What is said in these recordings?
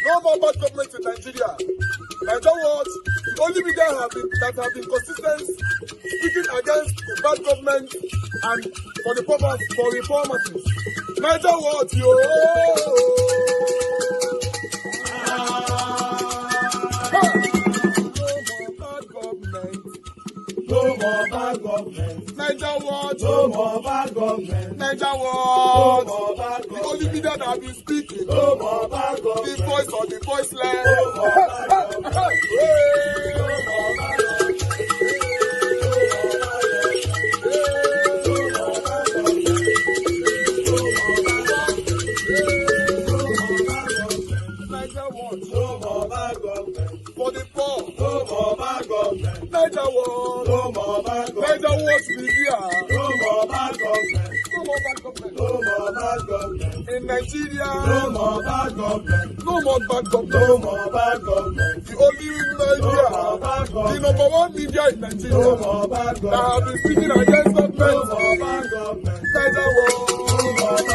No more bad government in Nigeria. Nigeria what? The only media that have been consistent speaking against the bad government and for the purpose for reformers. Nigeria what? Yo! No more bad government. Nigeria what? No more bad government. Nigeria what? No more bad government. The only media that have been speaking. No more bad government. The voice of the voiceless. No more bad government. No more bad government. No more bad government. For the poor. No more bad government. Nigeria what? No more bad government. Nigeria what media? No more bad government. No more bad government. No more bad government. In Nigeria. No more bad government. No more bad government. No more bad government. The only media. No more bad government. The number one media in Nigeria. No more bad government. That have been speaking against government. No more bad government. Nigeria what? No more bad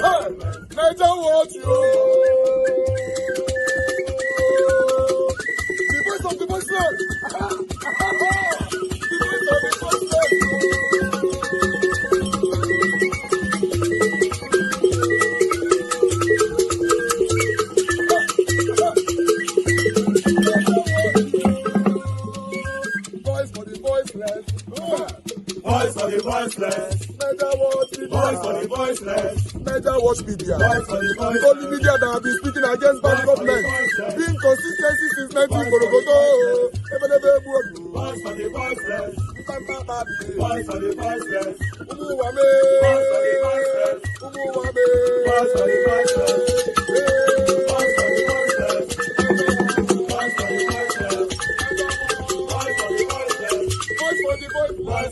government. Nigeria what you? The voice of the voiceless. The voice of the voiceless. Voice for the voiceless. Voice for the voiceless. Nigeria what? Voice for the voiceless. Nigeria watch media. The only media that have been speaking against bad government. Being consistency since 1944. Voice for the voiceless. Voice for the voiceless. Umuwame. Voice for the voiceless. Umuwame. Voice for the voiceless. Voice for the voiceless. Voice for the voiceless. Voice for the voiceless. Voice for the voiceless. Voice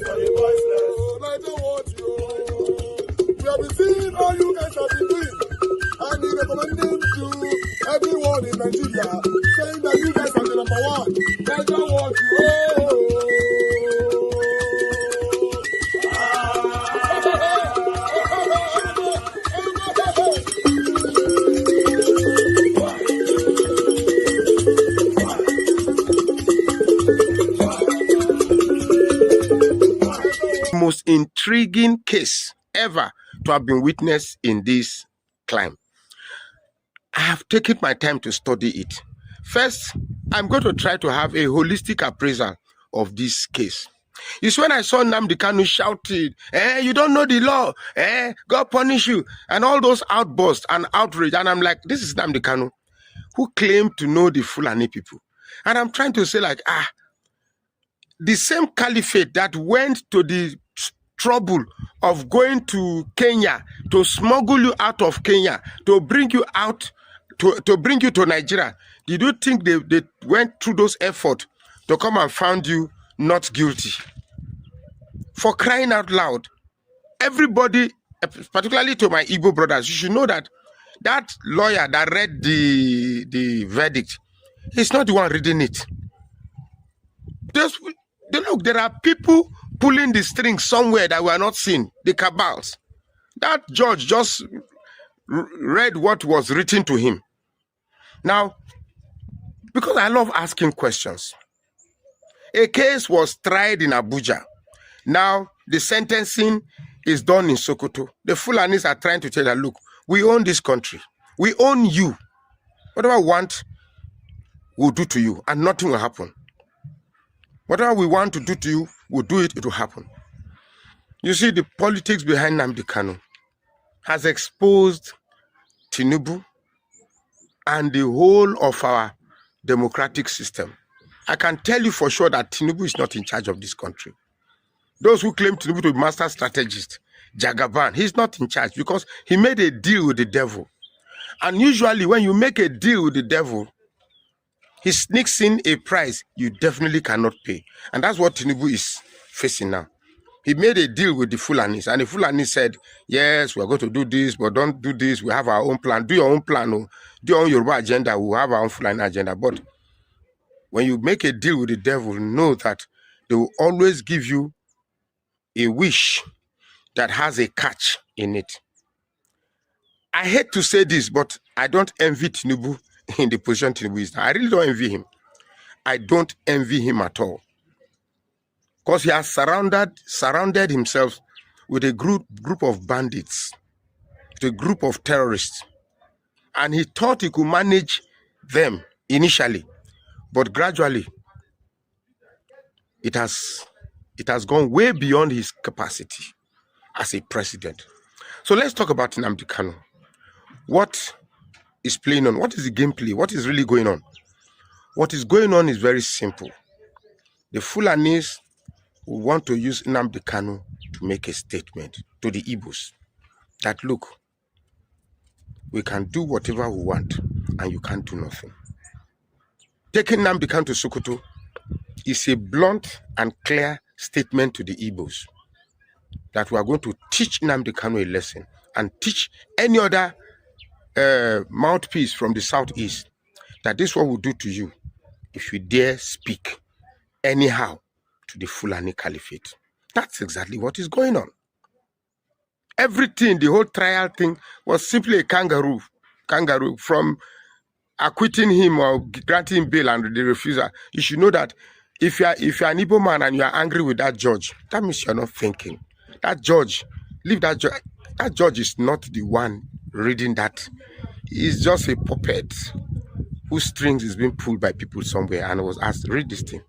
for the voiceless. Nigeria watch you. We have been seeing all you guys have been doing. And he recommending to everyone in Nigeria, saying that you guys are the number one. Nigeria watch you. Most intriguing case ever to have been witnessed in this climb. I have taken my time to study it. First, I'm going to try to have a holistic appraisal of this case. You see, when I saw Nnamdi Kanu shouting, you don't know the law, God punish you, and all those outbursts and outrage, and I'm like, this is Nnamdi Kanu, who claimed to know the Fulani people. And I'm trying to say like, the same caliphate that went to the trouble of going to Kenya to smuggle you out of Kenya, to bring you out, to bring you to Nigeria, did you think they went through those efforts to come and found you not guilty? For crying out loud, everybody, particularly to my Igbo brothers, you should know that that lawyer that read the verdict is not the one reading it. Look, there are people pulling the strings somewhere that we are not seeing, the cabals. That judge just read what was written to him. Now, because I love asking questions, a case was tried in Abuja. Now, the sentencing is done in Sokoto. The Fulanis are trying to tell her, look, we own this country. We own you. Whatever we want, we'll do to you, and nothing will happen. Whatever we want to do to you, we'll do it, it will happen. You see, the politics behind Nnamdi Kanu has exposed Tinubu and the whole of our democratic system. I can tell you for sure that Tinubu is not in charge of this country. Those who claim Tinubu to be master strategist, Jagaban, he's not in charge because he made a deal with the devil. And usually when you make a deal with the devil, he sneaks in a price you definitely cannot pay. And that's what Tinubu is facing now. He made a deal with the Fulanis, and the Fulanis said, yes, we're going to do this, but don't do this. We have our own plan. Do your own plan. Oh. Do your own Yoruba agenda. We'll have our own Fulani agenda. But when you make a deal with the devil, know that they will always give you a wish that has a catch in it. I hate to say this, but I don't envy Tinubu in the position Tinubu is. I really don't envy him. I don't envy him at all. Because he has surrounded himself with a group of bandits, with a group of terrorists. And he thought he could manage them initially, but gradually it has gone way beyond his capacity as a president. So let's talk about Nnamdi Kanu. What is playing on? What is the gameplay? What is really going on? What is going on is very simple. The Fulanis want to use Nnamdi Kanu to make a statement to the Igbos that, look, we can do whatever we want and you can't do nothing. Taking Nnamdi Kanu to Sokoto is a blunt and clear statement to the Igbos that we are going to teach Nnamdi Kanu a lesson and teach any other mouthpiece from the southeast that this is what we'll do to you if you dare speak anyhow to the Fulani Caliphate. That's exactly what is going on. Everything, the whole trial thing was simply a kangaroo from acquitting him or granting bail and the refusal. You should know that if you're an Igbo man and you are angry with that judge, that means you're not thinking. That judge, leave that judge. That judge is not the one reading that. He's just a puppet whose strings is being pulled by people somewhere and was asked, read this thing.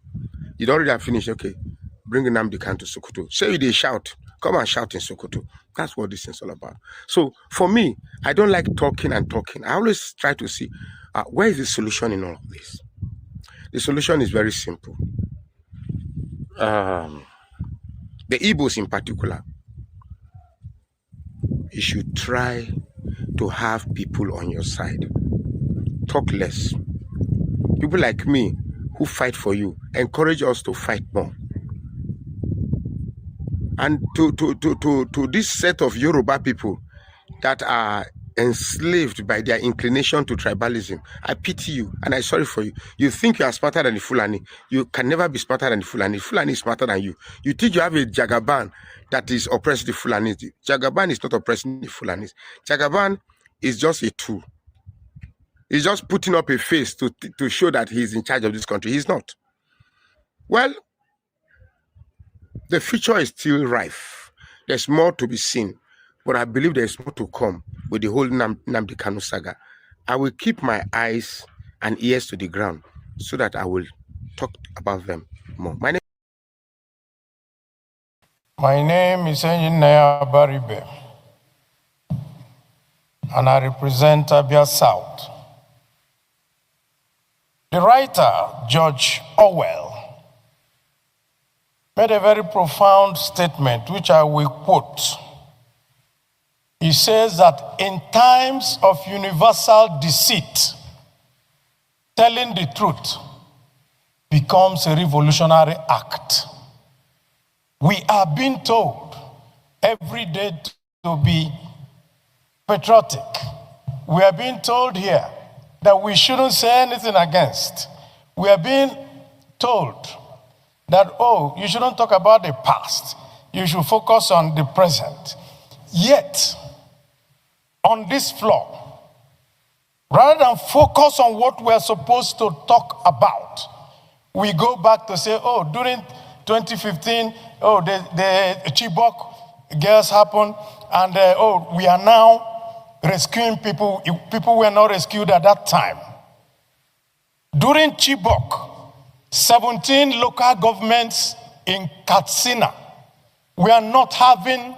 You don't read and finish, okay, bring Nnamdi Kanu to Sokoto. Say they shout, come and shout in Sokoto. That's what this is all about. So for me, I don't like talking and talking. I always try to see where is the solution in all of this. The solution is very simple. The Igbos in particular, you should try to have people on your side. Talk less. People like me who fight for you, encourage us to fight more. And to this set of Yoruba people that are enslaved by their inclination to tribalism, I pity you and I'm sorry for you. You think you are smarter than the Fulani. You can never be smarter than the Fulani. Fulani is smarter than you. You think you have a Jagaban that is oppressing the Fulani. Jagaban is not oppressing the Fulani. Jagaban is just a tool. He's just putting up a face to show that he's in charge of this country. He's not. Well, the future is still rife. There's more to be seen. But I believe there's more to come with the whole Nnamdi Kanu saga. I will keep my eyes and ears to the ground so that I will talk about them more. My name is Nnamdi Baribe, and I represent Abia South. The writer, George Orwell, made a very profound statement, which I will quote. He says that in times of universal deceit, telling the truth becomes a revolutionary act. We are being told every day to be patriotic. We are being told here that we shouldn't say anything against. We are being told that, oh, you shouldn't talk about the past. You should focus on the present. Yet, on this floor, rather than focus on what we're supposed to talk about, we go back to say, oh, during 2015, oh, the Chibok girls happened, and oh, we are now rescuing people. People were not rescued at that time. During Chibok, 17 local governments in Katsina were not having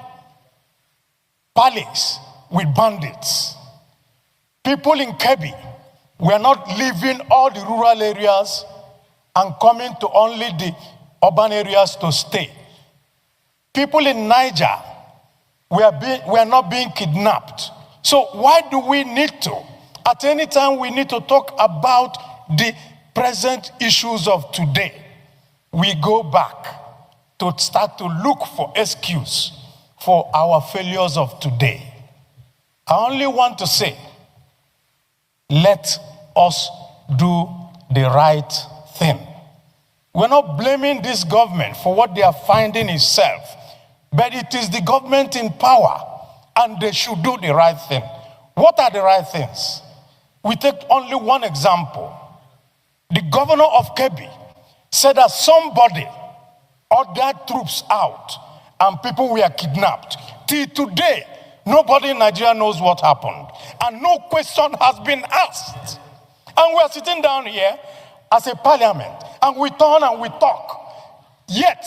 parleys with bandits. People in Kebbi were not leaving all the rural areas and coming to only the urban areas to stay. People in Niger were not being kidnapped. So why do we need to? At any time we need to talk about the present issues of today. We go back to start to look for excuse for our failures of today. I only want to say, let us do the right thing. We're not blaming this government for what they are finding itself, but it is the government in power, and they should do the right thing. What are the right things? We take only one example. The governor of Kebbi said that somebody ordered troops out and people were kidnapped. Till today, nobody in Nigeria knows what happened. And no question has been asked. And we are sitting down here as a parliament and we turn and we talk. Yet,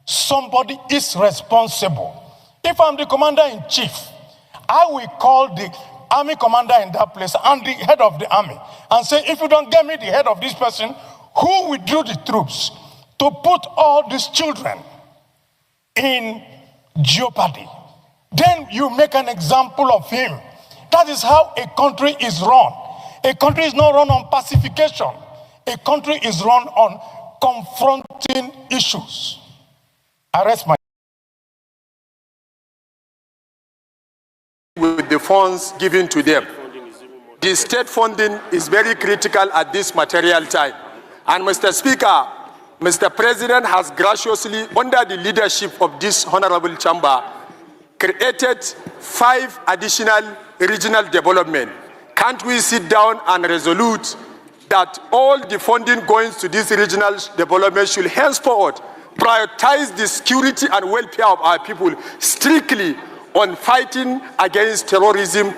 somebody is responsible. If I'm the commander-in-chief, I will call the army commander in that place and the head of the army and say, if you don't get me the head of this person, who withdrew the troops to put all these children in jeopardy? Then you make an example of him. That is how a country is run. A country is not run on pacification. A country is run on confronting issues. I rest my with the funds given to them. The state funding is very critical at this material time. And Mr. Speaker, Mr. President has graciously, under the leadership of this honorable chamber, created 5 additional regional development. Can't we sit down and resolute that all the funding going to this regional development should henceforth prioritize the security and welfare of our people strictly on fighting against terrorism,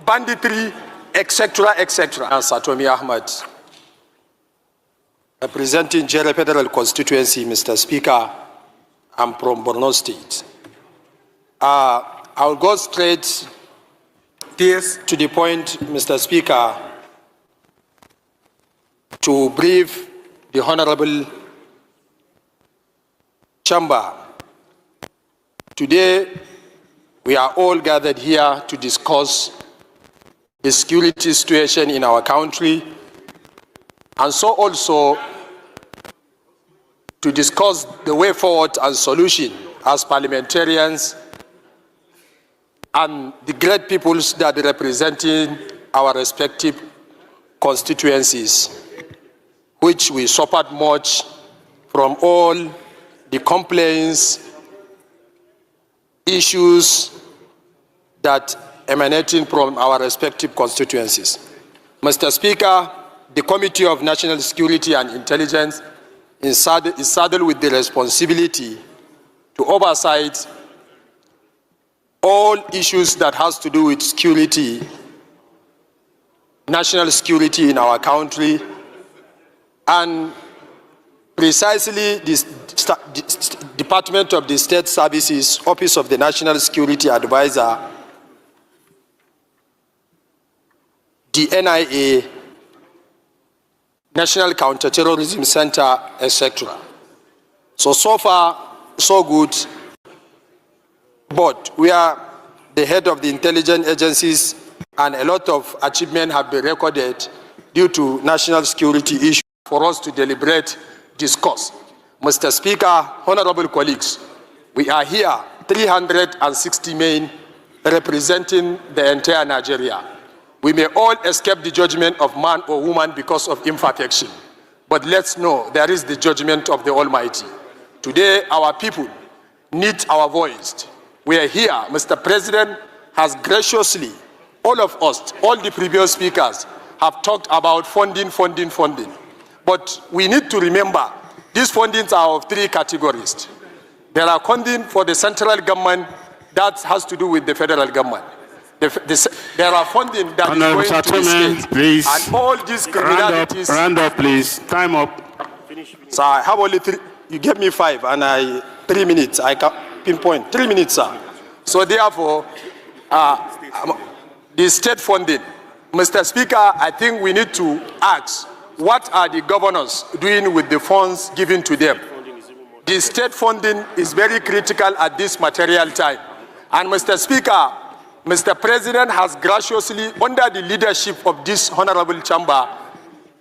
banditry, etc., etc. Satomi Ahmad, representing Jere Federal Constituency, Mr. Speaker, I'm from Borno State. I'll go straight to the point, Mr. Speaker, to brief the Honorable Chamber. Today, we are all gathered here to discuss the security situation in our country, and so also to discuss the way forward and solution as parliamentarians and the great peoples that are representing our respective constituencies, which we suffered much from all the complaints, issues that emanating from our respective constituencies. Mr. Speaker, the Committee of National Security and Intelligence is saddled with the responsibility to oversight all issues that has to do with security, national security in our country, and precisely this Department of the State Services, Office of the National Security Advisor, the NIA, National Counterterrorism Center, etc. So far, so good. But we are the head of the intelligence agencies, and a lot of achievements have been recorded due to national security issues for us to deliberate, discuss. Mr. Speaker, honorable colleagues, we are here, 360 men representing the entire Nigeria. We may all escape the judgment of man or woman because of imperfection, but let's know there is the judgment of the Almighty. Today, our people need our voice. We are here. Mr. President has graciously, all of us, all the previous speakers have talked about funding. But we need to remember, these fundings are of 3 categories. There are funding for the central government that has to do with the federal government. There are funding that is going to the state. Please. And all these criminalities... Round up, please. Time up. Sir, I have only 3. You gave me 5 and 3 minutes. I can pinpoint 3 minutes, sir. So therefore, the state funding. Mr. Speaker, I think we need to ask, what are the governors doing with the funds given to them? The state funding is very critical at this material time. And Mr. Speaker, Mr. President has graciously, under the leadership of this honorable chamber,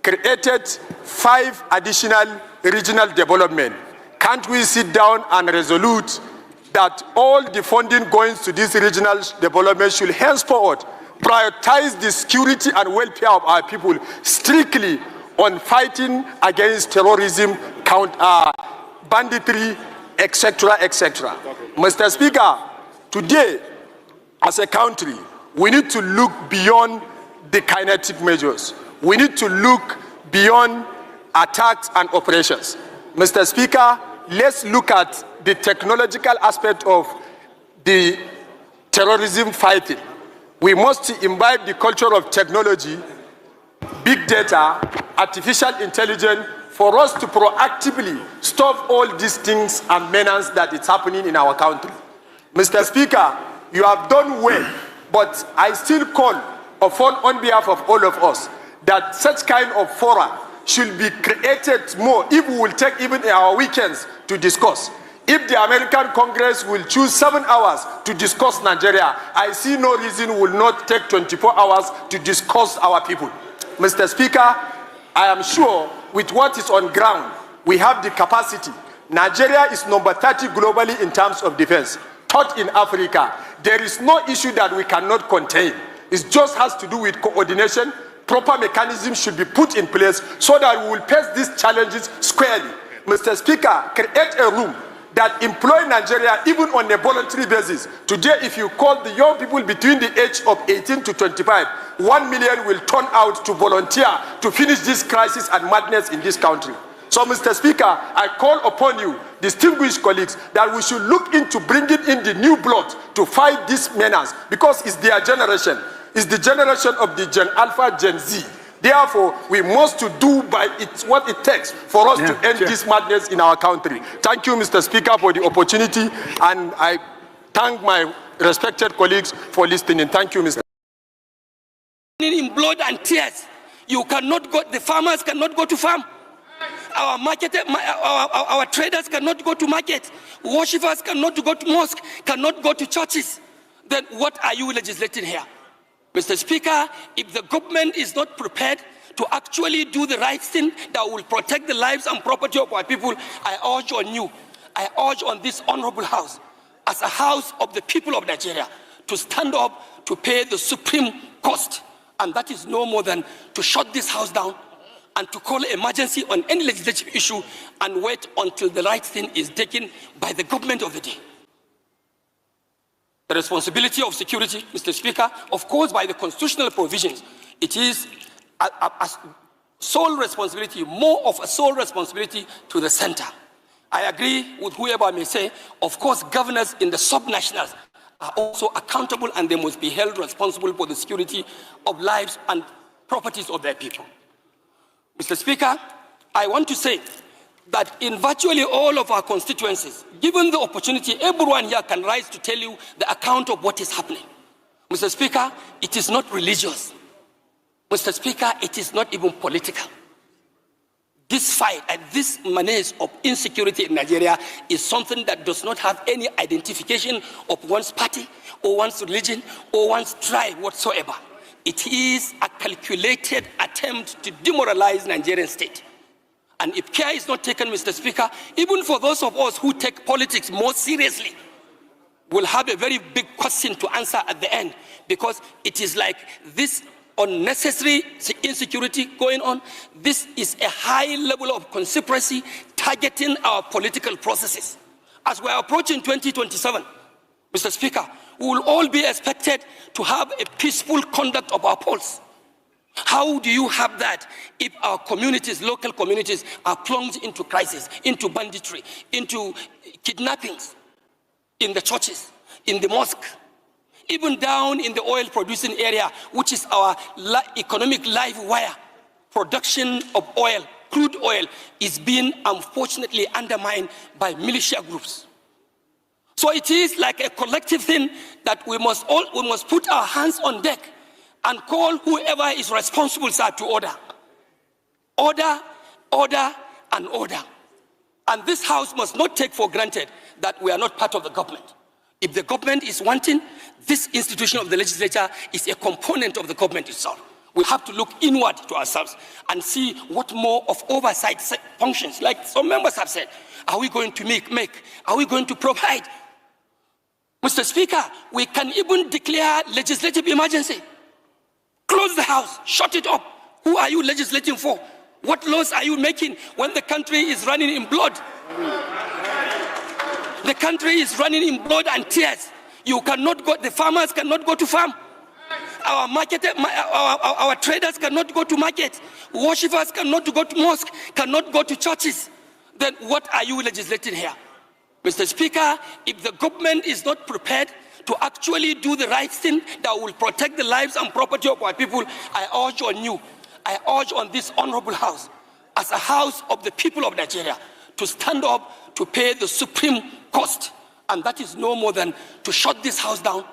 created 5 additional regional development. Can't we sit down and resolute that all the funding going to this regional development should henceforth prioritize the security and welfare of our people strictly on fighting against terrorism, banditry, etc., etc. Mr. Speaker, today, as a country, we need to look beyond the kinetic measures. We need to look beyond attacks and operations. Mr. Speaker, let's look at the technological aspect of the terrorism fighting. We must imbibe the culture of technology, big data, artificial intelligence, for us to proactively stop all these things and menace that is happening in our country. Mr. Speaker, you have done well, but I still call upon on behalf of all of us that such kind of fora should be created more if we will take even our weekends to discuss. If the American Congress will choose 7 hours to discuss Nigeria, I see no reason we will not take 24 hours to discuss our people. Mr. Speaker, I am sure with what is on ground, we have the capacity. Nigeria is number 30 globally in terms of defense. Third in Africa. There is no issue that we cannot contain. It just has to do with coordination. Proper mechanisms should be put in place so that we will face these challenges squarely. Mr. Speaker, create a room that employ Nigeria even on a voluntary basis. Today, if you call the young people between the age of 18 to 25, 1 million will turn out to volunteer to finish this crisis and madness in this country. So, Mr. Speaker, I call upon you, distinguished colleagues, that we should look into bringing in the new blood to fight this menace, because it's their generation. It's the generation of the Gen Alpha, Gen Z. Therefore, we must do by what it takes for us to end this madness in our country. Thank you, Mr. Speaker, for the opportunity, and I thank my respected colleagues for listening. Thank you, Mr. In blood and tears, you cannot go. The farmers cannot go to farm. Our market, our traders cannot go to market. Worshippers cannot go to mosque, cannot go to churches. Then what are you legislating here? Mr. Speaker, if the government is not prepared to actually do the right thing that will protect the lives and property of our people, I urge on you, I urge on this honorable house, as a house of the people of Nigeria, to stand up to pay the supreme cost. And that is no more than to shut this house down and to call emergency on any legislative issue and wait until the right thing is taken by the government of the day. The responsibility of security, Mr. Speaker, of course, by the constitutional provisions, it is a sole responsibility, more of a sole responsibility to the center. I agree with whoever may say, of course, governors in the sub-nationals are also accountable and they must be held responsible for the security of lives and properties of their people. Mr. Speaker, I want to say that in virtually all of our constituencies, given the opportunity, everyone here can rise to tell you the account of what is happening. Mr. Speaker, it is not religious. Mr. Speaker, it is not even political. This fight and this menace of insecurity in Nigeria is something that does not have any identification of one's party or one's religion or one's tribe whatsoever. It is a calculated attempt to demoralize Nigerian state. And if care is not taken, Mr. Speaker, even for those of us who take politics more seriously, we'll have a very big question to answer at the end, because it is like this unnecessary insecurity going on. This is a high level of conspiracy targeting our political processes. As we are approaching 2027, Mr. Speaker, we will all be expected to have a peaceful conduct of our polls. How do you have that if our communities, local communities, are plunged into crisis, into banditry, into kidnappings in the churches, in the mosque, even down in the oil-producing area, which is our economic live wire? Production of oil, crude oil, is being unfortunately undermined by militia groups. So it is like a collective thing that we must put our hands on deck and call whoever is responsible, sir, to order. Order, order, and order. And this house must not take for granted that we are not part of the government. If the government is wanting, this institution of the legislature is a component of the government itself. We have to look inward to ourselves and see what more of oversight functions, like some members have said, are we going to make? Are we going to provide? Mr. Speaker, we can even declare legislative emergency. Close the house, shut it up. Who are you legislating for? What laws are you making when the country is running in blood? The country is running in blood and tears. You cannot go, the farmers cannot go to farm. our our traders cannot go to market, worshippers cannot go to mosque, cannot go to churches, then what are you legislating here? Mr. Speaker, if the government is not prepared to actually do the right thing that will protect the lives and property of our people, I urge on you, I urge on this honorable house, as a house of the people of Nigeria, to stand up to pay the supreme cost. And that is no more than to shut this house down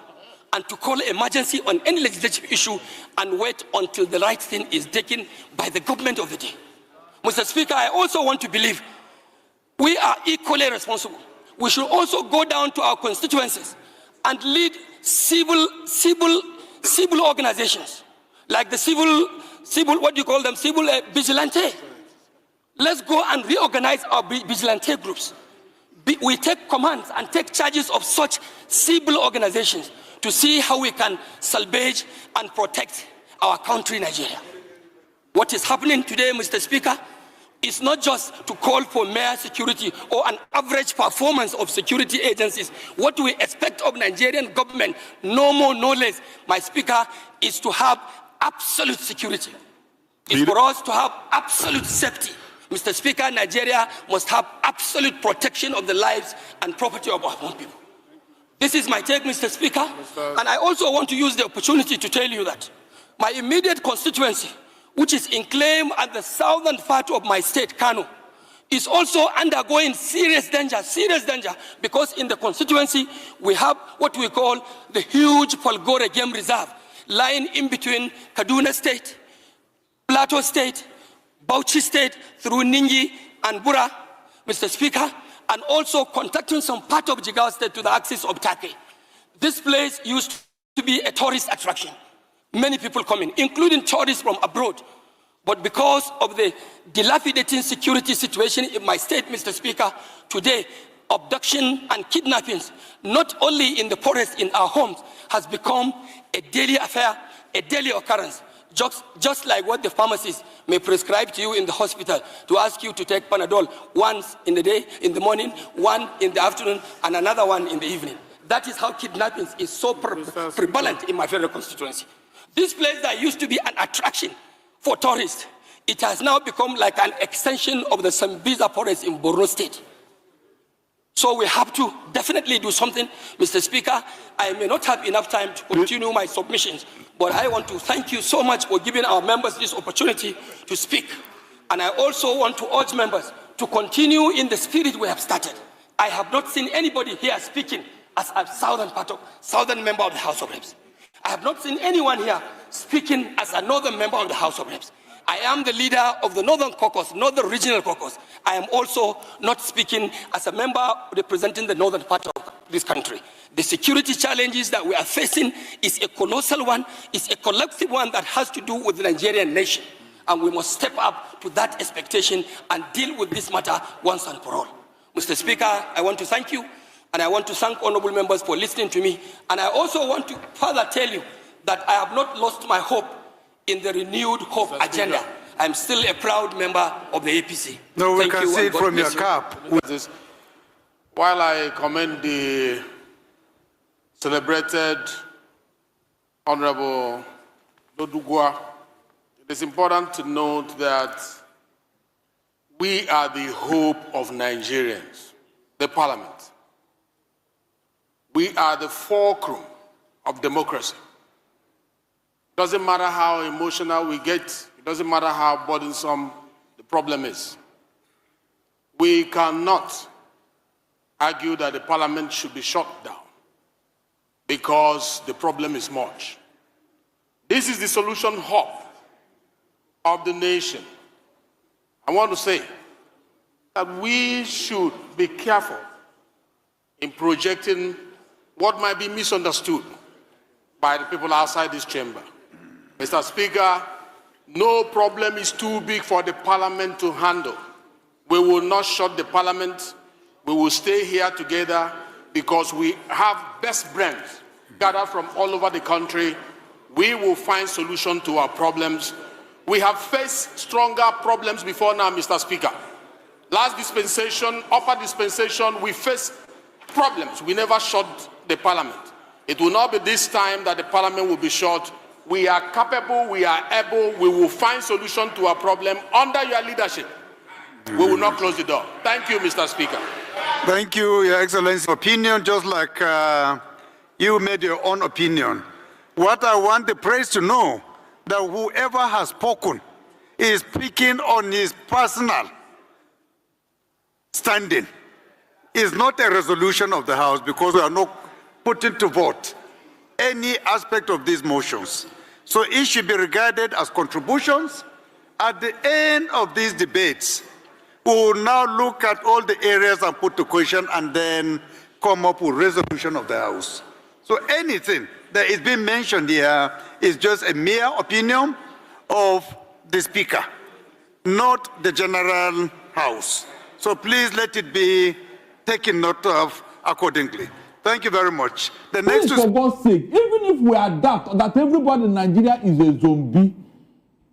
and to call emergency on any legislative issue and wait until the right thing is taken by the government of the day. Mr. Speaker, I also want to believe we are equally responsible. We should also go down to our constituencies and lead civil organizations, like the civil vigilante. Let's go and reorganize our vigilante groups. We take commands and take charges of such civil organizations to see how we can salvage and protect our country, Nigeria. What is happening today, Mr. Speaker, is not just to call for mere security or an average performance of security agencies. What we expect of Nigerian government, no more, no less, my Speaker, is to have absolute security. It's for us to have absolute safety. Mr. Speaker, Nigeria must have absolute protection of the lives and property of our own people. This is my take, Mr. Speaker. And I also want to use the opportunity to tell you that my immediate constituency, which is enclave at the southern part of my state, Kanu, is also undergoing serious danger, because in the constituency, we have what we call the huge Polgore Game Reserve, lying in between Kaduna State, Plateau State, Bauchi State, through Ningi and Bura, Mr. Speaker, and also contacting some part of Jigawa State to the axis of Turkey. This place used to be a tourist attraction. Many people come in, including tourists from abroad. But because of the dilapidating security situation in my state, Mr. Speaker, today, abduction and kidnappings, not only in the forest, in our homes, has become a daily affair, a daily occurrence. Just like what the pharmacist may prescribe to you in the hospital to ask you to take Panadol once in the day, in the morning, one in the afternoon, and another one in the evening. That is how kidnappings is so prevalent in my federal constituency. This place that used to be an attraction for tourists, it has now become like an extension of the Sambisa forest in Borno State. So we have to definitely do something. Mr. Speaker, I may not have enough time to continue my submissions, but I want to thank you so much for giving our members this opportunity to speak. And I also want to urge members to continue in the spirit we have started. I have not seen anybody here speaking as a southern member of the House of Reps. I have not seen anyone here speaking as a northern member of the House of Reps. I am the leader of the Northern Caucus, Northern Regional Caucus. I am also not speaking as a member representing the northern part of this country. The security challenges that we are facing is a colossal one, it's a collective one that has to do with the Nigerian nation. And we must step up to that expectation and deal with this matter once and for all. Mr. Speaker, I want to thank you, and I want to thank honorable members for listening to me. And I also want to further tell you that I have not lost my hope in the renewed hope agenda. I'm still a proud member of the APC. No, we Thank can you, see and it God from your bless you. cap. While I commend the celebrated Honorable Dodugwa, it is important to note that we are the hope of Nigerians, the parliament. We are the fulcrum of democracy. It doesn't matter how emotional we get, it doesn't matter how burdensome the problem is. We cannot argue that the parliament should be shut down because the problem is much. This is the solution hub of the nation. I want to say that we should be careful in projecting what might be misunderstood by the people outside this chamber. Mr. Speaker, no problem is too big for the parliament to handle. We will not shut the parliament. We will stay here together because we have best brains gathered from all over the country. We will find solutions to our problems. We have faced stronger problems before now, Mr. Speaker. Last dispensation, upper dispensation, we faced problems. We never shut the parliament. It will not be this time that the parliament will be shut. We are capable, we are able, we will find solution to our problem under your leadership. We will not close the door. Thank you, Mr. Speaker. Thank you, Your Excellency. Opinion, just like you made your own opinion. What I want the press to know, that whoever has spoken is speaking on his personal standing. It's not a resolution of the House, because we are not putting to vote any aspect of these motions. So it should be regarded as contributions. At the end of these debates, we will now look at all the areas and put the question and then come up with resolution of the House. So anything that is being mentioned here is just a mere opinion of the Speaker, not the General House. So please let it be taken note of accordingly. Thank you very much. The next please, for God's sake, even if we adapt that everybody in Nigeria is a zombie,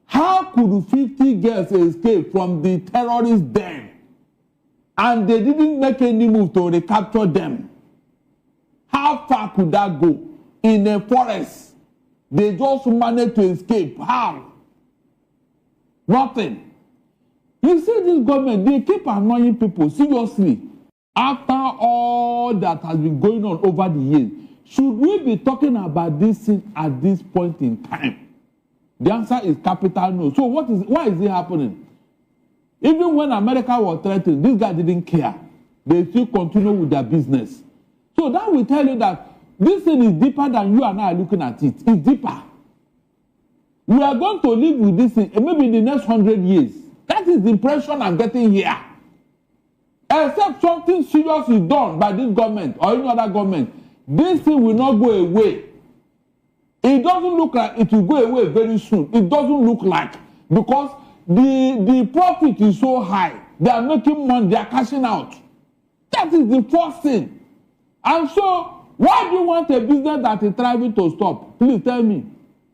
how could 50 girls escape from the terrorist den and they didn't make any move to recapture them? How far could that go? In a forest, they just managed to escape. How? Nothing. You see, this government, they keep annoying people seriously. After all that has been going on over the years, should we be talking about this thing at this point in time? The answer is capital no. So why is it happening? Even when America was threatened, this guy didn't care. They still continue with their business. So that will tell you that this thing is deeper than you and I are looking at it. It's deeper. We are going to live with this thing maybe in the next 100 years. That is the impression I'm getting here. Except something serious is done by this government or any other government, this thing will not go away. It doesn't look like it will go away very soon. It doesn't look like, because the profit is so high. They are making money. They are cashing out. That is the first thing. And so, why do you want a business that is thriving to stop? Please tell me.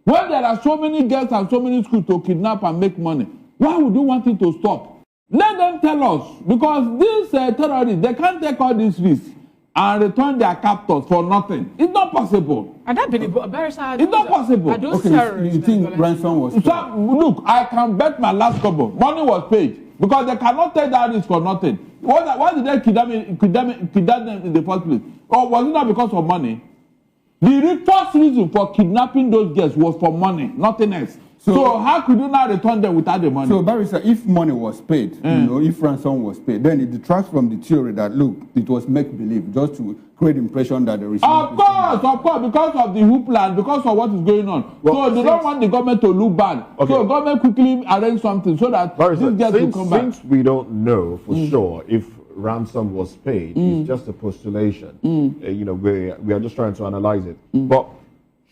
When there are so many girls and so many schools to kidnap and make money, why would you want it to stop? Let them tell us, because these terrorists, they can't take all these risks and return their captors for nothing. It's not possible. And that it's not possible. Okay, you think ransom was paid? So, look, I can bet my last couple. Money was paid because they cannot take that risk for nothing. Why did they kidnap them in the first place? Or was it not because of money? The first reason for kidnapping those girls was for money, nothing else. So how could you not return them without the money? So, Barrister, if money was paid, you know, if ransom was paid, then it detracts from the theory that, look, it was make-believe, just to create the impression that there is... Of course, because of the hoopla, because of what is going on. Well, so they don't want the government to look bad. Okay. So government quickly arrange something so that Barrister, these girls will come back. Since we don't know for sure if ransom was paid, it's just a postulation. You know, we are just trying to analyze it. But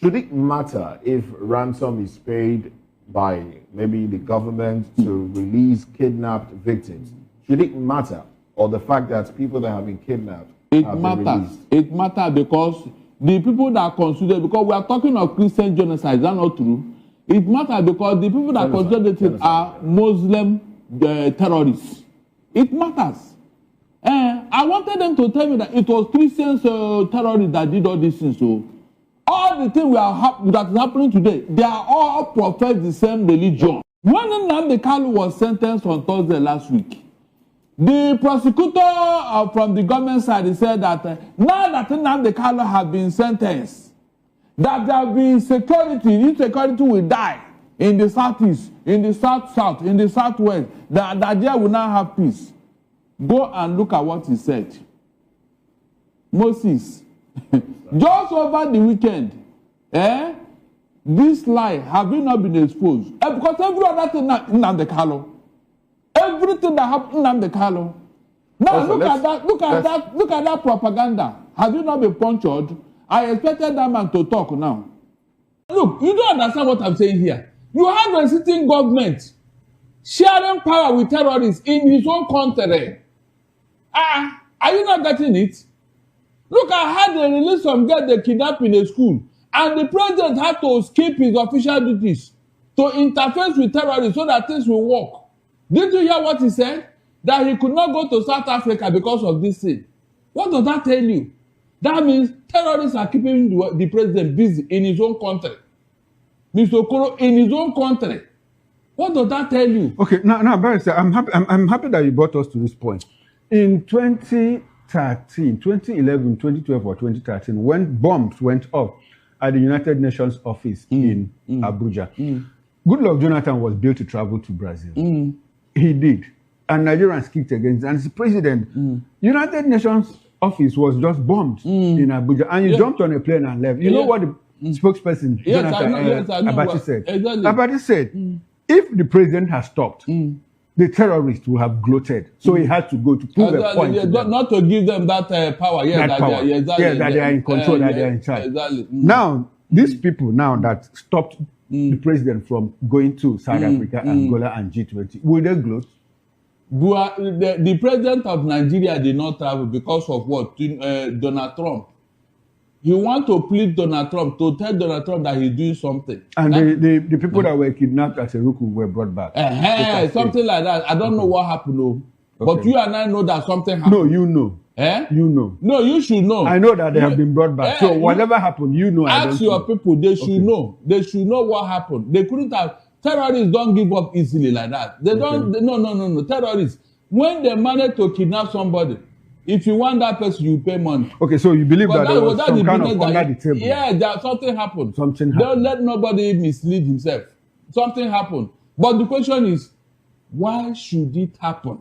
should it matter if ransom is paid by maybe the government to release kidnapped victims? Should it matter, or the fact that people that have been kidnapped have been released? It matters because the people that are considered, because we are talking of Christian genocide, is that not true? It matters because the people that are considered are Muslim terrorists. It matters. I wanted them to tell me that it was Christian terrorists that did all these things. So all the things that is happening today, they are all profess the same religion. When Nnamdi Kanu was sentenced on Thursday last week, the prosecutor from the government side said that now that Nnamdi Kanu has been sentenced, that there will be security, insecurity will die in the southeast, in the south, in the southwest, that there will now have peace. Go and look at what he said. Moses, just over the weekend, this lie have you not been exposed? Because every other thing Nnamdi Kanu, everything that happened Nnamdi Kanu. Now also, look at that propaganda. Have you not been punctured? I expected that man to talk now. Look, you don't understand what I'm saying here. You have a sitting government sharing power with terrorists in his own country. Are you not getting it? Look at how they released some girls they kidnapped in a school, and the president had to skip his official duties to interface with terrorists so that things will work. Did you hear what he said? That he could not go to South Africa because of this thing. What does that tell you? That means terrorists are keeping the president busy in his own country. Mr. Okoro, in his own country. What does that tell you? Okay, now, Barrister, I'm happy that you brought us to this point. In 2013, 2011, 2012, or 2013, when bombs went off at the United Nations office in Abuja, Goodluck Jonathan was built to travel to Brazil. He did. And Nigerians kicked against it. And as president, United Nations office was just bombed in Abuja. And you jumped on a plane and left. You know what the spokesperson, Jonathan Abati said? Exactly. Abati said, if the president has stopped, the terrorists will have gloated. So he had to go to prove a point. Not to give them that power. That they are in control, that they are in charge. Exactly. Now, these people now that stopped the president from going to South Africa, Angola, and G20, will they gloat? The president of Nigeria did not travel because of what? Donald Trump. He want to plead Donald Trump, to tell Donald Trump that he's doing something. And the people that were kidnapped as a Ruku were brought back. Something like that. I don't know what happened, though. But you and I know that something happened. No, you know. You know. No, you should know. I know that they have been brought back. So whatever happened, you know. Ask your people. They should know. They should know what happened. They couldn't have. Terrorists don't give up easily like that. They don't. No. Terrorists. When they manage to kidnap somebody, if you want that person, you pay money. Okay, so you believe that there was some kind of under the table? Yeah, something happened. Something happened. Don't let nobody mislead himself. Something happened. But the question is, why should it happen?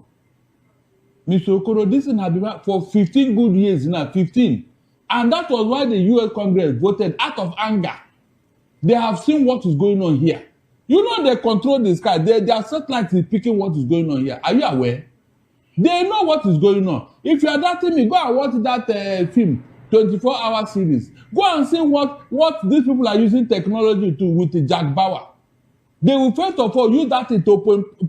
Mr. Okoro, this thing has been for 15 good years now, 15. And that was why the U.S. Congress voted out of anger. They have seen what is going on here. You know they control the sky. Their satellite is picking what is going on here. Are you aware? They know what is going on. If you are doubting me, go and watch that film, 24-hour series. Go and see what these people are using technology to with Jack Bauer. They will first of all use that to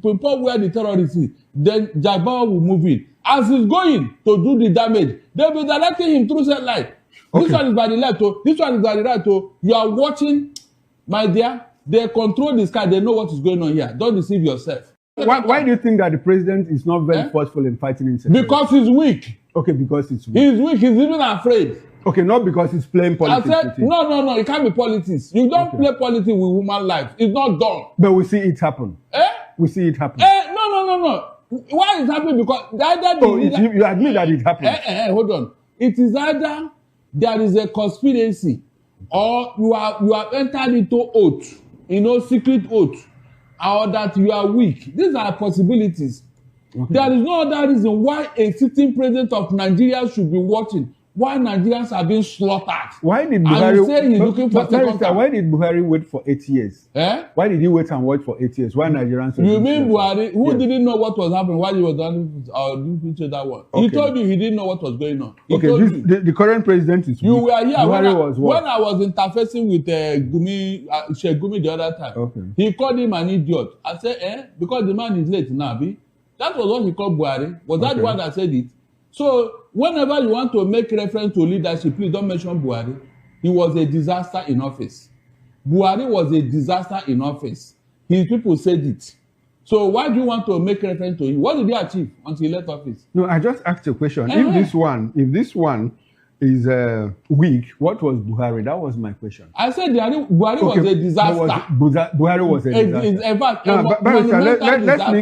pinpoint where the terrorist is. Then Jack Bauer will move in. As he's going to do the damage, they'll be directing him through satellite. Okay. This one is by the left, this one is by the right. You are watching, my dear. They control the sky. They know what is going on here. Don't deceive yourself. Why do you think that the president is not very forceful in fighting insecurity? Because he's weak. Okay, because he's weak. He's weak. He's even afraid. Okay, not because he's playing politics. I said, no. It can't be politics. You don't play politics with human life. It's not done. But we see it happen. We see it happen. No. Why is it happening? Because you admit that it happened. Hold on. It is either there is a conspiracy or you have entered into oath, secret oath, or that you are weak. These are possibilities. Okay. There is no other reason why a sitting president of Nigeria should be watching why Nigerians are being slaughtered. Why did Buhari why did Buhari wait for 8 years? Why did he wait and wait for 8 years? Why Nigerians? You mean Buhari, who didn't know what was happening while he was done that one? Okay. He told you he didn't know what was going on. The current president is. You were here when I was interfacing with Gumi the other time. Okay. He called him an idiot. I said, because the man is late now, that was what he called Buhari. Was that the one that said it? So whenever you want to make reference to leadership, please don't mention Buhari. He was a disaster in office. Buhari was a disaster in office. His people said it. So why do you want to make reference to him? What did he achieve until he left office? No, I just asked a question. If this one is weak, what was Buhari? That was my question. I said Buhari was a disaster. Buhari was a disaster. In fact,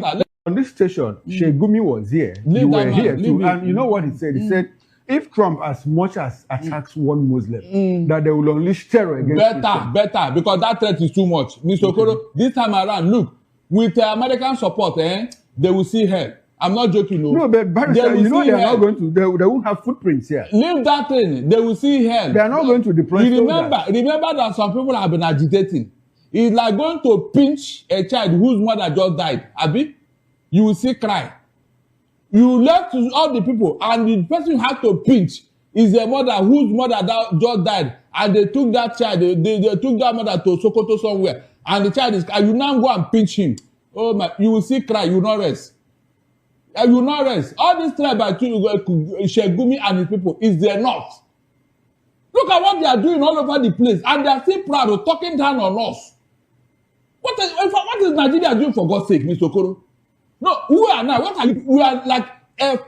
let's on this station, Sheikh Gumi was here. You were here too. And you know what he said? He said, if Trump as much as attacks one Muslim, that they will unleash terror against better, because that threat is too much. Mr. Okoro, this time around, look, with American support, they will see hell. I'm not joking, no. No, but Barrister, they are not going to, they won't have footprints here. Leave that thing. They will see hell. They are not going to deploy remember that some people have been agitating. It's like going to pinch a child whose mother just died. Abi? You will see cry. You left to all the people, and the person you have to pinch is a mother whose mother just died, and they took that child, they took that mother to Sokoto somewhere, and the child is, and you now go and pinch him. Oh my, you will see cry, you will not rest. You will not rest. All this tribe by Sheikh Gumi and his people is there not. Look at what they are doing all over the place, and they are still proud of talking down on us. What is Nigeria doing, for God's sake, Mr. Okoro? No, we are now. We are like a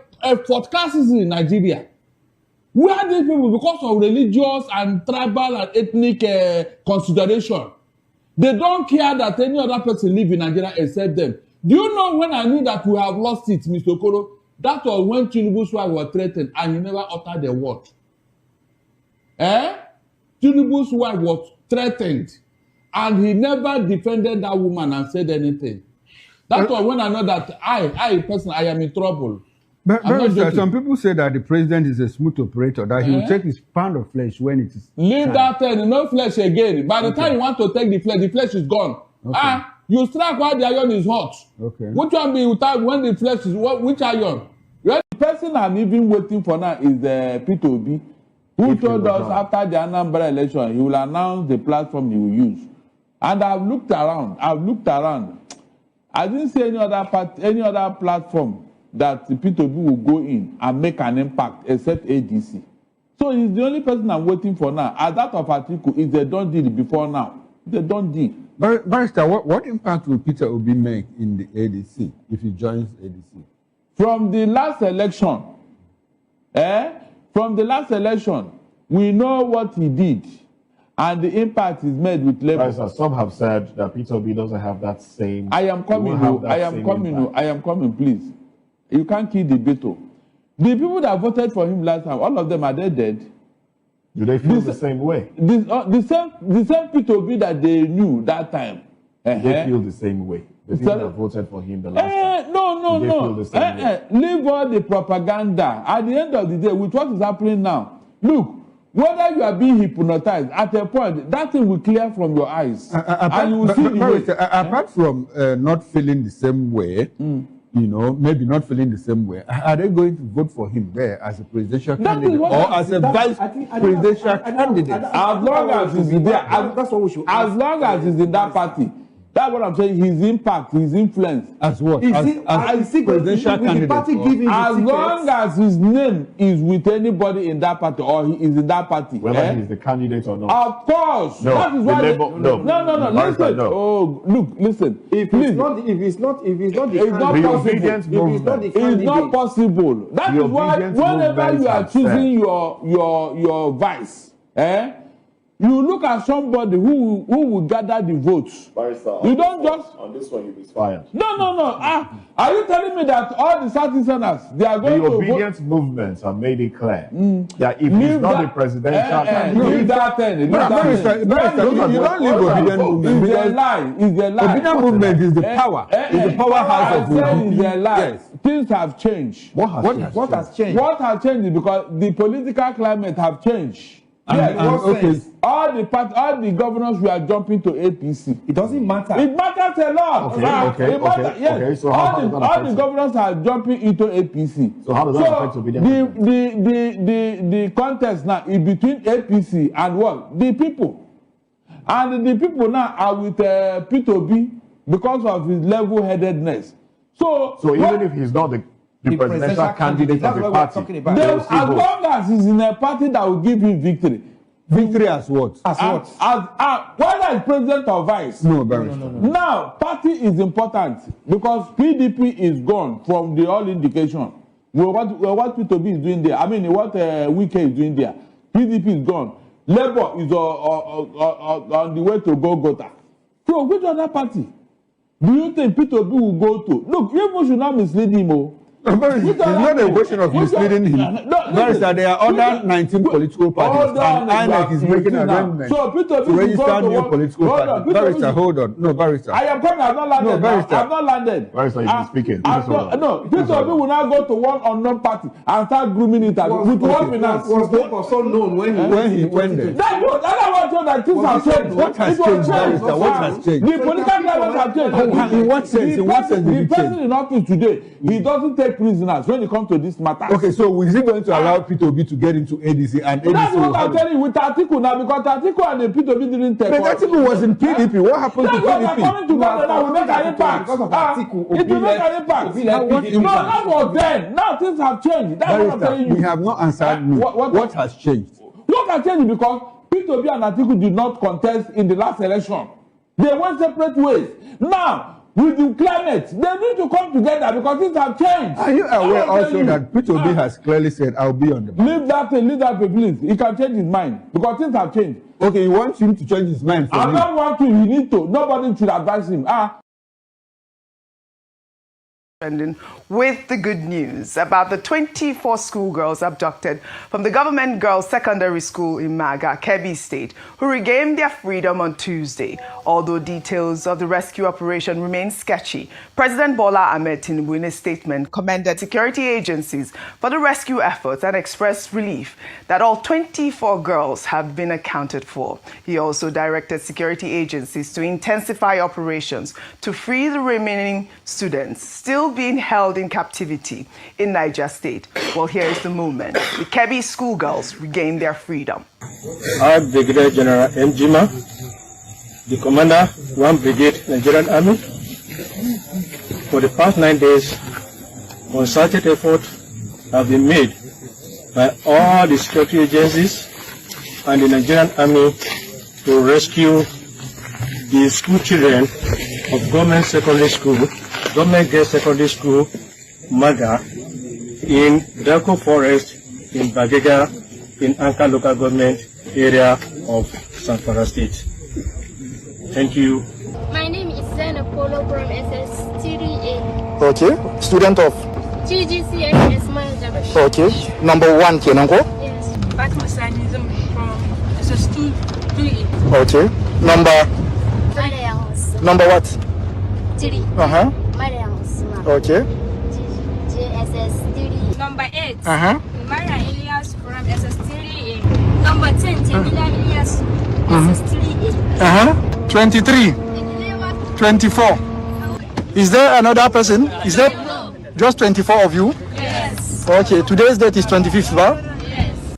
fourth class in Nigeria. We are these people because of religious and tribal and ethnic consideration. They don't care that any other person live in Nigeria except them. Do you know when I knew that we have lost it, Mr. Okoro? That was when Tinubu's wife was threatened and he never uttered a word. Tinubu's wife was threatened and he never defended that woman and said anything. That was when I know that I am in trouble. But some people say that the president is a smooth operator, that he will take his pound of flesh when it is leave time. that thing, no flesh again. By the time you want to take the flesh is gone. Okay. You strike while the iron is hot. Okay. Which one be without when the flesh is which iron? The person I'm even waiting for now is the P2B, who told us after the Anambra election he will announce the platform he will use. And I've looked around. I didn't see any other platform that the P2B will go in and make an impact except ADC. So he's the only person I'm waiting for now. As that of Atiku is a done deal before now. It's a done deal. Barrister, what impact will Peter Obi make in the ADC if he joins ADC? From the last election, we know what he did. And the impact is made with labor. Right, some have said that Peter Obi doesn't have that same. I am coming, please. You can't kill the battle. The people that voted for him last time, all of them, are they dead? Do they feel the same way? The same Peter Obi that they knew that time. They feel the same way. The people that voted for him the last time. No. Feel the same way? Leave all the propaganda. At the end of the day, with what is happening now, look, whether you are being hypnotized, at a point, that thing will clear from your eyes. And you will see the way. Apart from not feeling the same way, maybe not feeling the same way, are they going to vote for him there as a presidential candidate or as a vice presidential candidate? As long as he's there, that's what we should. As long as he's in that party. That's what I'm saying. His impact, his influence. As what? As presidential candidate. As long as his name is with anybody in that party or he is in that party. Whether he's the candidate or not. Of course. No, that is why no. Listen. No. Oh, look, listen. If it's not possible. That is why whenever you are choosing your vice, you look at somebody who will gather the votes. You don't just on this one you'll be fired. No. Are you telling me that all the citizens they are going to vote? The obedience movements have made it clear that if he's not the presidential candidate, leave that thing. You don't leave obedience movement. It's a lie. Obedience movement is the power. It's the powerhouse of the it's a lie. Yes. Things have changed. What has changed? What has changed is because the political climate have changed. All the governors were jumping to APC. It doesn't matter. It matters a lot. Okay. So all the governors are jumping into APC. So how does that affect obedience? The contest now is between APC and what? The people. And the people now are with P2B because of his level-headedness. So even if he's not the presidential candidate of the party, as long as he's in a party that will give him victory. Victory as what? Whether he's president or vice. No. Now, party is important because PDP is gone from the all indication. What P2B is doing there, I mean, what Wike is doing there. PDP is gone. Labour is on the way to Golgotha. So, which other party do you think P2B will go to? Look, you should not mislead him. It's not a question of misleading him. There are other 19 political parties, and INEC is making arrangements to register new political parties. Barrister, hold on. No, Barrister. I am coming. I've not landed. No, Barrister. I've not landed. Barrister, you've been speaking. No, P2B will now go to one unknown party and start grooming it with one finance. Was Labour so known when he went there? I don't want to that things have changed. What has changed, Barrister? What has changed? The political climate have changed. In what sense? In what sense did it change? The person in office today, he doesn't take prisoners when it comes to this matter. Okay, so is he going to allow P2B to get into ADC and ADC? That's what I'm telling you with Atiku now, because Atiku and the P2B didn't take. But Atiku was in PDP. What happened to PDP? That's why coming together now will make an impact. Because of Atiku, it will make an impact. No, that was then. Now things have changed. That's what I'm telling you. We have not answered me. What has changed? What has changed because P2B and Atiku did not contest in the last election. They went separate ways. Now, with the climate. They need to come together because things have changed. Are you aware also that Peter Obi has clearly said, I'll be on the back? Leave that please. He can change his mind because things have changed. Okay, you want him to change his mind for I him? don't want to. He need to. Nobody should advise him. With the good news about the 24 schoolgirls abducted from the government girls' secondary school in Maga, Kebbi State, who regained their freedom on Tuesday. Although details of the rescue operation remain sketchy, President Bola Ahmed Tinubu, in a statement, commended security agencies for the rescue efforts and expressed relief that all 24 girls have been accounted for. He also directed security agencies to intensify operations to free the remaining students still being held in captivity in Niger State. Well, here is the moment. The Kebbi schoolgirls regained their freedom. I, Brigadier General Mjima, the commander, 1 Brigade Nigerian Army, for the past 9 days, concerted efforts have been made by all the security agencies and the Nigerian Army to rescue the school children of government secondary school, government girls secondary school, Maga, in Delco Forest, in Bagega, in Anka local government area of Zamfara State. Thank you. My name is Zainab Polo from SS3A. Okay, student of? GGCS Manager. Okay, number 1 Kenango? Yes. Fatima Sadism from SS2A. Okay, number what? 3. Mariam Usman. Okay. JSS3. Number 8. Mara Elias from SS3A. Number 10, Jamila Elias, SS3A. 23. 24. Is there another person? Is there just 24 of you? Yes. Okay, today's date is 25th, right? Yes.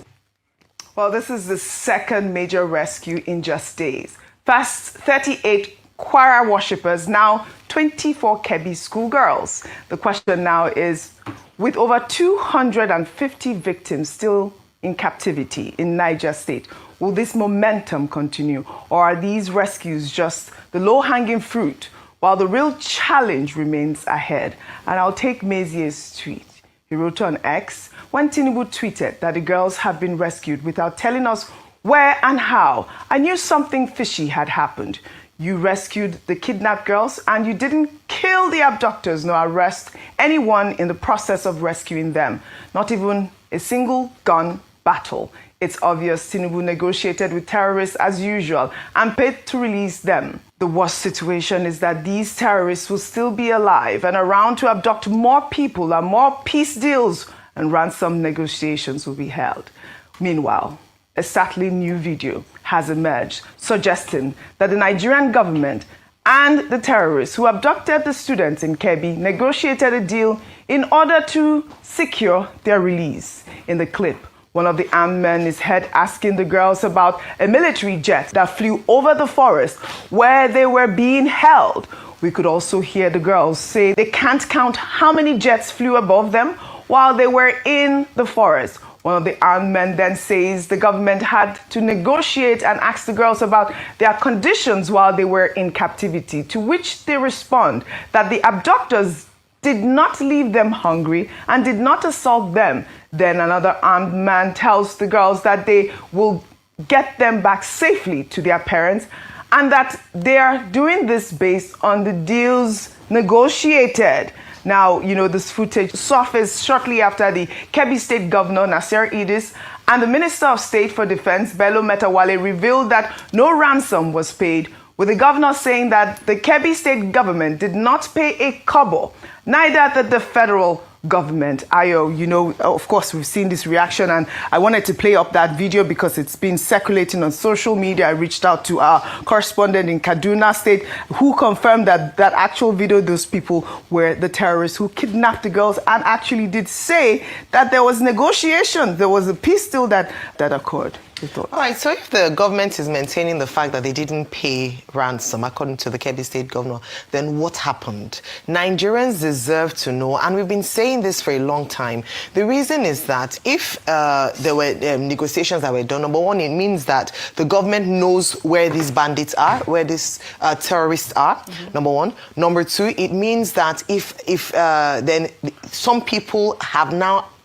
Well, this is the second major rescue in just days. First, 38 Kwara worshippers, now 24 Kebbi schoolgirls. The question now is, with over 250 victims still in captivity in Niger State, will this momentum continue, or are these rescues just the low-hanging fruit while the real challenge remains ahead? And I'll take Mazier's tweet. He wrote on X, when Tinubu tweeted that the girls have been rescued without telling us where and how, I knew something fishy had happened. You rescued the kidnapped girls and you didn't kill the abductors nor arrest anyone in the process of rescuing them. Not even a single gun battle. It's obvious Tinubu negotiated with terrorists as usual and paid to release them. The worst situation is that these terrorists will still be alive and around to abduct more people, and more peace deals and ransom negotiations will be held. Meanwhile, a startling new video has emerged suggesting that the Nigerian government and the terrorists who abducted the students in Kebbi negotiated a deal in order to secure their release. In the clip, one of the armed men is heard asking the girls about a military jet that flew over the forest where they were being held. We could also hear the girls say they can't count how many jets flew above them while they were in the forest. One of the armed men then says the government had to negotiate and ask the girls about their conditions while they were in captivity, to which they respond that the abductors did not leave them hungry and did not assault them. Then another armed man tells the girls that they will get them back safely to their parents and that they are doing this based on the deals negotiated. Now, you know, this footage surfaced shortly after the Kebbi State Governor, Nasir Idris, and the Minister of State for Defense, Bello Metawale, revealed that no ransom was paid, with the governor saying that the Kebbi State government did not pay a kobo, neither did the federal government. Ayo, you know, of course, we've seen this reaction, and I wanted to play up that video because it's been circulating on social media. I reached out to our correspondent in Kaduna State, who confirmed that that actual video, those people were the terrorists who kidnapped the girls, and actually did say that there was negotiation. There was a peace deal that occurred. your thoughts? All right, so if the government is maintaining the fact that they didn't pay ransom, according to the Kebbi State governor, then what happened? Nigerians deserve to know, and we've been saying this for a long time. The reason is that if there were negotiations that were done, number one, it means that the government knows where these bandits are, where these terrorists are, number one. Number two, it means that if then some people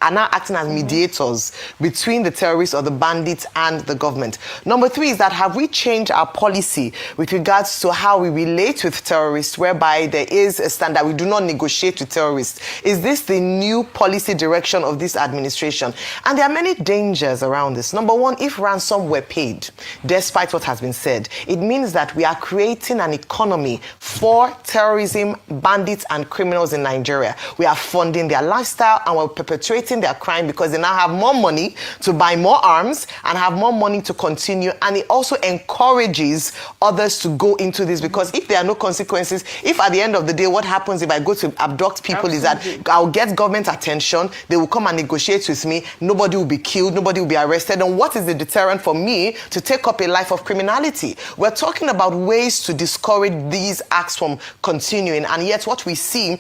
are now acting as mediators between the terrorists or the bandits and the government. Number three is that have we changed our policy with regards to how we relate with terrorists, whereby there is a standard, we do not negotiate with terrorists? Is this the new policy direction of this administration? And there are many dangers around this. Number one, if ransom were paid, despite what has been said, it means that we are creating an economy for terrorism, bandits, and criminals in Nigeria. We are funding their lifestyle and we're perpetuating their crime because they now have more money to buy more arms and have more money to continue. And it also encourages others to go into this, because if there are no consequences, if at the end of the day what happens if I go to abduct people is that I'll get government attention, they will come and negotiate with me, nobody will be killed, nobody will be arrested. And what is the deterrent for me to take up a life of criminality? We're talking about ways to discourage these acts from continuing, and yet what we see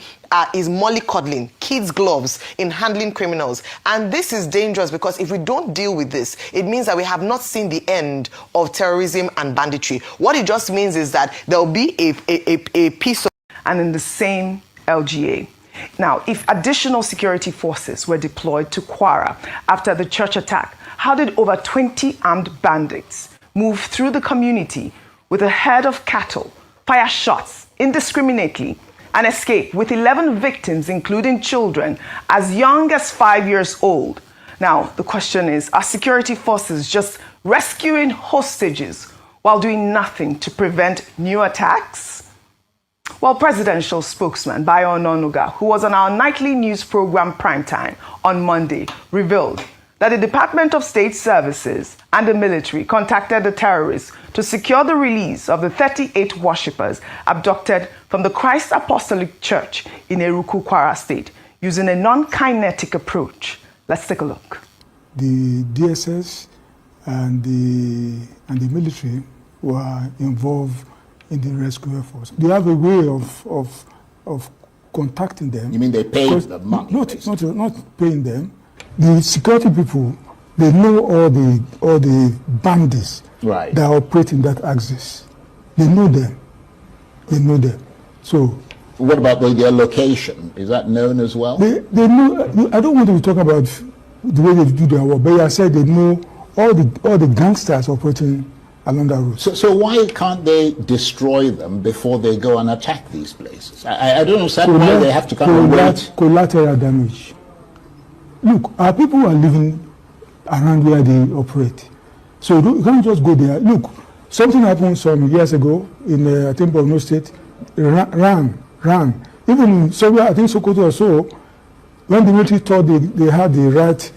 is mollycoddling, kids' gloves in handling criminals. And this is dangerous, because if we don't deal with this, it means that we have not seen the end of terrorism and banditry. What it just means is that there will be a piece of... And in the same LGA. Now, if additional security forces were deployed to Kwara after the church attack, how did over 20 armed bandits move through the community with a herd of cattle, fire shots indiscriminately, and escape with 11 victims, including children as young as 5 years old? Now, the question is, are security forces just rescuing hostages while doing nothing to prevent new attacks? Well, presidential spokesman Bayo Ononuga, who was on our nightly news program Primetime on Monday, revealed that the Department of State Services and the military contacted the terrorists to secure the release of the 38 worshippers abducted from the Christ Apostolic Church in Eruku, Kwara State, using a non-kinetic approach. Let's take a look. The DSS and the military were involved in the rescue efforts. They have a way of contacting them. You mean they paid the money? Not paying them. The security people, they know all the bandits that operate in that axis. They know them. So, what about their location? Is that known as well? They know. I don't want to talk about the way they do their work, but I said they know all the gangsters operating along that route. So why can't they destroy them before they go and attack these places? I don't understand why they have to come and wait. Collateral damage. Look, our people are living around where they operate. So you can't just go there. Look, something happened some years ago in, I think, Borno State. Ran. Even in somewhere, I think Sokoto or so, when the military thought they had the right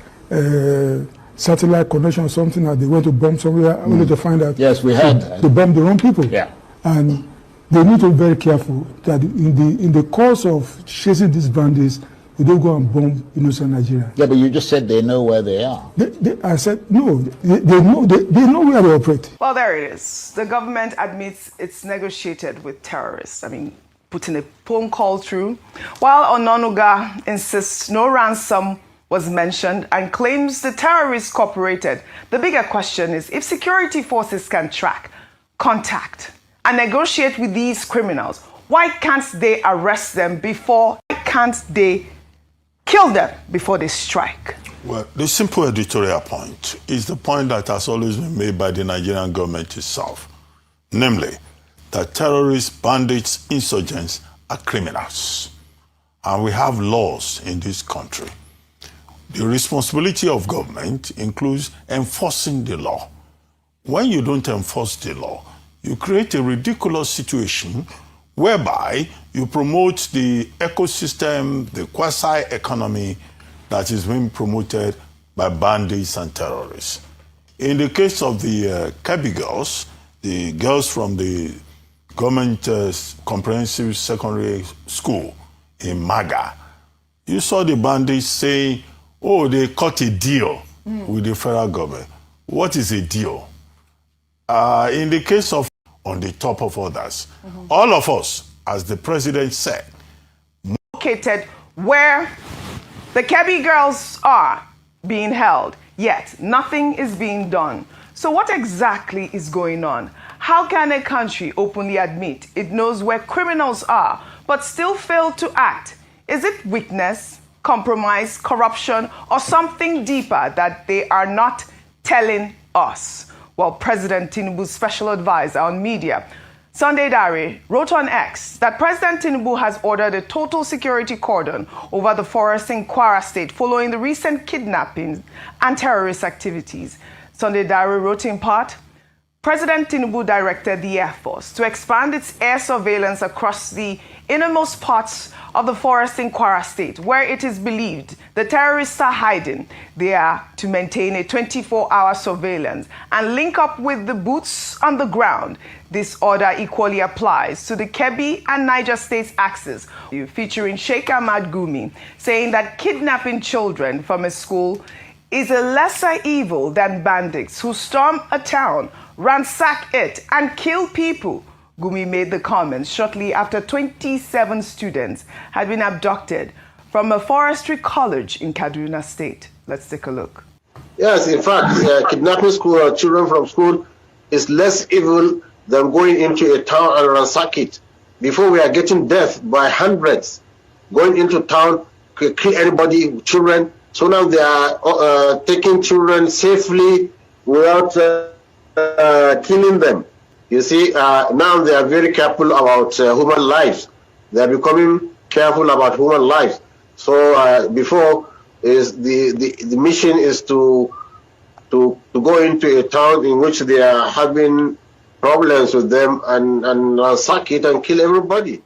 satellite connection or something, and they went to bomb somewhere, only to find out they bombed the wrong people. Yeah. And they need to be very careful that in the course of chasing these bandits, they don't go and bomb innocent Nigeria. Yeah, but you just said they know where they are. I said no. They know where they operate. Well, there it is. The government admits it's negotiated with terrorists. I mean, putting a phone call through, while Ononuga insists no ransom was mentioned and claims the terrorists cooperated. The bigger question is, if security forces can track, contact, and negotiate with these criminals, why can't they arrest them before? Why can't they kill them before they strike? Well, the simple editorial point is the point that has always been made by the Nigerian government itself, namely that terrorists, bandits, insurgents are criminals. And we have laws in this country. The responsibility of government includes enforcing the law. When you don't enforce the law, you create a ridiculous situation whereby you promote the ecosystem, the quasi-economy that is being promoted by bandits and terrorists. In the case of the Kebbi girls, the girls from the government comprehensive secondary school in Maga, you saw the bandits saying, oh, they cut a deal with the federal government. what is a deal? In the case of on the top of others, all of us, as the president said, located where the Kebbi girls are being held, yet nothing is being done. So what exactly is going on? How can a country openly admit it knows where criminals are, but still fail to act? Is it weakness, compromise, corruption, or something deeper that they are not telling us? Well, President Tinubu's special advisor on media, Sunday Dare, wrote on X that President Tinubu has ordered a total security cordon over the forest in Kwara State following the recent kidnappings and terrorist activities. Sunday Dare wrote in part, President Tinubu directed the Air Force to expand its air surveillance across the innermost parts of the forest in Kwara State, where it is believed the terrorists are hiding. They are to maintain a 24-hour surveillance and link up with the boots on the ground. This order equally applies to the Kebbi and Niger States axis, featuring Sheikh Ahmad Gumi, saying that kidnapping children from a school is a lesser evil than bandits who storm a town, ransack it, and kill people. Gumi made the comments shortly after 27 students had been abducted from a forestry college in Kaduna State. Let's take a look. Yes, in fact, kidnapping children from school is less evil than going into a town and ransack it. Before we are getting death by hundreds, going into town, kill anybody, children. So now they are taking children safely without killing them. You see, now they are very careful about human lives. They are becoming careful about human lives. So before is the mission is to go into a town in which they are having problems with them and ransack it and kill everybody.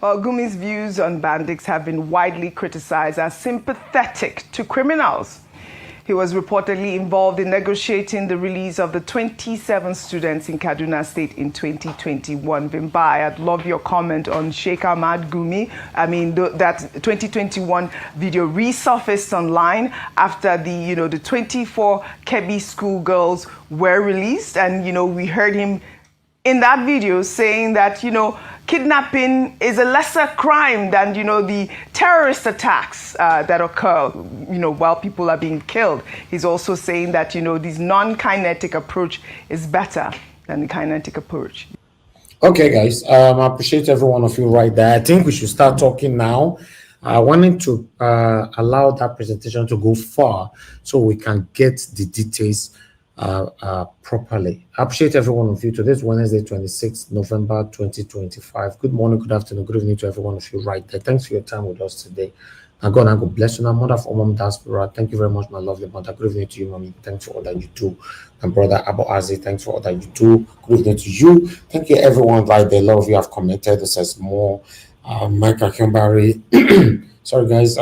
Well, Gumi's views on bandits have been widely criticized as sympathetic to criminals. He was reportedly involved in negotiating the release of the 27 students in Kaduna State in 2021. Vimba, I'd love your comment on Sheikh Ahmad Gumi. I mean, that 2021 video resurfaced online after the 24 Kebbi schoolgirls were released. And, we heard him in that video saying that, kidnapping is a lesser crime than, the terrorist attacks that occur, while people are being killed. He's also saying that, this non-kinetic approach is better than the kinetic approach. Okay, guys, I appreciate every one of you right there. I think we should start talking now. I wanted to allow that presentation to go far so we can get the details properly. I appreciate every one of you. Today is Wednesday, 26th November 2025. Good morning, good afternoon, good evening to every one of you right there. Thanks for your time with us today. And God bless you. Now, mother for mom diaspora, thank you very much, my lovely mother. Good evening to you, mommy. Thanks for all that you do. And brother Abu Azi, thanks for all that you do. Good evening to you. Thank you, everyone right there. A lot of you have commented. This says more. Michael Kimbari. Sorry, guys.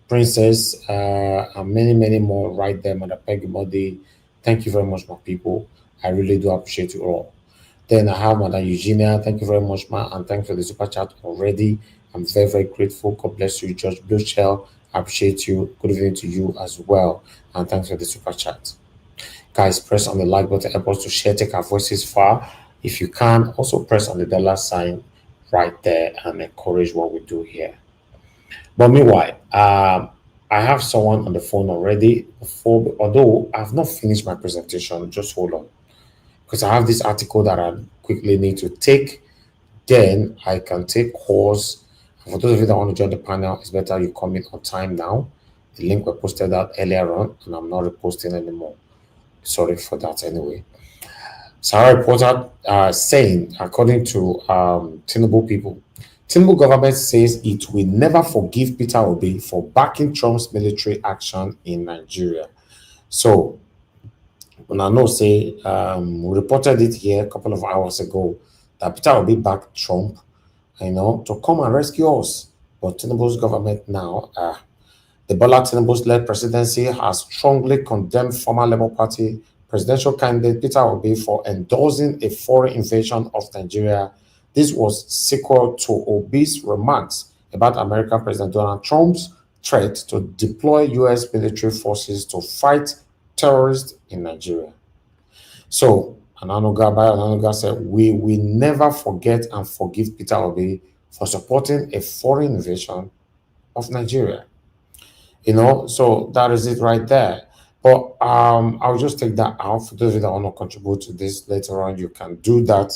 Princess, and many more right there, Mother Peggy Body. Thank you very much, my people. I really do appreciate you all. Then I have Mother Eugenia. Thank you very much, ma, and thanks for the super chat already. I'm very grateful. God bless you, George Blueshell. I appreciate you. Good evening to you as well, and thanks for the super chat. Guys, press on the like button, help us to share, take our voices far. If you can, also press on the $ right there and encourage what we do here. But meanwhile, I have someone on the phone already. Although I have not finished my presentation, just hold on, because I have this article that I quickly need to take. Then I can take calls. For those of you that want to join the panel, it's better you come in on time now. The link was posted out earlier on, and I'm not reposting anymore. Sorry for that anyway. Sarah reported saying, according to Tinubu people, Tinubu government says it will never forgive Peter Obi for backing Trump's military action in Nigeria. So, when I know, say, we reported it here a couple of hours ago that Peter Obi backed Trump, to come and rescue us. But Tinubu's government now, the Bola Tinubu's-led presidency has strongly condemned former Labour Party presidential candidate Peter Obi for endorsing a foreign invasion of Nigeria. This was sequel to Obi's remarks about American President Donald Trump's threat to deploy U.S. military forces to fight terrorists in Nigeria. So, Ananuga said, we will never forget and forgive Peter Obi for supporting a foreign invasion of Nigeria. You know, so that is it right there. But I'll just take that out. For those of you that want to contribute to this later on, you can do that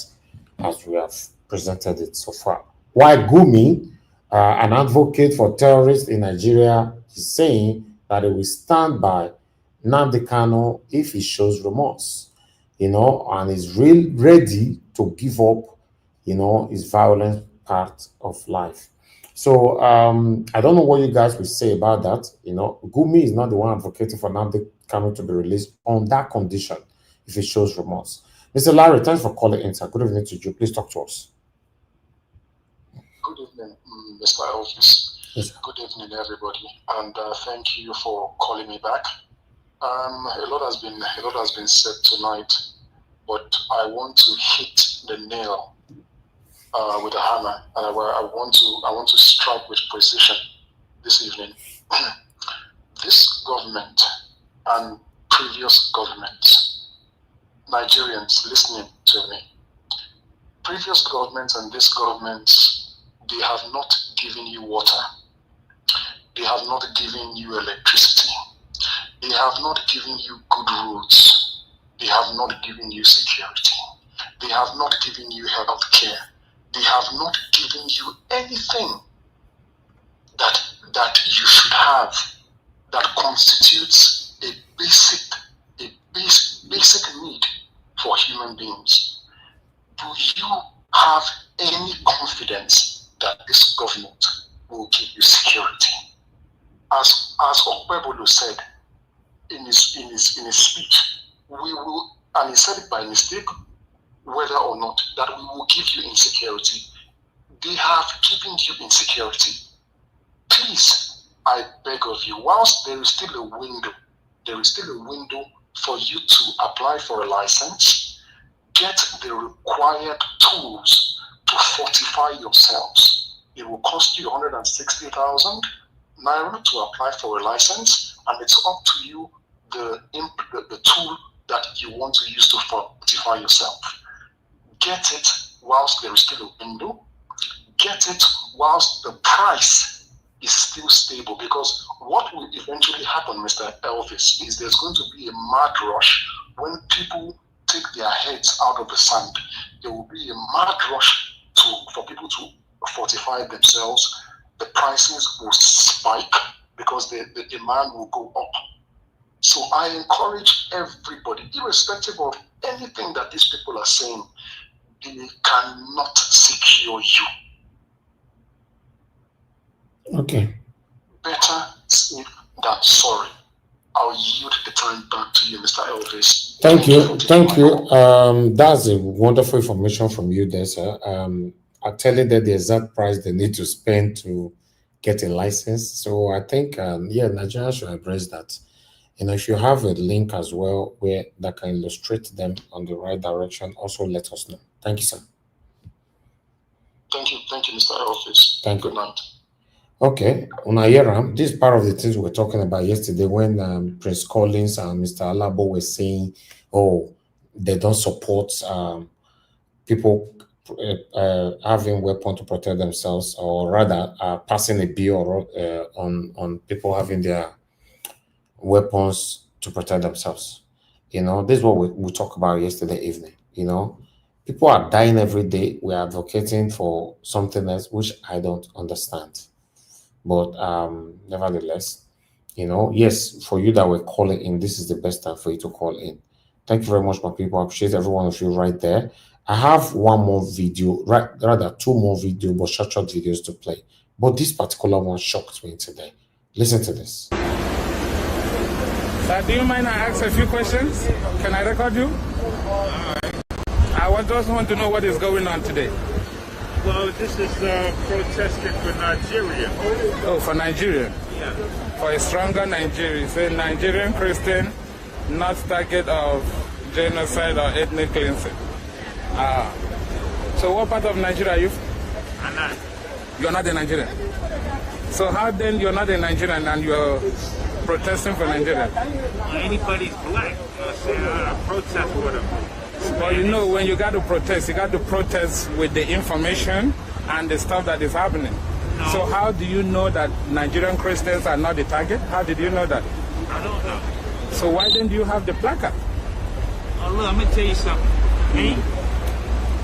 as we have presented it so far. Why Gumi, an advocate for terrorists in Nigeria, is saying that he will stand by Nnamdi Kanu if he shows remorse, you know, and is really ready to give up, you know, his violent part of life. So I don't know what you guys will say about that. You know, Gumi is not the one advocating for Nnamdi Kanu to be released on that condition if he shows remorse. Mr. Larry, thanks for calling in, sir. Good evening to you. Please talk to us. Good evening, Mr. Elvis. Yes. Good evening, everybody, and thank you for calling me back. A lot has been said tonight, but I want to hit the nail with a hammer, and I want to strike with precision this evening. This government and previous governments, Nigerians listening to me, previous governments and this government, they have not given you water. They have not given you electricity. They have not given you good roads. They have not given you security. They have not given you health care. They have not given you anything that you should have that constitutes a basic need for human beings. Do you have any confidence that this government will give you security? As Okpebolo said in his speech, we will, and he said it by mistake, whether or not, that we will give you insecurity. They have given you insecurity. Please, I beg of you, whilst there is still a window for you to apply for a license, get the required tools to fortify yourselves. It will cost you 160,000 Naira to apply for a license, and it's up to you the tool that you want to use to fortify yourself. Get it whilst there is still a window. Get it whilst the price is still stable, because what will eventually happen, Mr. Elvis, is there's going to be a mad rush when people take their heads out of the sand. There will be a mad rush for people to fortify themselves. The prices will spike because the demand will go up. So I encourage everybody, irrespective of anything that these people are saying, they cannot secure you. Okay. Better safe than sorry. I'll yield the time back to you, Mr. Elvis. Thank you. That's a wonderful information from you there, sir. I'll tell you that the exact price they need to spend to get a license. So I think, Nigeria should embrace that. You know, if you have a link as well where that can illustrate them on the right direction, also let us know. Thank you, sir. Thank you, Mr. Elvis. Thank you. Good night. Okay, Unayeram, this is part of the things we were talking about yesterday when Prince Collins and Mr. Alabo were saying, oh, they don't support people having weapons to protect themselves, or rather passing a bill on people having their weapons to protect themselves. You know, this is what we talked about yesterday evening. You know, people are dying every day. We're advocating for something else, which I don't understand. But nevertheless, you know, yes, for you that were calling in, this is the best time for you to call in. Thank you very much, my people. I appreciate every one of you right there. I have one more video, rather two more videos, but short videos to play. But this particular one shocked me today. Listen to this. Sir, do you mind I ask a few questions? Can I record you? I just want to know what is going on today. Well, this is protesting for Nigeria. Oh, for Nigeria? Yeah. For a stronger Nigeria. Say Nigerian Christian, not target of genocide or ethnic cleansing. So what part of Nigeria are you from? Anan. You're not a Nigerian. So how then you're not a Nigerian and you're protesting for Nigeria? Anybody's black, protest or whatever. Well, you know, when you got to protest with the information and the stuff that is happening. No. So how do you know that Nigerian Christians are not the target? How did you know that? I don't know. So why didn't you have the placard? Oh, look, I'm going to tell you something. Hey,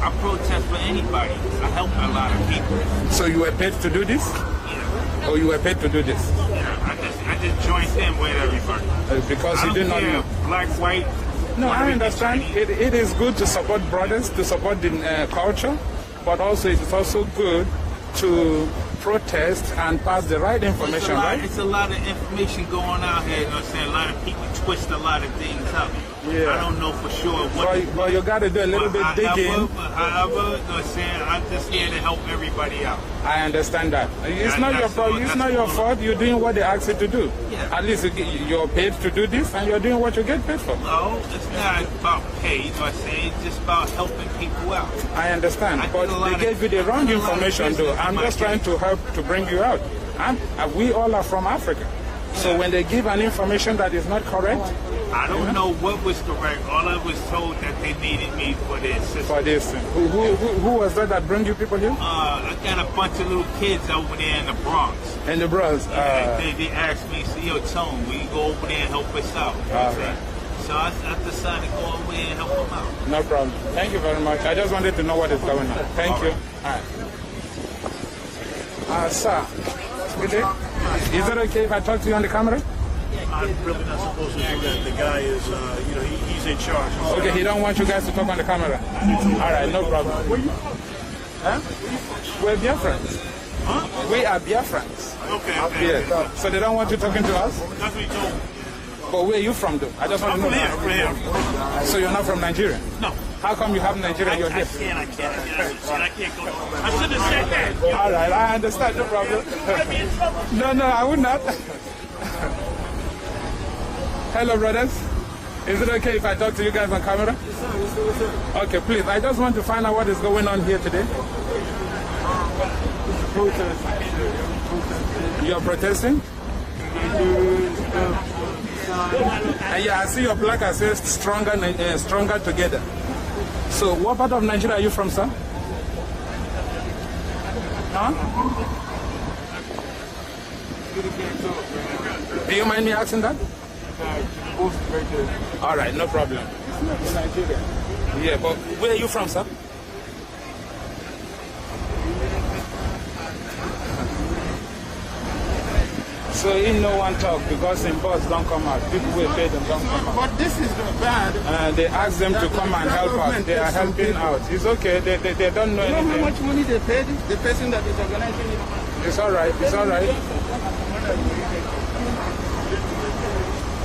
I protest for anybody. I help a lot of people. So you were paid to do this? Yeah. Or you were paid to do this? Yeah, I just joined in with everybody. Because you did not know. Black, white. No, I understand. It is good to support brothers, to support the culture, but also it is also good to protest and pass the right information, right? It's a lot of information going out here, you know what I'm saying? A lot of people twist a lot of things up. Yeah. I don't know for sure what. But you got to do a little bit digging. However, you know what I'm saying? I'm just here to help everybody out. I understand that. It's not your fault. It's not your fault. You're doing what they ask you to do. Yeah. At least you're paid to do this, and you're doing what you get paid for. No, it's not about pay. You know what I'm saying? It's just about helping people out. I understand, but they gave you the wrong information, though. I'm just trying to help to bring you out. We all are from Africa. So when they give an information that is not correct, I don't know what was correct. All I was told that they needed me for their system. For this. Who was that bring you people here? I got a bunch of little kids over there in the Bronx. In the Bronx? They asked me, yo, Tone, will you go over there and help us out? Right. So I decided to go over there and help them out. No problem. Thank you very much. I just wanted to know what is going on. Thank you. All right. Sir, good day. Is it okay if I talk to you on the camera? I'm really not supposed to do that. The guy is, he's in charge. Okay, he don't want you guys to talk on the camera. All right, no problem. Where you? Huh? We're Biafrans. Huh? We are Biafrans. Okay. Yeah. So they don't want you talking to us? That's what he told me. But where are you from, though? I just want to know. I'm from here. So you're not from Nigeria? No. How come you have Nigeria in your hip? I can't go. I should have said that. All right, I understand. No problem. No, I would not. Hello, brothers. Is it okay if I talk to you guys on camera? Yes, sir. Okay, please. I just want to find out what is going on here today. You're protesting? Yeah, I see your placard says stronger together. So what part of Nigeria are you from, sir? Huh? Do you mind me asking that? All right, no problem. Nigeria. Yeah, but where are you from, sir? So in no one talk because in boss don't come out. People will pay them don't come out. But this is not bad. They ask them to come and help us. They are helping out. It's okay. They don't know anything. You know how much money they paid the person that is organizing it? It's all right. It's all right.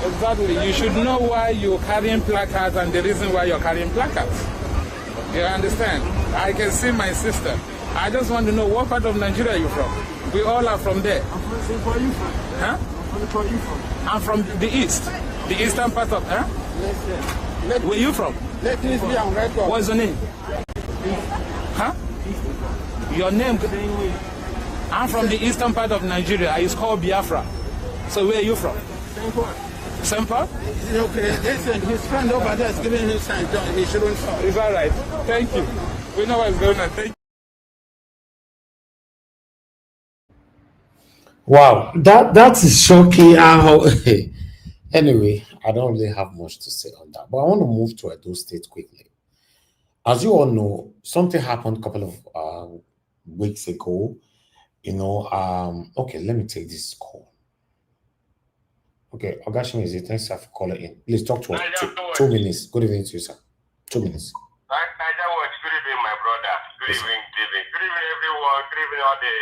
Exactly. You should know why you're carrying placards and the reason why you're carrying placards. You understand? I can see my sister. I just want to know what part of Nigeria you're from. We all are from there. I'm from where are you from? Huh? Where are you from? I'm from the east. The eastern part of, huh? Listen. Where you from? Let this be on record. What's your name? Huh? Your name? I'm from the eastern part of Nigeria. It's called Biafra. So where are you from? Same part. Same part? Okay, listen, his friend over there is giving him sign. He shouldn't talk. It's all right. Thank you. We know what's going on. Thank you. Wow, that is shocking. How anyway, I don't really have much to say on that, but I want to move to Edo State quickly. As you all know, something happened a couple of weeks ago. Okay, let me take this call. Okay, Ogashimi, is it? Thanks for calling in. Please talk to us. 2 minutes. Good evening to you, sir. 2 minutes. Niger Watch, good evening, my brother. Good evening, everyone. Good evening, all the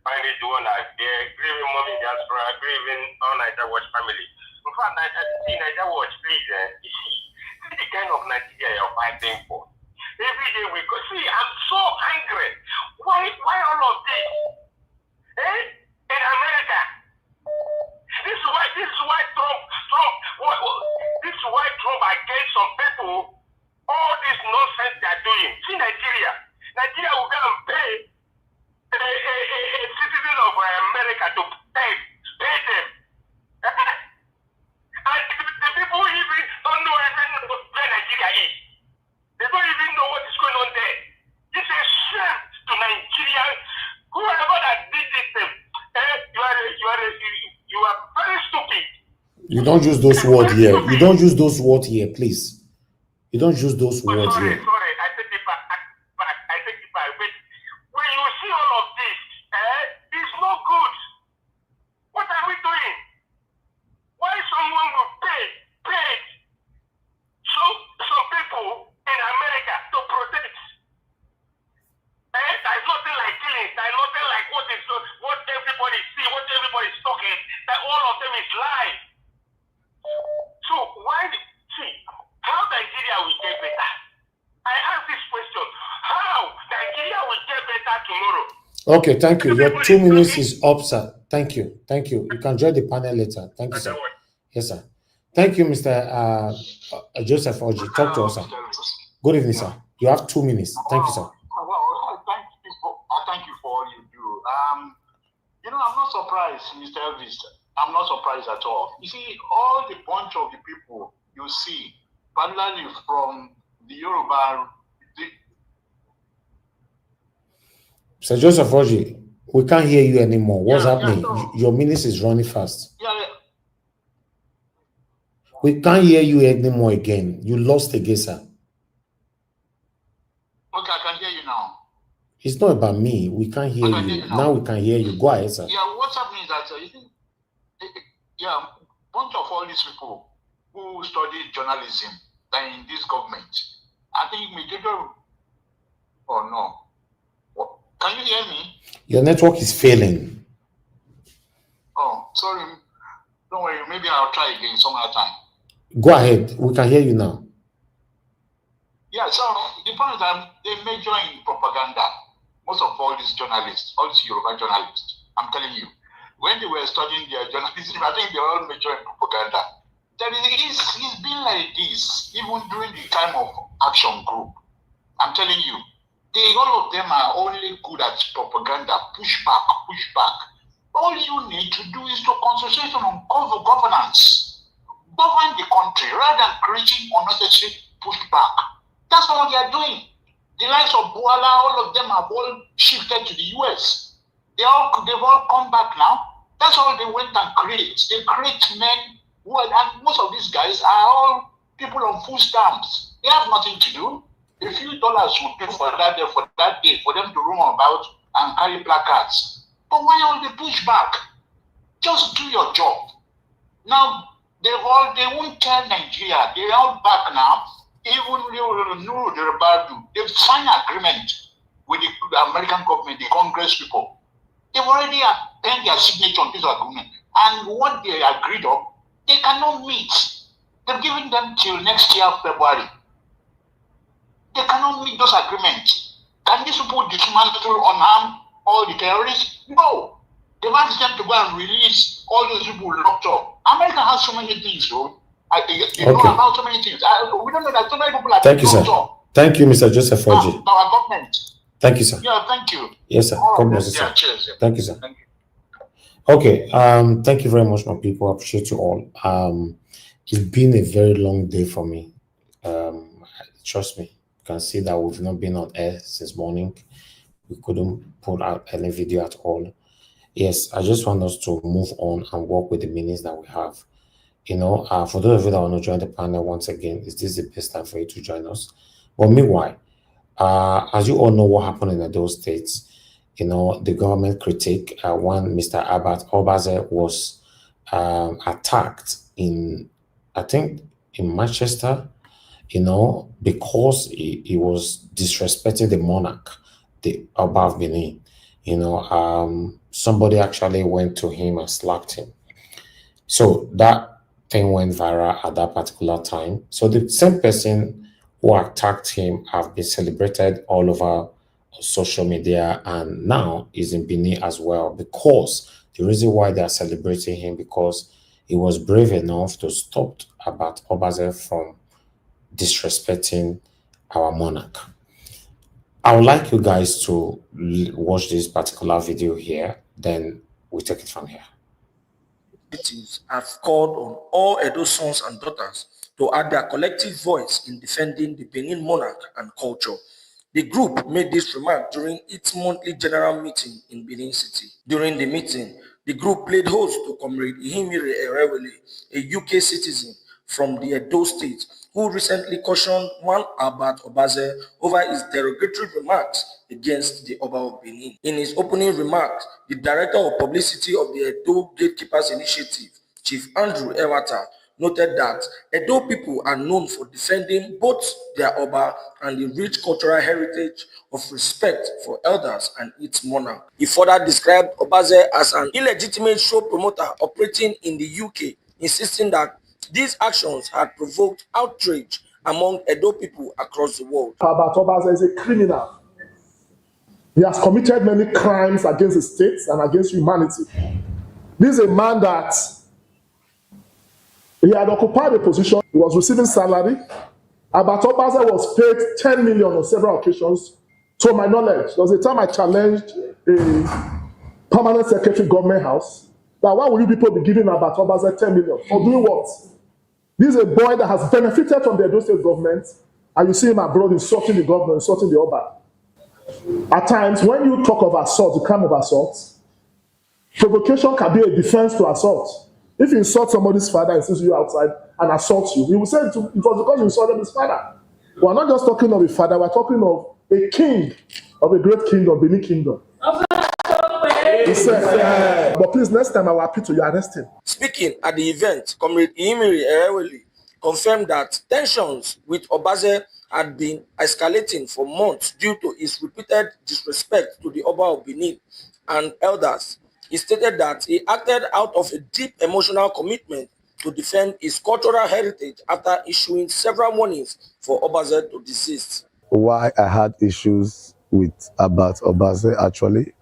family doing out there. Good evening, mommy diaspora. Good evening, all Niger Watch family. In fact, Niger Watch, please, you see, this is the kind of Nigeria you're fighting for. Every day we go. See, I'm so angry. Why all of this? In America. This is why Trump against some people, all this nonsense they're doing. See Nigeria will go and pay a citizen of America to pay them. You don't use those words here. You don't use those words here, please. You don't use those words here. Sorry, I take it back. I take it back. But when you see all of this, it's not good. What are we doing? Why someone will pay some people in America to protest? There's nothing like killing. There's nothing like what everybody see, what everybody's talking. That all of them is lies. So how Nigeria will get better? I ask this question. How Nigeria will get better tomorrow? Okay, thank you. Your 2 minutes is up, sir. Thank you. Thank you. You can join the panel later. Thank you, sir. Yes, sir. Thank you, Mr. Joseph Oji. Talk to us, sir. Good evening, sir. You have 2 minutes. Thank you, sir. Thank you for all you do. I'm not surprised, Mr. Elvis. I'm not surprised at all. You see, all the bunch of the people you see, particularly from the Yoruba. Sir Joseph Oji, we can't hear you anymore. What's happening? Your minutes is running fast. We can't hear you anymore again. You lost again, sir. Okay, I can hear you now. It's not about me. We can't hear you. Now we can hear you. Go ahead, sir. Yeah, what's happening is that, bunch of all these people who studied journalism in this government, I think majority. Oh no. Can you hear me? Your network is failing. Oh, sorry. Don't worry. Maybe I'll try again some other time. Go ahead. We can hear you now. Yeah, so the point is that they major in propaganda. Most of all these journalists, all these Yoruba journalists, I'm telling you, when they were studying their journalism, I think they all major in propaganda. It's been like this, even during the time of Action Group. I'm telling you, all of them are only good at propaganda, push back. All you need to do is to concentrate on governance. Govern the country rather than creating unnecessary pushback. That's what they are doing. The likes of Boala, all of them have all shifted to the US. They've all come back now. That's all they went and create. They create men who are, and most of these guys are all people on food stamps. They have nothing to do. A few dollars would pay for that day for them to roam about and carry placards. But why all the pushback? Just do your job. Now they won't tell Nigeria. They're all back now. Even they've signed an agreement with the American government, the Congress people. They've already penned their signature on this agreement. And what they agreed on, they cannot meet. They've given them till next year, February. They cannot meet those agreements. Can these people dismantle, unarm all the terrorists? No. They've asked them to go and release all those people locked up. America has so many things, though. They know about so many things. We don't know that so many people are Thank you, sir. Thank you, Mr. Joseph Oji. Our government. Thank you, sir. Yeah, thank you. Yes, sir. God bless you, sir. Cheers. Thank you, sir. Thank you. Okay. Thank you very much, my people. I appreciate you all. It's been a very long day for me. Trust me. You can see that we've not been on air since morning. We couldn't put out any video at all. Yes, I just want us to move on and work with the minutes that we have. For those of you that want to join the panel once again, is this the best time for you to join us? But meanwhile, as you all know what happened in those states, the government critique when Mr. Abbott Obaze was attacked in Manchester, because he was disrespecting the monarch, the Oba of Benin. Somebody actually went to him and slapped him. So that thing went viral at that particular time. So the same person who attacked him have been celebrated all over social media, and now is in Benin as well, because the reason why they are celebrating him, because he was brave enough to stop Abbott Obaze from disrespecting our monarch. I would like you guys to watch this particular video here, then we take it from here. Have called on all Edo sons and daughters to add their collective voice in defending the Benin monarch and culture. The group made this remark during its monthly general meeting in Benin City. During the meeting, The group played host to Comrade Ihimire Erewele, a UK citizen from the Edo state, who recently cautioned one Albert Obaze over his derogatory remarks against the Oba of Benin. In his opening remarks, the director of publicity of the Edo Gatekeepers Initiative, Chief Andrew Ewata, noted that Edo people are known for defending both their Oba and the rich cultural heritage of respect for elders and its monarch. He further described Obaze as an illegitimate show promoter operating in the UK, insisting that these actions had provoked outrage among Edo people across the world. Albert Obaze is a criminal. He has committed many crimes against the state and against humanity. This is a man that he had occupied a position, he was receiving salary. Albert Obaze was paid 10 million on several occasions. To my knowledge, there was a time I challenged a permanent secretary government house that why will you people be giving Albert Obaze 10 million? For doing what? This is a boy that has benefited from the Edo state government, and you see him abroad insulting the government, insulting the Oba. At times, when you talk of assault, the crime of assault, provocation can be a defense to assault. If you insult somebody's father and sees you outside and assaults you, he will say it was because you insulted his father. We're not just talking of a father, we're talking of a king of a great kingdom, Benin Kingdom. He said, but please, next time I will appeal to you, arrest him. Speaking at the event, Comrade Ihimire Erewele confirmed that tensions with Obaze had been escalating for months due to his repeated disrespect to the Oba of Benin and elders. He stated that he acted out of a deep emotional commitment to defend his cultural heritage after issuing several warnings for Obaze to desist. Why I had issues with Albert Obaze actually?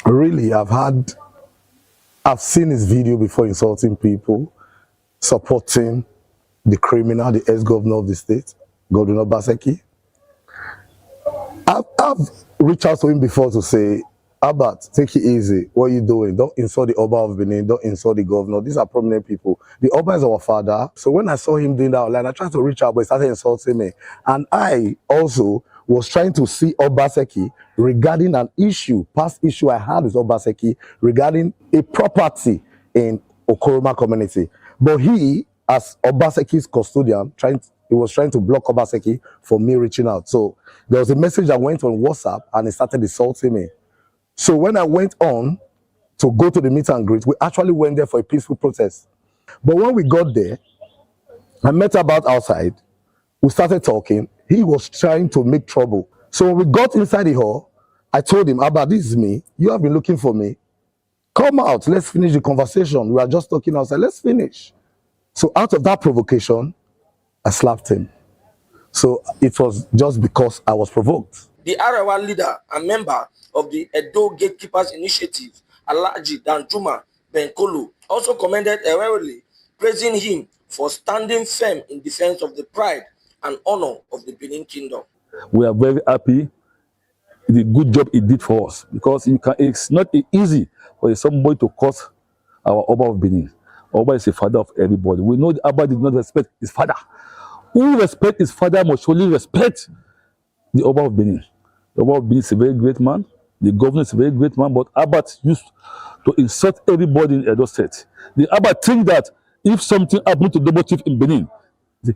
Really, I've seen his video before insulting people, supporting the criminal, the ex-governor of the state, Governor Obaseki. I've reached out to him before to say, Albert, take it easy. What are you doing? Don't insult the Oba of Benin. Don't insult the governor. These are prominent people. The Oba is our father. So when I saw him doing that online, I tried to reach out, but he started insulting me. And I also was trying to see Obaseki regarding an issue, past issue I had with Obaseki regarding a property in Okoroma community. But he, as Obaseki's custodian, he was trying to block Obaseki from me reaching out. So there was a message that went on WhatsApp and he started insulting me. So when I went on to go to the meet and greet, we actually went there for a peaceful protest. But when we got there, I met Albert outside. We started talking. He was trying to make trouble. So when we got inside the hall, I told him, Albert, this is me. You have been looking for me. Come out. Let's finish the conversation. We are just talking outside. Let's finish. So out of that provocation, I slapped him. So it was just because I was provoked. The Arewa leader and member of the Edo Gatekeepers Initiative, Alhaji Danjuma Benkolo, also commended Erewele, praising him for standing firm in defense of the pride and honor of the Benin Kingdom. We are very happy with the good job he did for us, because it's not easy for somebody to curse our Oba of Benin. Oba is a father of everybody. We know the Oba did not respect his father. Who respects his father must surely respect the Oba of Benin. The Oba of Benin is a very great man. The governor is a very great man, but Albert used to insult everybody in Edo State. The Albert think that if something happened to Double Chief in Benin,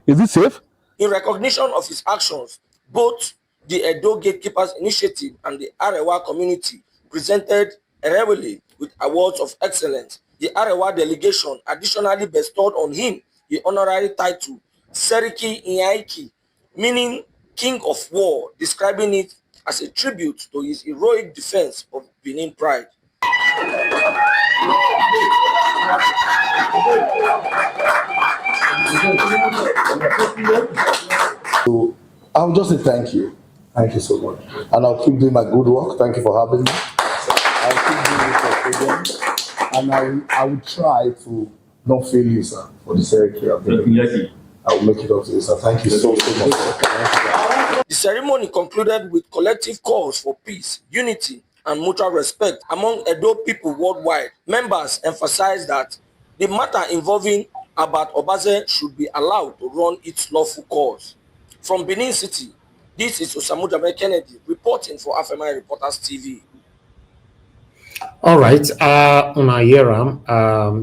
is it safe? In recognition of his actions, both the Edo Gatekeepers Initiative and the Arewa community presented Erewele with awards of excellence. The Arewa delegation additionally bestowed on him the honorary title Seriki Nyaiki, meaning King of War, describing it as a tribute to his heroic defense of Benin pride. So I'll just say thank you. Thank you so much. And I'll keep doing my good work. Thank you for having me. I'll keep doing this for again. And I will try to not fail you, sir, for the secretary of the I will make it up to you, sir. Thank you so much. The ceremony concluded with collective calls for peace, unity, and mutual respect among Edo people worldwide. Members emphasized that the matter involving Albert Obaze should be allowed to run its lawful course. From Benin City, this is Osamu Jamel Kennedy reporting for AFMI Reporters TV. All right, Unayeram,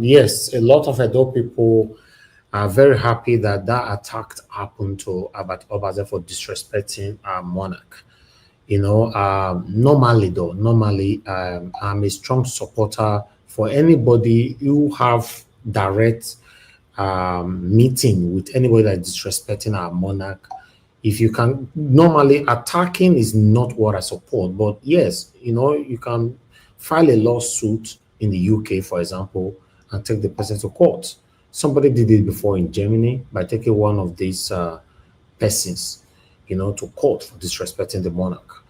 yes, a lot of Edo people are very happy that that attack happened to Abat Obaze for disrespecting our monarch. You know, normally, I'm a strong supporter for anybody who have direct meeting with anybody that is disrespecting our monarch. If you can, normally attacking is not what I support, but yes, you know, you can file a lawsuit in the UK, for example, and take the person to court. Somebody did it before in Germany by taking one of these persons, you know, to court for disrespecting the monarch.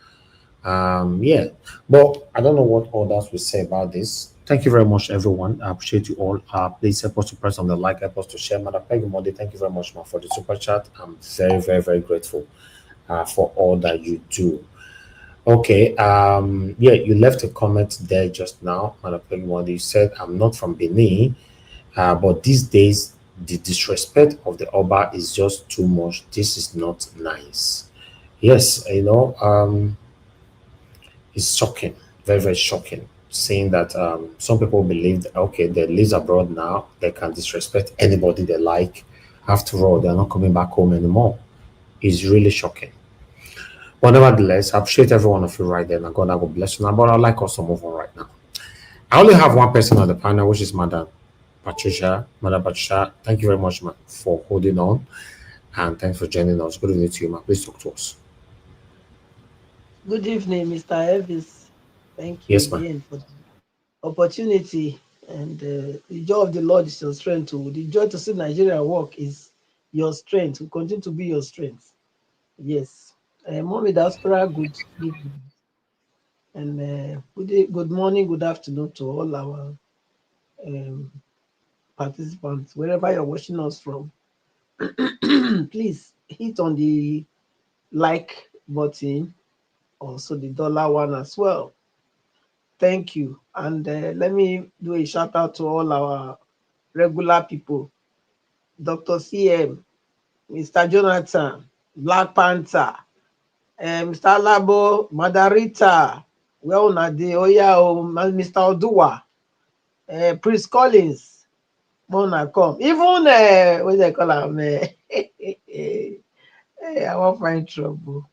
Yeah, but I don't know what others will say about this. Thank you very much, everyone. I appreciate you all. Please help us to press on the like, help us to share. Madam Peggy Monday, thank you very much, ma, for the super chat. I'm very, very, very grateful for all that you do. Okay. Yeah, you left a comment there just now, Madam Peggy Monday. You said, I'm not from Benin, but these days, the disrespect of the Oba is just too much. This is not nice. Yes, you know, it's shocking, very, very shocking. Seeing that some people believe that okay, they live abroad now, they can disrespect anybody they like. After all, they're not coming back home anymore. It's really shocking. But nevertheless, I appreciate every one of you right there. And God, I will bless you now. But I'd like us to move on right now. I only have one person on the panel, which is Madam Patricia. Madam Patricia, thank you very much, ma, for holding on. And thanks for joining us. Good evening to you, ma. Please talk to us. Good evening, Mr. Elvis. Thank you Yes, ma'am. again for the opportunity. And the joy of the Lord is your strength. Too. The joy to see Nigeria work is your strength. Will continue to be your strength. Yes. Mommy Diaspora, good evening. And good morning, good afternoon to all our um, participants, wherever you're watching us from. Please hit on the like button, also the dollar one as well. Thank you. And let me do a shout out to all our regular people. Dr. CM, Mr. Jonathan, Black Panther, Mr. Labo, Madarita, well, Nade, Oya, Mr. Odua, Prince Collins, Mona come. Even, what they call him? I won't find trouble.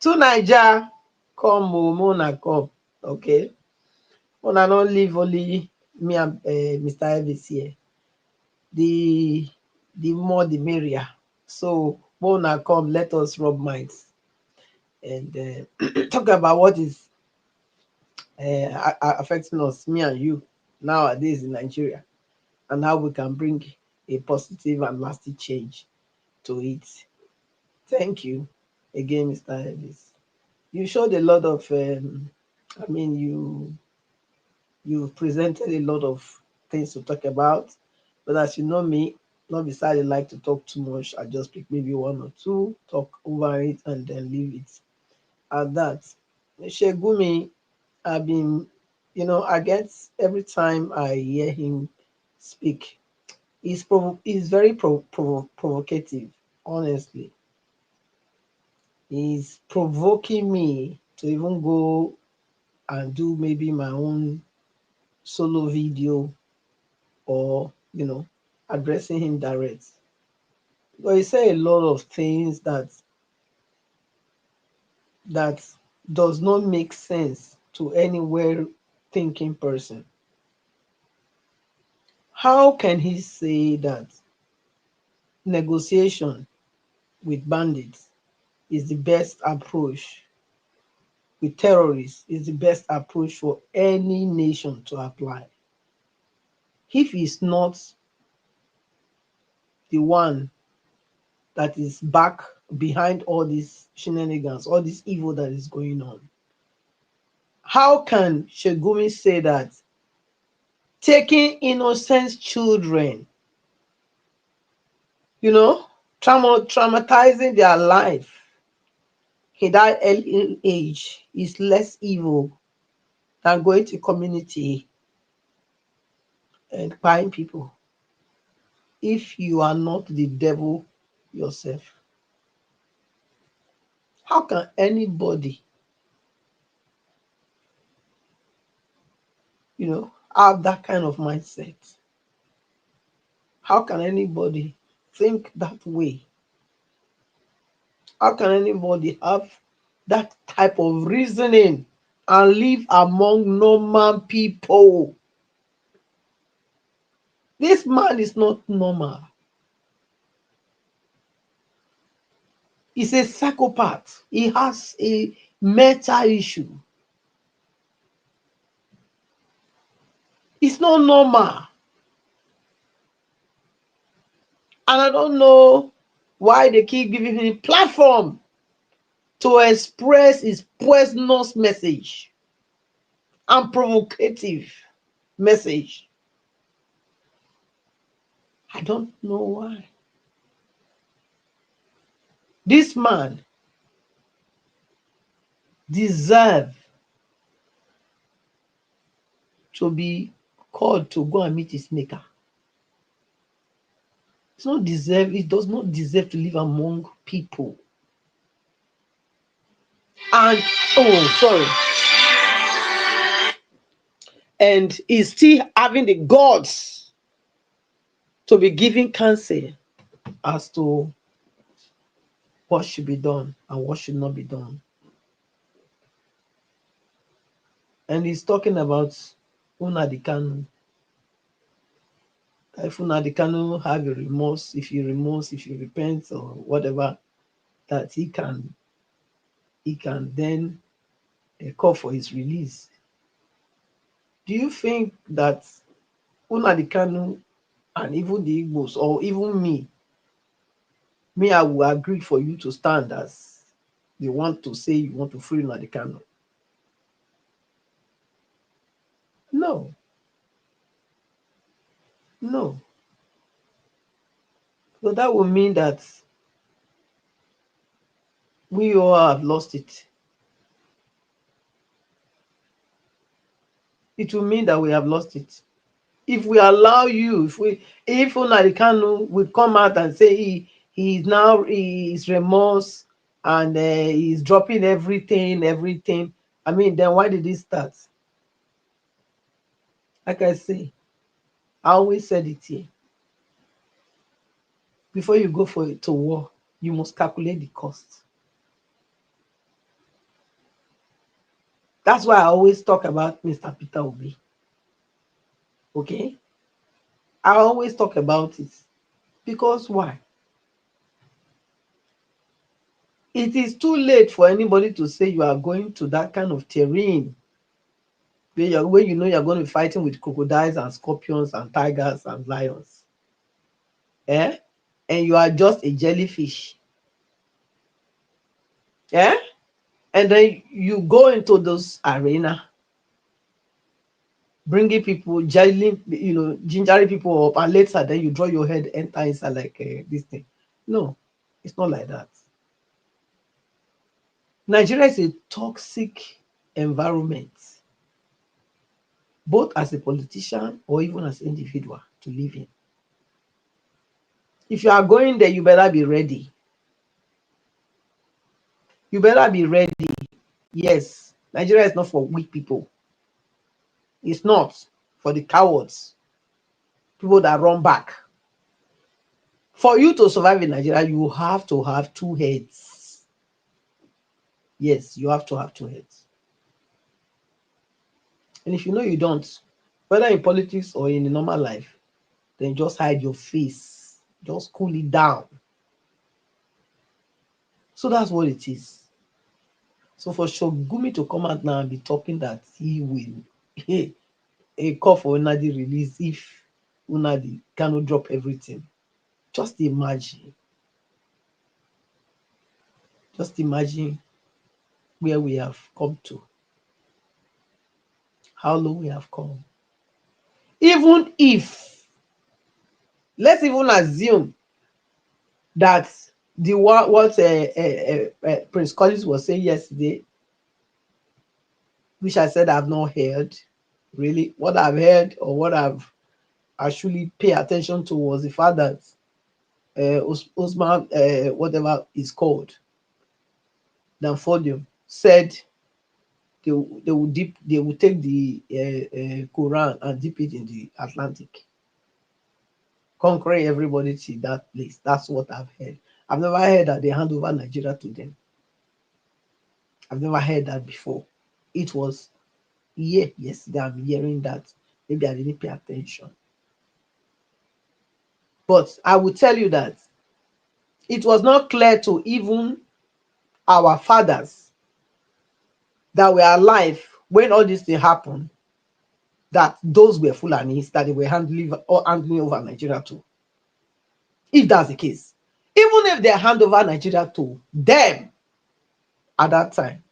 To Niger, come, Mona come. Okay. Mona don't leave only me and Mr. Elvis here. The more the merrier. So Mona come, let us rub minds and talk about what is affecting us, me and you, nowadays in Nigeria, and how we can bring a positive and lasting change to it. Thank you again, Mr. Elvis. You showed a lot of, you presented a lot of things to talk about, but as you know me, not beside I like to talk too much. I just pick maybe one or two, talk over it, and then leave it at that. Gumi, I've been, I get every time I hear him speak, he's very provocative, honestly. He's provoking me to even go and do maybe my own solo video or, addressing him direct. But he said a lot of things that does not make sense to any well thinking person. How can he say that negotiation with bandits is the best approach, with terrorists is the best approach for any nation to apply, if he's not the one that is back behind all these shenanigans, all this evil that is going on? How can Shegumi say that taking innocent children, traumatizing their life in that early age is less evil than going to community and buying people, if you are not the devil yourself? How can anybody have that kind of mindset. How can anybody think that way? How can anybody have that type of reasoning and live among normal people? This man is not normal. He's a psychopath. He has a mental issue. It's not normal. And I don't know why they keep giving him a platform to express his poisonous message and provocative message. I don't know why. This man deserves to be called to go and meet his maker. It does not deserve to live among people. And sorry. And he's still having the guts to be giving counsel as to what should be done and what should not be done. And he's talking about Nnamdi Kanu. If Nnamdi Kanu have a remorse, if you repent or whatever, that he can then call for his release. Do you think that Nnamdi Kanu and even the Igbos or even me, I will agree for you to stand as you want to say you want to free Nnamdi Kanu? No. No. So that would mean that we all have lost it. It will mean that we have lost it. If we allow you, if Nnamdi Kanu will come out and say he is remorse and he's dropping everything, I mean, then why did he start? Like I say, I always said it here. Before you go to war, you must calculate the cost. That's why I always talk about Mr. Peter Obi. Okay? I always talk about it. Because why? It is too late for anybody to say you are going to that kind of terrain where you know you're going to be fighting with crocodiles and scorpions and tigers and lions. And you are just a jellyfish. And then you go into those arena, bringing people, gingering people up, and later then you draw your head, enter inside like this thing. No, it's not like that. Nigeria is a toxic environment, both as a politician or even as an individual to live in. If you are going there, you better be ready. You better be ready. Yes, Nigeria is not for weak people. It's not for the cowards, people that run back. For you to survive in Nigeria, you have to have two heads. Yes, you have to have two heads. And if you know you don't, whether in politics or in the normal life, then just hide your face. Just cool it down. So that's what it is. So for Gumi to come out now and be talking that he will a call for Nnamdi release if Nnamdi cannot drop everything. Just imagine. Just imagine where we have come to. How low we have come. Even if, let's even assume that what Prince Collins was saying yesterday, which I said I've not heard, really. What I've heard or what I've actually paid attention to was the fact that Osman, whatever is called, Danfodium, said they will take the Quran and dip it in the Atlantic, conquering everybody to that place. That's what I've heard. I've never heard that they hand over Nigeria to them. I've never heard that before. It was yesterday I'm hearing that. Maybe I didn't pay attention. But I will tell you that it was not clear to even our fathers that were alive when all this thing happened, that those were Fulanis that they were handling over Nigeria to. If that's the case, even if they hand over Nigeria to them at that time,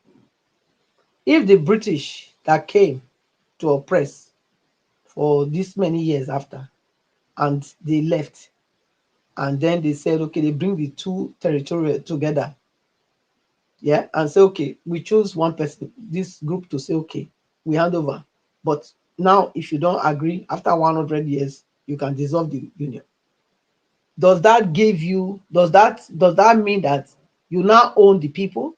if the British that came to oppress for this many years after, and they left, and then they said, okay, they bring the two territories together, yeah, and say, okay, we choose one person, this group, to say, okay, we hand over. But now, if you don't agree, after 100 years, you can dissolve the union. Does that give you, does that mean that you now own the people?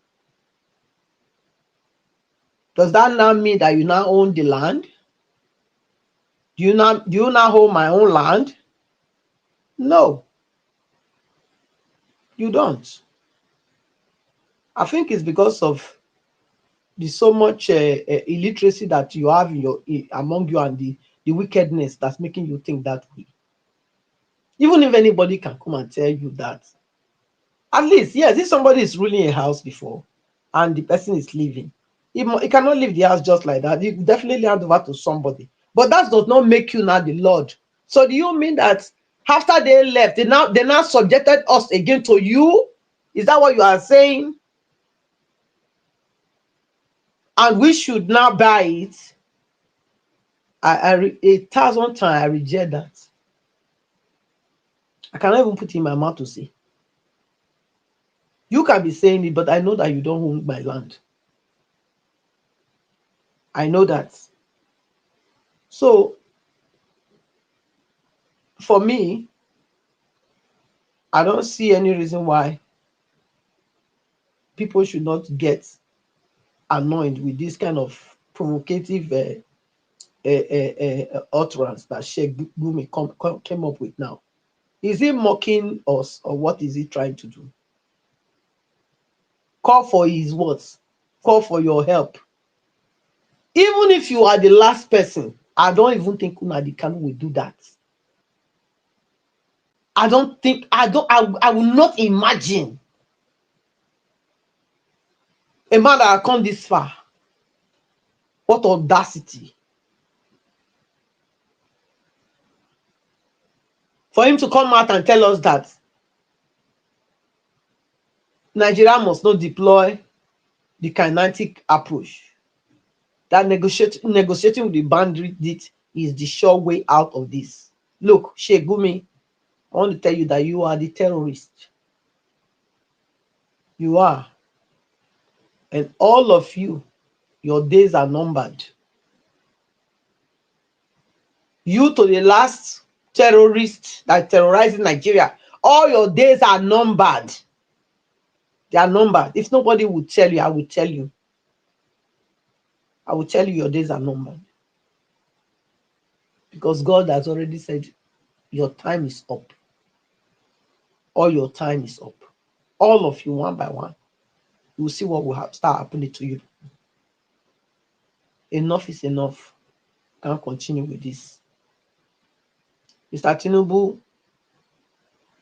Does that now mean that you now own the land? Do you now own my own land? No, you don't. I think it's because of the so much illiteracy that you have among you, and the wickedness that's making you think that way. Even if anybody can come and tell you that, at least, yes, if somebody is ruling a house before and the person is leaving, he cannot leave the house just like that. You definitely hand over to somebody. But that does not make you now the Lord. So do you mean that after they left, they now subjected us again to you? Is that what you are saying? And we should now buy it? A 1,000 times I reject that. I cannot even put it in my mouth to say. You can be saying it, but I know that you don't own my land. I know that. So, for me, I don't see any reason why people should not get annoyed with this kind of provocative utterance that Sheikh Gumi came up with now. Is he mocking us, or what is he trying to do? Call for his words. Call for your help. Even if you are the last person, I don't even think Nnamdi Kanu will do that. I will not imagine a man that has come this far. What audacity. For him to come out and tell us that Nigeria must not deploy the kinetic approach. That negotiating with the bandit is the sure way out of this. Look, Sheikh Gumi, I want to tell you that you are the terrorist. You are. And all of you, your days are numbered. You to the last terrorist that terrorized Nigeria, all your days are numbered. They are numbered. If nobody would tell you, I will tell you. I will tell you your days are numbered. Because God has already said your time is up. All your time is up. All of you, one by one. You will see what will start happening to you. Enough is enough. Can't continue with this. Mr. Tinubu,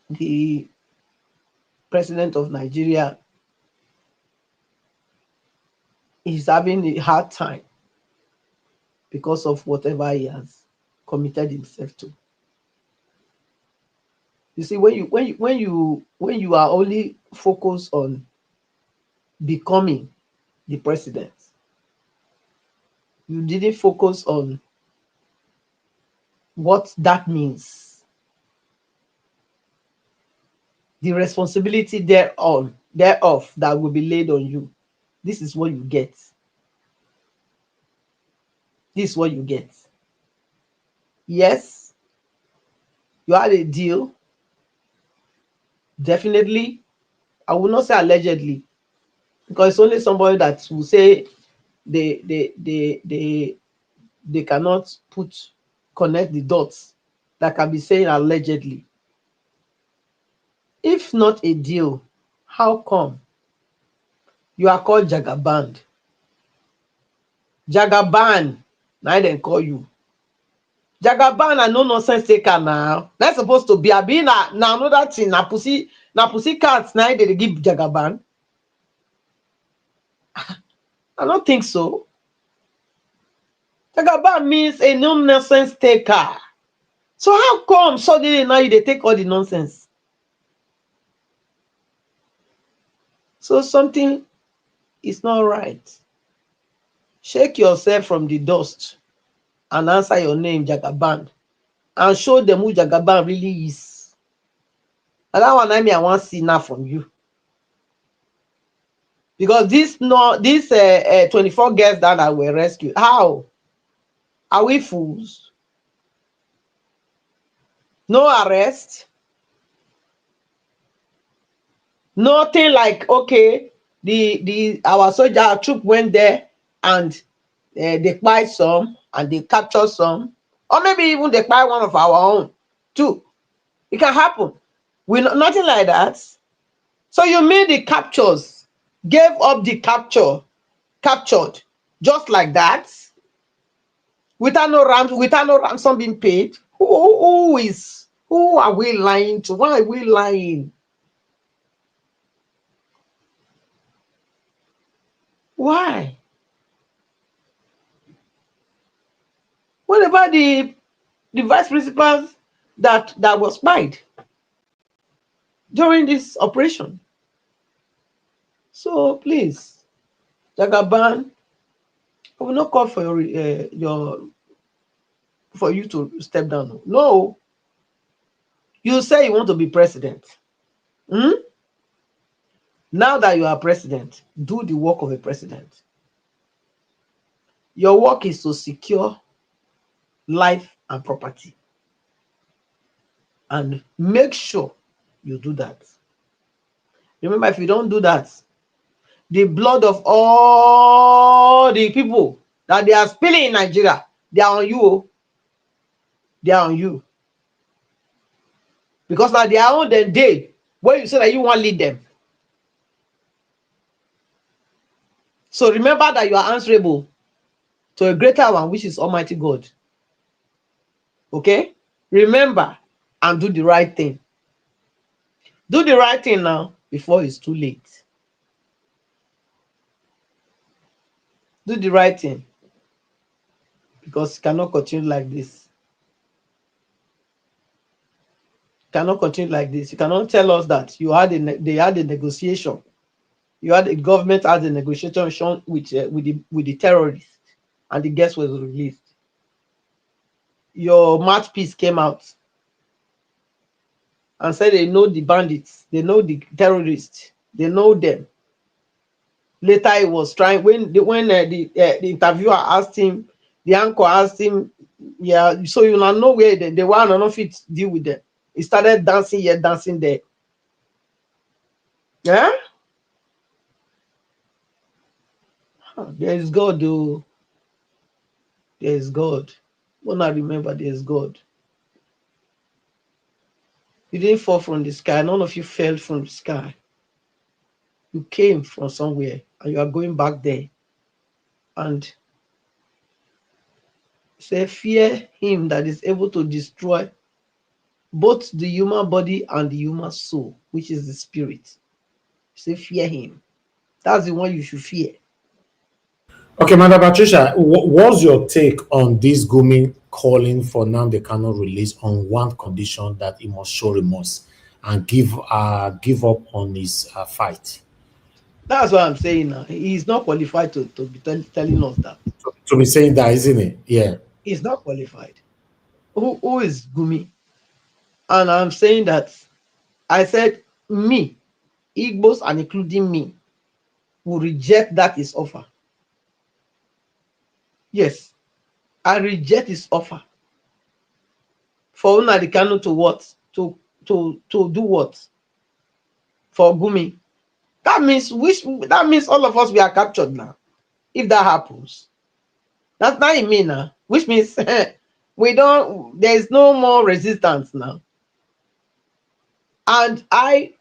the president of Nigeria, is having a hard time because of whatever he has committed himself to. You see, when you are only focused on becoming the president, you didn't focus on what that means, the responsibility thereof that will be laid on you. This is what you get. This is what you get. Yes, you had a deal. Definitely, I will not say allegedly, because it's only somebody that will say they cannot connect the dots that can be saying allegedly. If not a deal, how come you are called Jagaban? Jagaban, now they call you. Jagaban and no nonsense taker now. That's supposed to be a being now another thing. Now pussy cats now they give Jagaban. I don't think so. Jagaban means a no nonsense taker. So how come suddenly now they take all the nonsense? So something is not right. Shake yourself from the dust and answer your name, Jagaban, and show them who Jagaban really is. And that one I want to see now from you. Because these 24 girls that were rescued, how? Are we fools? No arrest? Nothing like, okay, our soldier, our troop went there and they buy some and they capture some, or maybe even they buy one of our own too. It can happen. Nothing like that. So you mean the captures gave up the captured just like that, without no ransom being paid? Who are we lying to? Why are we lying? Why? What about the vice principals that was spied during this operation? So please, Jagaban, I will not call for for you to step down. No, you say you want to be president. Now that you are president, do the work of a president. Your work is to secure life and property, and make sure you do that. Remember, if you don't do that, the blood of all the people that they are spilling in Nigeria, they are on you. They are on you. Because now they are on the day where you say that you want to lead them. So remember that you are answerable to a greater one, which is Almighty God. Okay? Remember and do the right thing. Do the right thing now before it's too late. Do the right thing, because it cannot continue like this. Cannot continue like this. You cannot tell us that they had a negotiation. The government had a negotiation with the terrorists, and the guest was released. Your mouthpiece came out and said they know the bandits, they know the terrorists, they know them. Later, he was trying when the interviewer asked him, the anchor asked him, yeah, so you know where they want to fit deal with them. He started dancing here, dancing there. Yeah, there is God, though. There is God. When I remember, there is God. You didn't fall from the sky. None of you fell from the sky. You came from somewhere, and you are going back there. And say, fear him that is able to destroy both the human body and the human soul, which is the spirit. Say, fear him. That's the one you should fear. Okay, Madam Patricia, what's your take on this Gumi calling for Nnamdi Kanu release on one condition, that he must show remorse and give up on his fight? That's what I'm saying now. He's not qualified to be telling us that. To be saying that, isn't it? Yeah. He's not qualified. Who is Gumi? And I'm saying that I said me, Igbos and including me, will reject that his offer. Yes, I reject his offer. For Nnamdi Kanu to what? To do what? For Gumi. That means all of us we are captured now. if that happens. That's not it mean now, which means there's no more resistance now. And I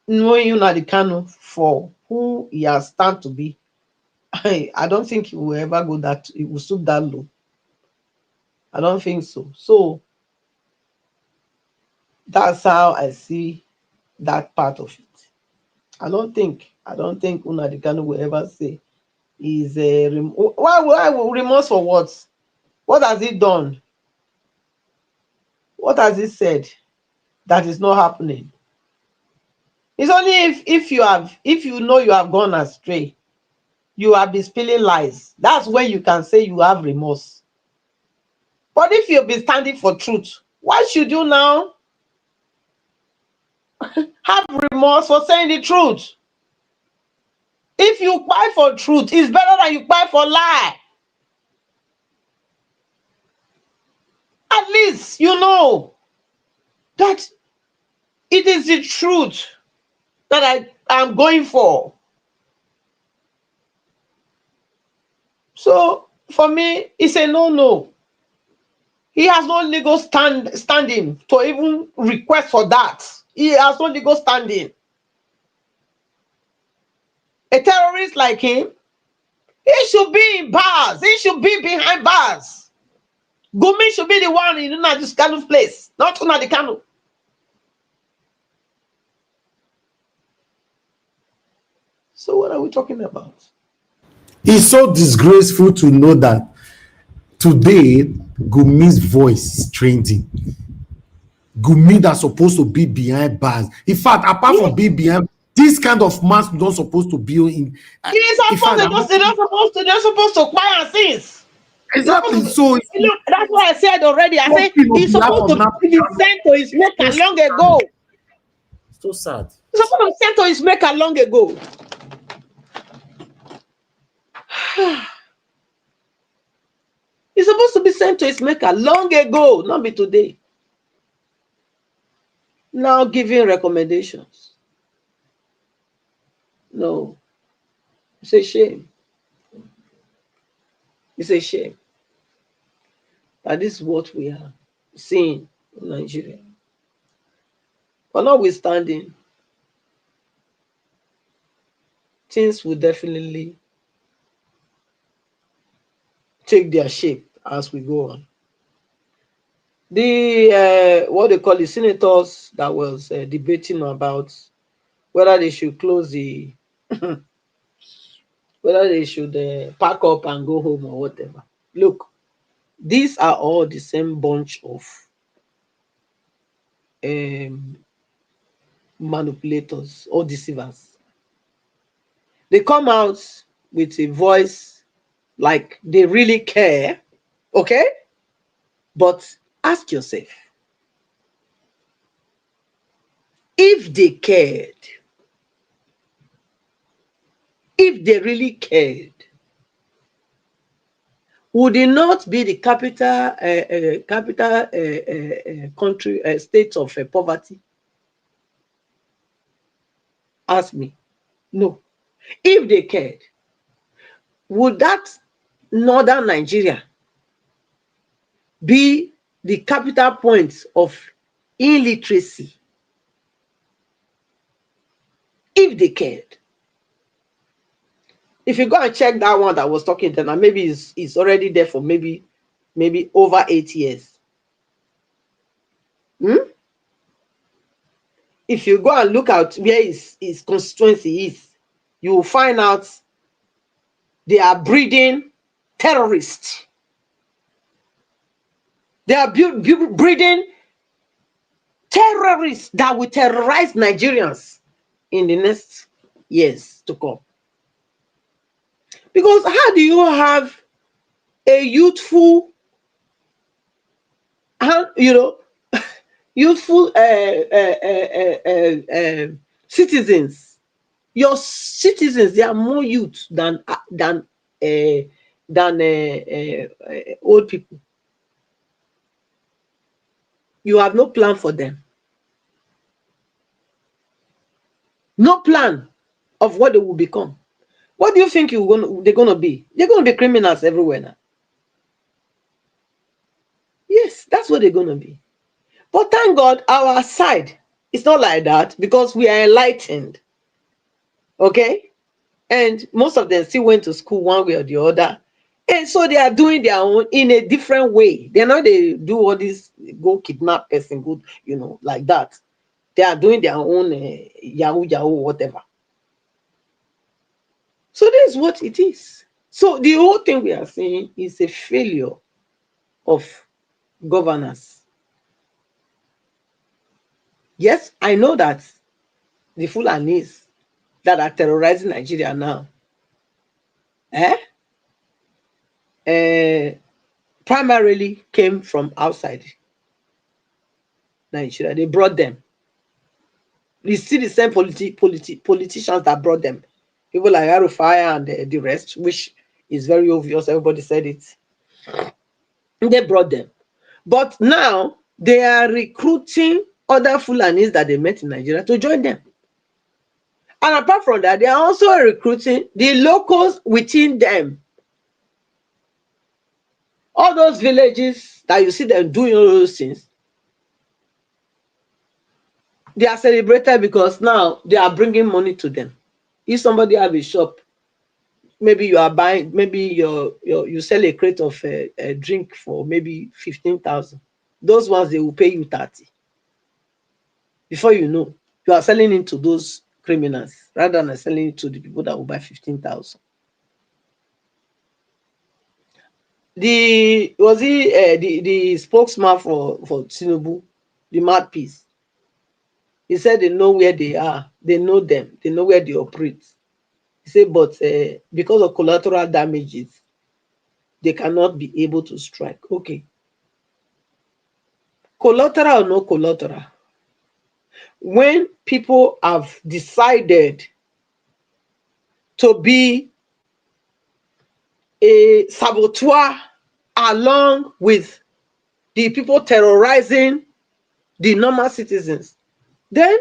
know Nnamdi Kanu for who he has stand to be. I don't think he will ever go that, he will stoop that low. I don't think so. So that's how I see that part of it. I don't think Nnamdi Kanu will ever say he's a why remorse for what? What has he done? What has he said that is not happening? It's only if you know you have gone astray, you have been spilling lies. That's when you can say you have remorse. But if you've been standing for truth, why should you now have remorse for saying the truth? If you cry for truth, it's better than you cry for lie. At least you know that it is the truth that I am going for. So for me, it's a no-no. He has no legal standing to even request for that. He has no legal standing. A terrorist like him, he should be in bars. He should be behind bars. Gumi should be the one in Nnamdi Kanu's place, not Nnamdi Kanu. So what are we talking about? It's so disgraceful to know that today Gumi's voice is trending. Gumi that's supposed to be behind bars. In fact, apart from being behind, this kind of man not supposed to be in. They're supposed to quiet and sins. Exactly. So look, that's what I said already. I said he's supposed to be sent to his maker long ago. So sad. He's supposed to be sent to his maker long ago. He's supposed to be sent to his maker long ago, not be today. Now giving recommendations. No. It's a shame. It's a shame that this is what we are seeing in Nigeria. But notwithstanding, things will definitely take their shape as we go on. The what they call the senators that was debating about whether they should close the whether they should pack up and go home or whatever. Look, these are all the same bunch of manipulators or deceivers. They come out with a voice like they really care, okay? But ask yourself, if they cared, if they really cared, would it not be the capital country state of poverty? Ask me. No. If they cared, would that northern Nigeria be the capital point of illiteracy? If they cared. If you go and check that one that was talking then, maybe it's already there for maybe over 8 years. If you go and look at where his constituency is, you will find out they are breeding terrorists. They are breeding terrorists that will terrorize Nigerians in the next years to come. Because how do you have a youthful, youthful citizens? Your citizens, they are more youth than old people. You have no plan for them. No plan of what they will become. What do you think they're gonna be? They're gonna be criminals everywhere now. Yes, that's what they're gonna be. But thank God, our side, it's not like that because we are enlightened. Okay? And most of them still went to school one way or the other. And so they are doing their own in a different way. They're not they do all this, go kidnap person, go, like that. They are doing their own yahoo, whatever. So this is what it is. So the whole thing we are saying is a failure of governance. Yes, I know that the Fulanis that are terrorizing Nigeria now, primarily came from outside Nigeria. They brought them. You see the same politicians that brought them. People like Arufaya and the rest, which is very obvious. Everybody said it. They brought them. But now they are recruiting other Fulanis that they met in Nigeria to join them. And apart from that, they are also recruiting the locals within them. All those villages that you see them doing all those things, they are celebrated because now they are bringing money to them. If somebody have a shop, maybe you are buying, maybe you sell a crate of a drink for maybe 15,000. Those ones, they will pay you 30. Before you know, you are selling it to those criminals rather than selling it to the people that will buy 15,000. The spokesman for Tinubu, the mouthpiece, he said they know where they are, they know them, they know where they operate. He said, but because of collateral damages, they cannot be able to strike. Okay. Collateral or no collateral, when people have decided to be a saboteur along with the people terrorizing the normal citizens, then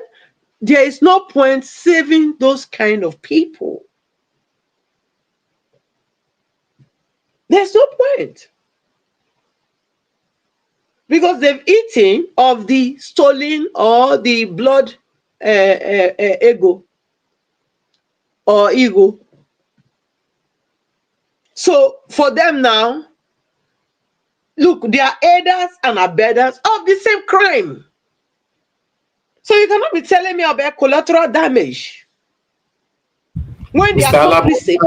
there is no point saving those kind of people. There's no point. Because they've eaten of the stolen or the blood ego or ego. So for them now, look, they are aiders and abettors of the same crime. So you cannot be telling me about collateral damage when they are complicit.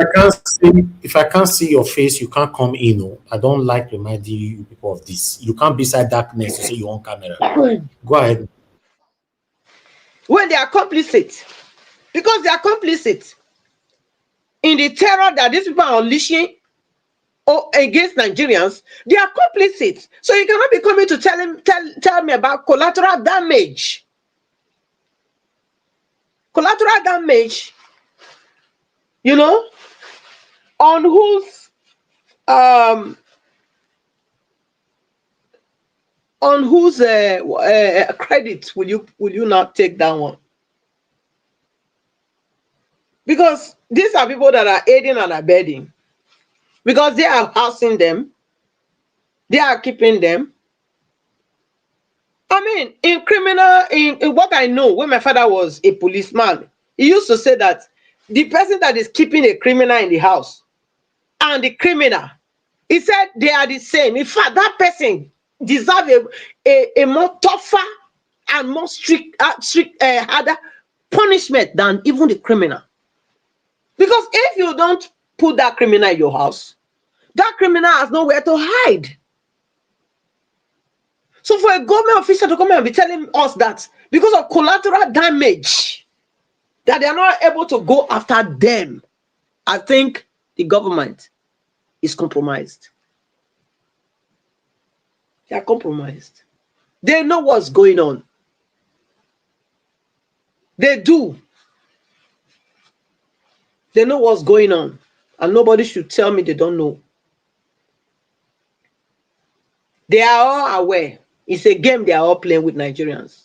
If I can't see your face, you can't come in. No, I don't like reminding you people of this. You can't be inside darkness to say you're on camera. Go ahead. When they are complicit, because they are complicit in the terror that these people are unleashing against Nigerians, they are complicit. So you cannot be coming to tell me about collateral damage. Collateral damage, on whose credit will you not take that one? Because these are people that are aiding and abetting, because they are housing them, they are keeping them. I mean, in what I know, when my father was a policeman, he used to say that the person that is keeping a criminal in the house and the criminal, he said they are the same. In fact, that person deserves a more tougher and more strict, harder punishment than even the criminal. Because if you don't put that criminal in your house, that criminal has nowhere to hide. So for a government official to come and be telling us that because of collateral damage, that they are not able to go after them, I think the government is compromised. They are compromised. They know what's going on. They do. They know what's going on. And nobody should tell me they don't know. They are all aware. It's a game they are all playing with Nigerians.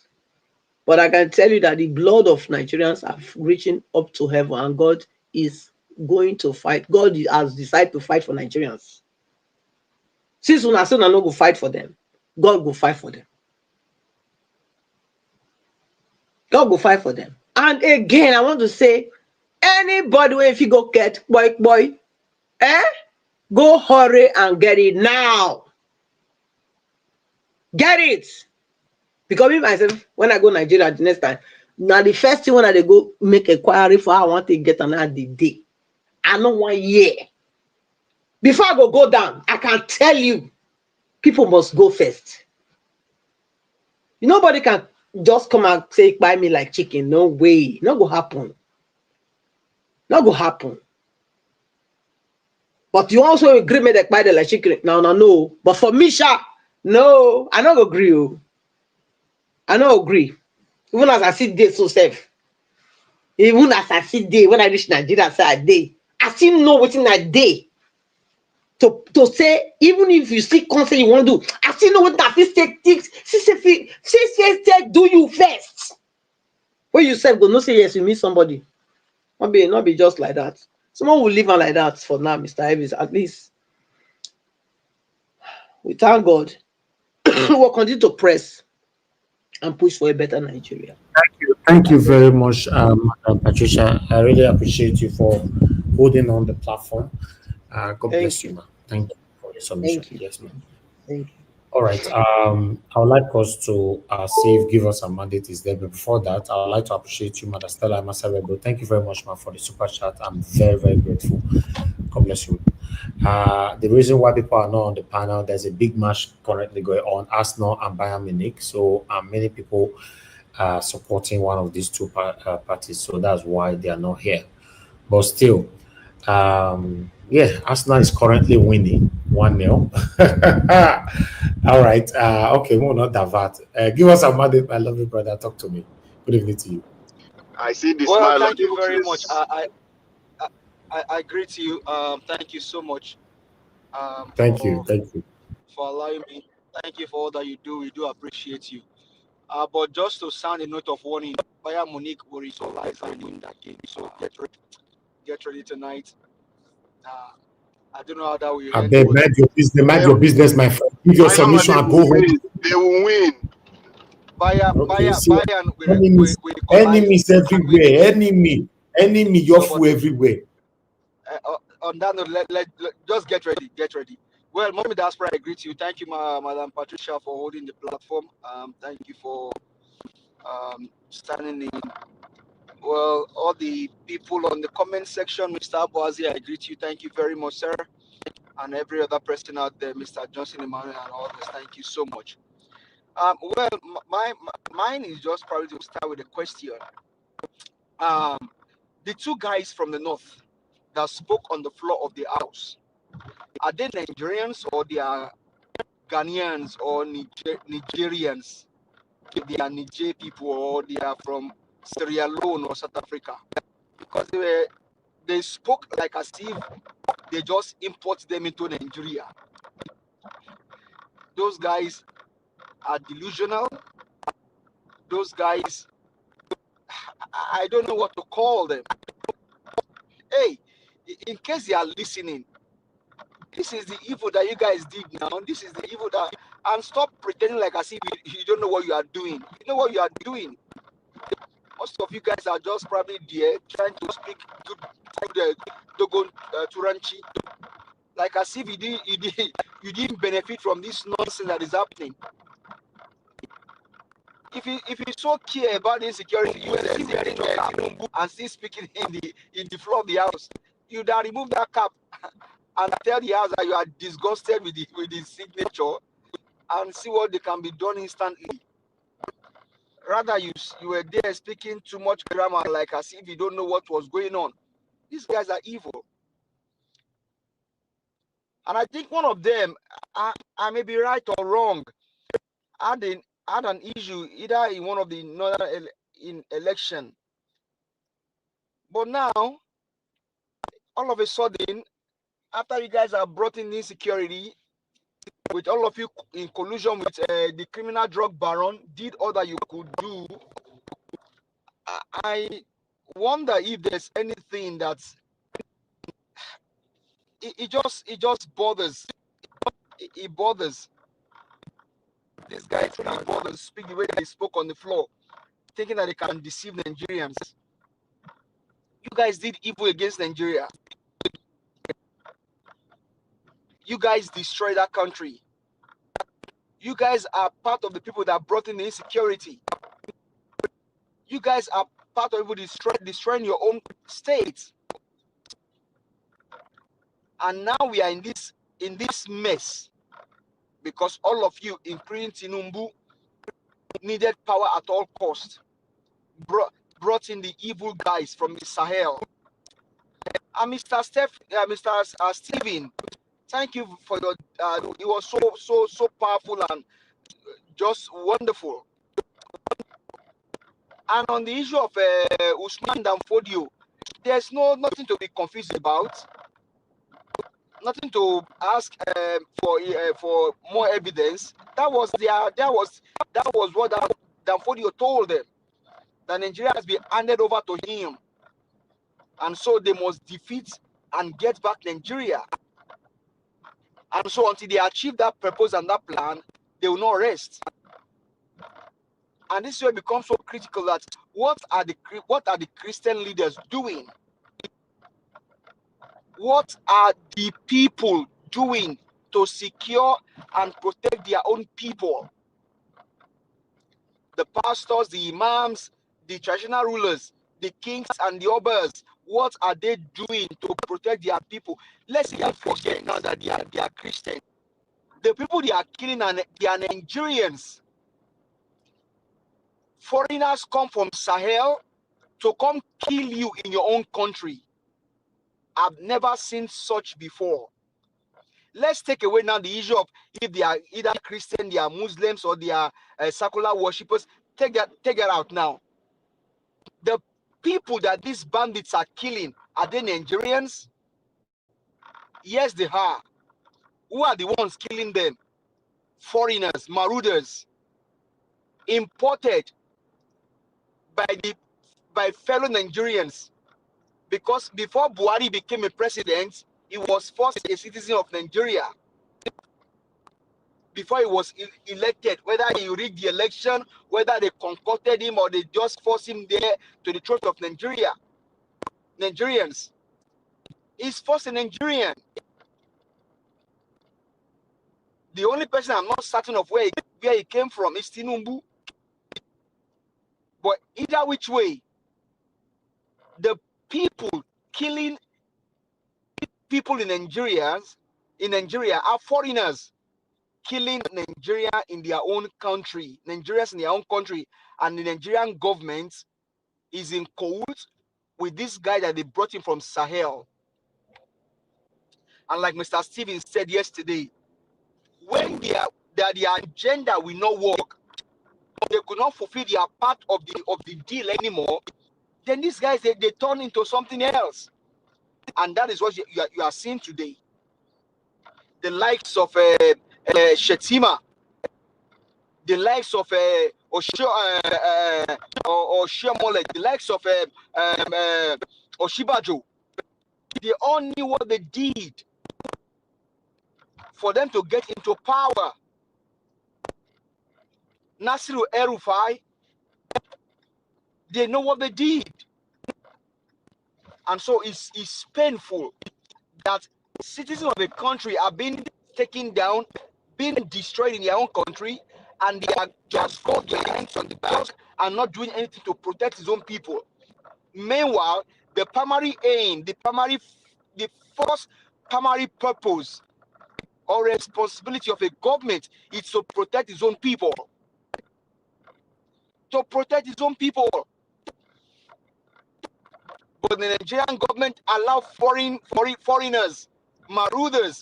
But I can tell you that the blood of Nigerians are reaching up to heaven, and God is going to fight. God has decided to fight for Nigerians. Since una say una no go fight for them, God go fight for them. God go fight for them. And again, I want to say, anybody if you go get boy, go hurry and get it now. Get it. Because me myself, when I go Nigeria the next time, now the first thing when I go make inquiry for how I want to get another day. I know 1 year. Before I go down, I can tell you, people must go first. Nobody can just come and say buy me like chicken. No way. Not go happen. Not go happen. But you also agree me that buy the like chicken. No. But for me, sha, no, I don't agree. I don't agree. Even as I sit there so safe. Even as I sit there, when I reach Nigeria, say a day, I still know what's in a day. To say, even if you still can't say you want to do, I still know what that take do you first. When you say go, no say yes, you meet somebody. Not be just like that. Someone will live on like that for now, Mr. Evans. At least we thank God. We'll continue to press and push for a better Nigeria. Thank you very much, Madam Patricia. I really appreciate you for holding on the platform. God bless you, ma'am. Thank you for your submission. Yes, ma'am. Thank you. All right. I would like us to give us a mandate is there. But before that, I would like to appreciate you, Madam Stella Masavebo. Thank you very much, ma'am, for the super chat. I'm very, very grateful. God bless you. The reason why people are not on the panel, there's a big match currently going on, Arsenal and Bayern Munich. So many people are supporting one of these two parties. So that's why they are not here. But still, Arsenal is currently winning 1-0. All right. Okay, we'll not divert. Give us a mandate, my lovely brother. Talk to me. Good evening to you. I see the Well, smile thank on you your very face. much. I greet you. Thank you so much. Thank you. For allowing me. Thank you for all that you do. We do appreciate you. But just to sound a note of warning, Bayern Munich will realize and win that game. So get ready tonight. I don't know how that will I end. beg, mind your business, my friend. Give your submission and go home. They will win. Bayern will enemies everywhere. Enemy, your fool everywhere. On that note, let just get ready. Well, Mommy Diaspora, I greet you. Thank you, Madam Patricia, for holding the platform. Thank you for standing in. Well, all the people on the comment section, Mr. Abuazi, I greet you. Thank you very much, sir. And every other person out there, Mr. Johnson Emmanuel and others, thank you so much. Well, mine is just probably to start with a question. The two guys from the north that spoke on the floor of the house, are they Nigerians or they are Ghanaians or Nigerians? They are Niger people or they are from Sierra Leone or South Africa? Because they spoke like as if they just import them into Nigeria. Those guys are delusional. Those guys, I don't know what to call them. Hey, in case they are listening, this is the evil that you guys did now. This is the evil that... And stop pretending like as if you don't know what you are doing. You know what you are doing. Most of you guys are just probably there trying to speak good Dogon Turanchi. Like as if you didn't benefit from this nonsense that is happening. If you so care about insecurity, you were still wearing your cap and still speaking in the floor of the house. You'd have removed that cap and tell the house that you are disgusted with the signature and see what they can be done instantly. Rather, you were there speaking too much grammar like as if you don't know what was going on. These guys are evil. And I think one of them, I may be right or wrong, had an issue either in one of the northern election. But now, all of a sudden, after you guys have brought in insecurity, with all of you in collusion with the criminal drug baron, did all that you could do, I wonder if there's anything that it just bothers. It bothers. These guys really bothers speak the way they spoke on the floor, thinking that they can deceive Nigerians. You guys did evil against Nigeria. You guys destroyed that country. You guys are part of the people that brought in the insecurity. You guys are part of people destroying your own state. And now we are in this mess because all of you, including Tinubu, needed power at all costs. Brought in the evil guys from the Sahel. And Mr. Stephen, thank you for your. It was so powerful and just wonderful. And on the issue of Usman Danfodio, there's nothing to be confused about. Nothing to ask for more evidence. That was what Danfodio told them. That Nigeria has been handed over to him, and so they must defeat and get back Nigeria. And so until they achieve that purpose and that plan, they will not rest. And this is where it becomes so critical that what are the Christian leaders doing? What are the people doing to secure and protect their own people? The pastors, the imams, the traditional rulers, the kings and the obas, what are they doing to protect their people? Let's say forget now that they are Christian. The people they are killing they are Nigerians. Foreigners come from Sahel to come kill you in your own country. I've never seen such before. Let's take away now the issue of if they are either Christian, they are Muslims, or they are secular worshippers. Take that out now. The people that these bandits are killing, are they Nigerians? Yes, they are. Who are the ones killing them? Foreigners, marauders, imported by fellow Nigerians. Because before Buhari became a president, he was first a citizen of Nigeria. Before he was elected, whether he rigged the election, whether they concocted him or they just forced him there to the throne of Nigeria. Nigerians. He's first a Nigerian. The only person I'm not certain of where he came from is Tinubu. But either which way, the people killing people in Nigeria are foreigners killing Nigeria in their own country, Nigerians in their own country, and the Nigerian government is in cahoots with this guy that they brought in from Sahel. And like Mr. Stevens said yesterday, when their agenda will not work, they could not fulfill their part of the deal anymore, then these guys they turn into something else. And that is what you are seeing today. The likes of Shetima, the likes of Oshiomole, the likes of Oshibajo, they all knew what they did for them to get into power. Nasiru El-Rufai, they know what they did. And so it's painful that citizens of the country are being taken down, being destroyed in their own country, and they are just got their hands on the back and not doing anything to protect his own people. Meanwhile, the primary aim, the first primary purpose or responsibility of a government is to protect his own people. To protect his own people. But the Nigerian government allow foreigners, marauders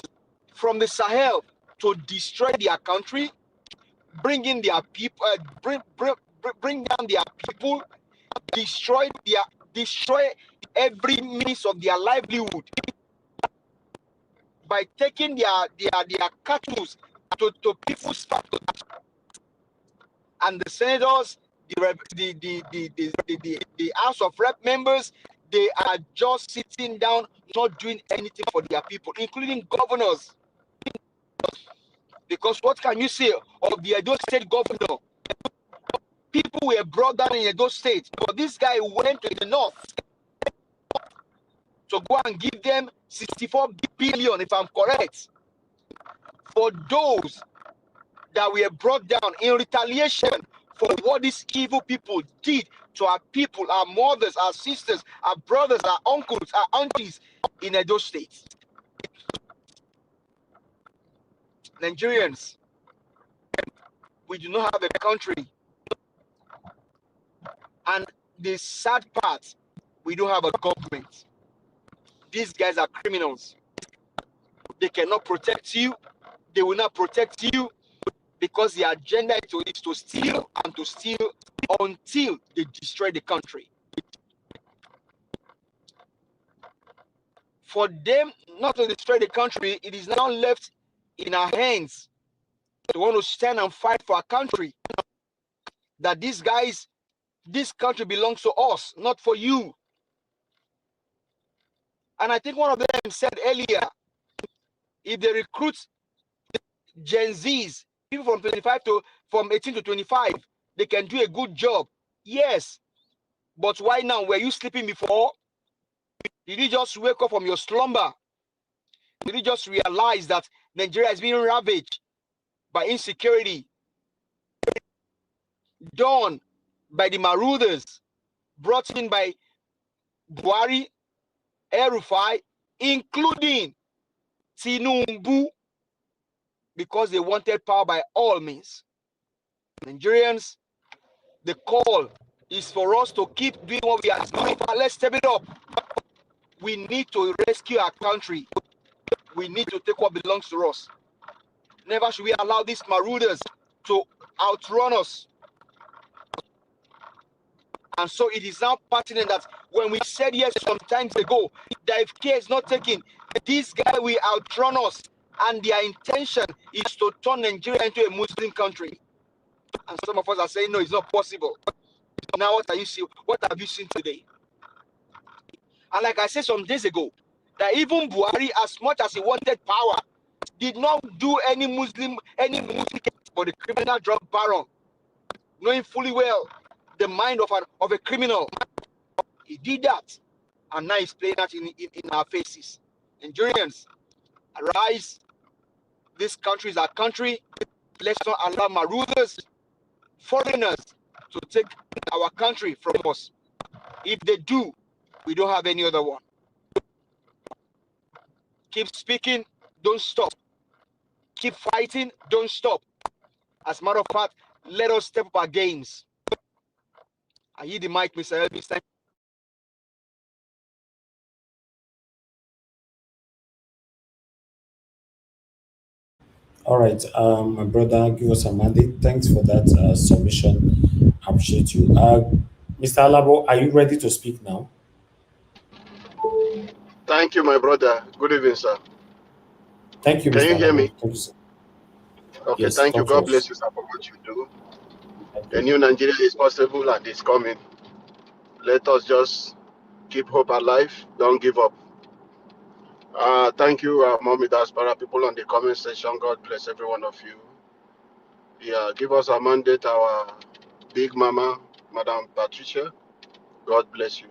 from the Sahel to destroy their country, bring in their people, bring down their people, destroy every means of their livelihood by taking their cattle to people's farms. And the senators, the House of Rep members, They are just sitting down, not doing anything for their people, including governors. Because what can you say of the Edo State governor? People were brought down in Edo State, but this guy went to the north to go and give them 64 billion, if I'm correct, for those that were brought down in retaliation for what these evil people did to our people, our mothers, our sisters, our brothers, our uncles, our aunties in Edo State. Nigerians, we do not have a country. And the sad part, we don't have a government. These guys are criminals. They cannot protect you. They will not protect you because the agenda is to steal and to steal until they destroy the country. For them not to destroy the country, it is now left in our hands to want to stand and fight for our country. That these guys, this country belongs to us, not for you. And I think one of them said earlier, if they recruit Gen Zs, people from 18 to 25, they can do a good job. Yes. But why now? Were you sleeping before? Did you just wake up from your slumber? Did you just realize that Nigeria is being ravaged by insecurity, done by the marauders, brought in by Buhari, El-Rufai, including Tinubu, because they wanted power by all means. Nigerians, the call is for us to keep doing what we are doing. Let's step it up. We need to rescue our country. We need to take what belongs to us. Never should we allow these marauders to outrun us. And so it is now pertinent that when we said yes some times ago, that if care is not taken, this guy will outrun us. And their intention is to turn Nigeria into a Muslim country. And some of us are saying, no, it's not possible. Now what are you seeing? What have you seen today? And like I said some days ago, that even Buhari, as much as he wanted power, did not do any Muslim for the criminal drug baron, knowing fully well the mind of a criminal. He did that, and now he's playing that in our faces. Nigerians, arise. This country is our country. Let's not allow marauders, foreigners, to take our country from us. If they do, we don't have any other one. Keep speaking, don't stop. Keep fighting, don't stop. As a matter of fact, let us step up our games. I hear the mic, Mr. Elvis. Thank All right, my brother, give us a mandate. Thanks for that submission. Appreciate you. Mr. Alabo, are you ready to speak now? Thank you, my brother. Good evening, sir. Thank you, Can Mr. you hear Alabo. me? Thank you, sir. Okay, Yes, thank you. talk to God us. bless you, sir, for what you do. A new Nigeria is possible and it's coming. Let us just keep hope alive. Don't give up. Thank you, Mommy Diaspora, people on the comment section. God bless every one of you. Yeah, give us a mandate, our big mama, Madam Patricia. God bless you.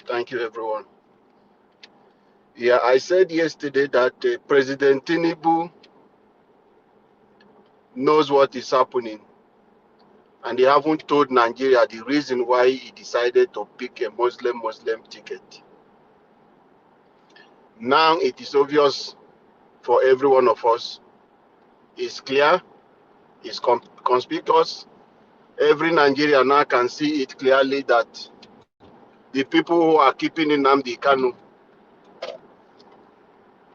Thank you, everyone. Yeah, I said yesterday that President Tinubu knows what is happening, and they haven't told Nigeria the reason why he decided to pick a Muslim ticket. Now it is obvious for every one of us. It's clear, it's conspicuous. Every Nigerian now can see it clearly that the people who are keeping Nnamdi Kanu.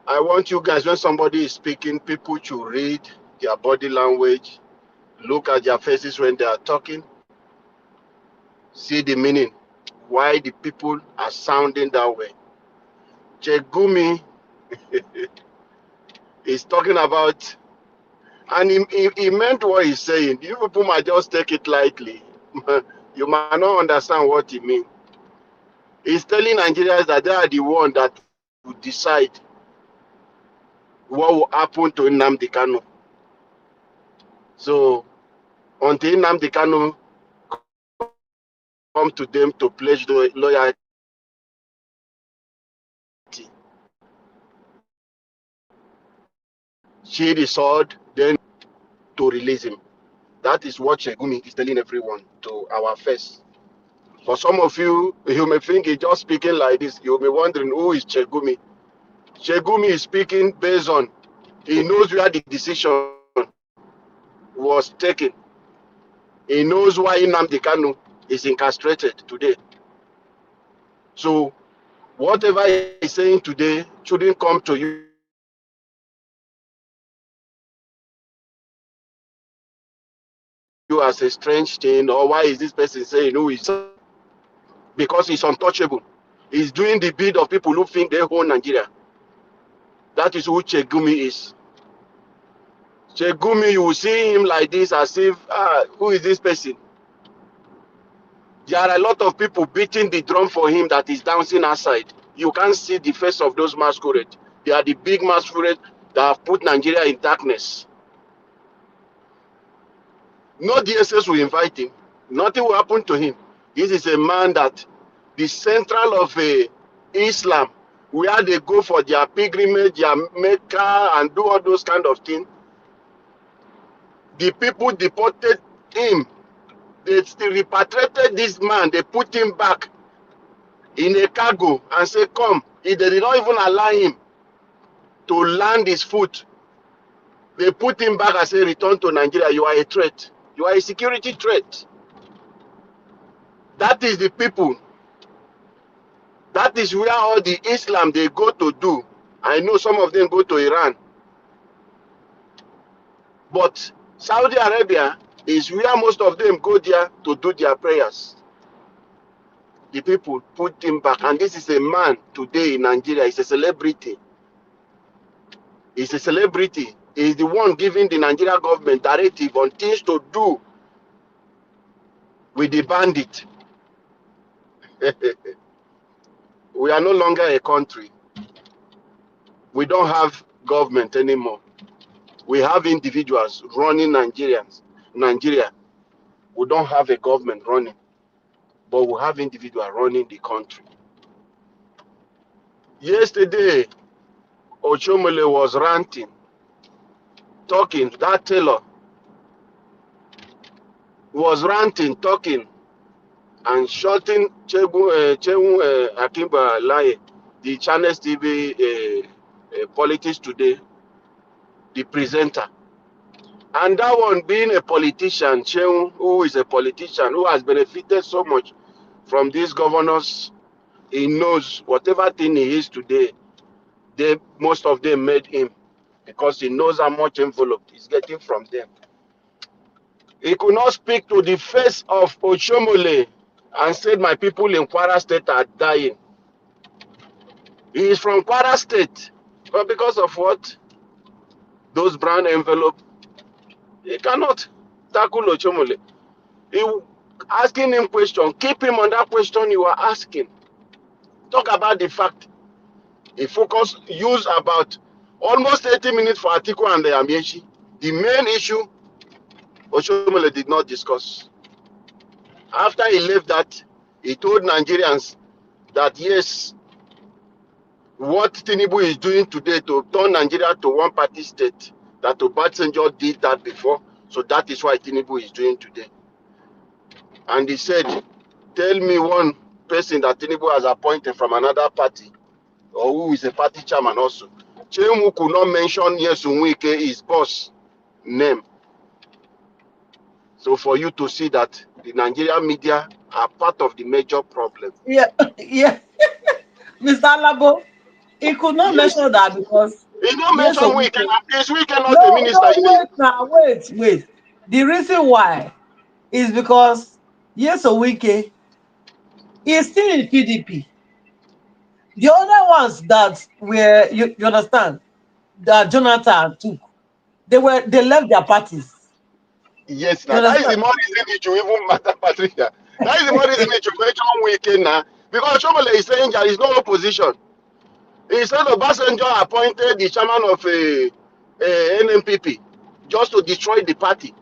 I want you guys, when somebody is speaking, people should read their body language, look at their faces when they are talking, see the meaning, why the people are sounding that way. Gumi is talking about, and he meant what he's saying. You people might just take it lightly. You might not understand what he means. He's telling Nigerians that they are the one that will decide what will happen to Nnamdi Kanu. So until Nnamdi Kanu come to them to pledge the loyalty, sheathe the sword, then to release him. That is what Gumi is telling everyone to our face. For some of you, you may think he's just speaking like this. You'll be wondering who is Gumi. Gumi is speaking based on he knows where the decision was taken. He knows why Nnamdi Kanu is incarcerated today. So whatever he's saying today shouldn't come to you as a strange thing, or why is this person saying who is, because he's untouchable. He's doing the bid of people who think they own Nigeria. That is who Gumi is. Gumi, you will see him like this as if, who is this person? There are a lot of people beating the drum for him that is dancing outside. You can't see the face of those masquerades. They are the big masquerades that have put Nigeria in darkness. No DSS will invite him. Nothing will happen to him. This is a man that the central of Islam, where they go for their pilgrimage, their Mecca, and do all those kind of things. The people deported him. They still repatriated this man. They put him back in a cargo and say, come. They did not even allow him to land his foot. They put him back and say, return to Nigeria. You are a threat. You are a security threat. That is the people. That is where all the Islam they go to do. I know some of them go to Iran. But Saudi Arabia is where most of them go there to do their prayers. The people put him back. And this is a man today in Nigeria. He's a celebrity. He's a celebrity. He's the one giving the Nigerian government directive on things to do with the bandit. We are no longer a country. We don't have government anymore. We have individuals running Nigeria. We don't have a government running, but we have individuals running the country. Yesterday, Ochomole was ranting, talking. That Taylor was ranting, talking, and shouting Akimba Laye, the Channels TV Politics Today, the presenter. And that one being a politician, Cheung, who is a politician, who has benefited so much from these governors, he knows whatever thing he is today, most of them made him, because he knows how much envelope he's getting from them. He could not speak to the face of Ochomole and said, my people in Kwara State are dying. He is from Kwara State, but because of what? Those brown envelope, he cannot tackle Ochomole. You asking him question, keep him on that question you are asking. Talk about the fact. He focus, use about almost 80 minutes for Atiku and the Amiechi. The main issue, Ochomole did not discuss. After he left that, he told Nigerians that yes, what Tinubu is doing today to turn Nigeria to one-party state, that Obasanjo did that before, so that is why Tinubu is doing today. And he said, tell me one person that Tinubu has appointed from another party, or who is a party chairman also. Chemu could not mention Nyesom Wike, his boss name. So for you to see that the Nigerian media are part of the major problem. Yeah, yeah. Mr. Labo, he could not mention that because he don't mention Wike. Is Wike not no, a minister? wait now, wait. The reason why is because Wike is still in PDP. The other ones that were, you understand, that Jonathan took, they left their parties. Yes, now, that is the more reason it should even matter, Patricia. That is the more reason it should mention Wike now, Because Chomole is saying there is no opposition. Instead of Obasanjo appointed the chairman of a NMPP just to destroy the party.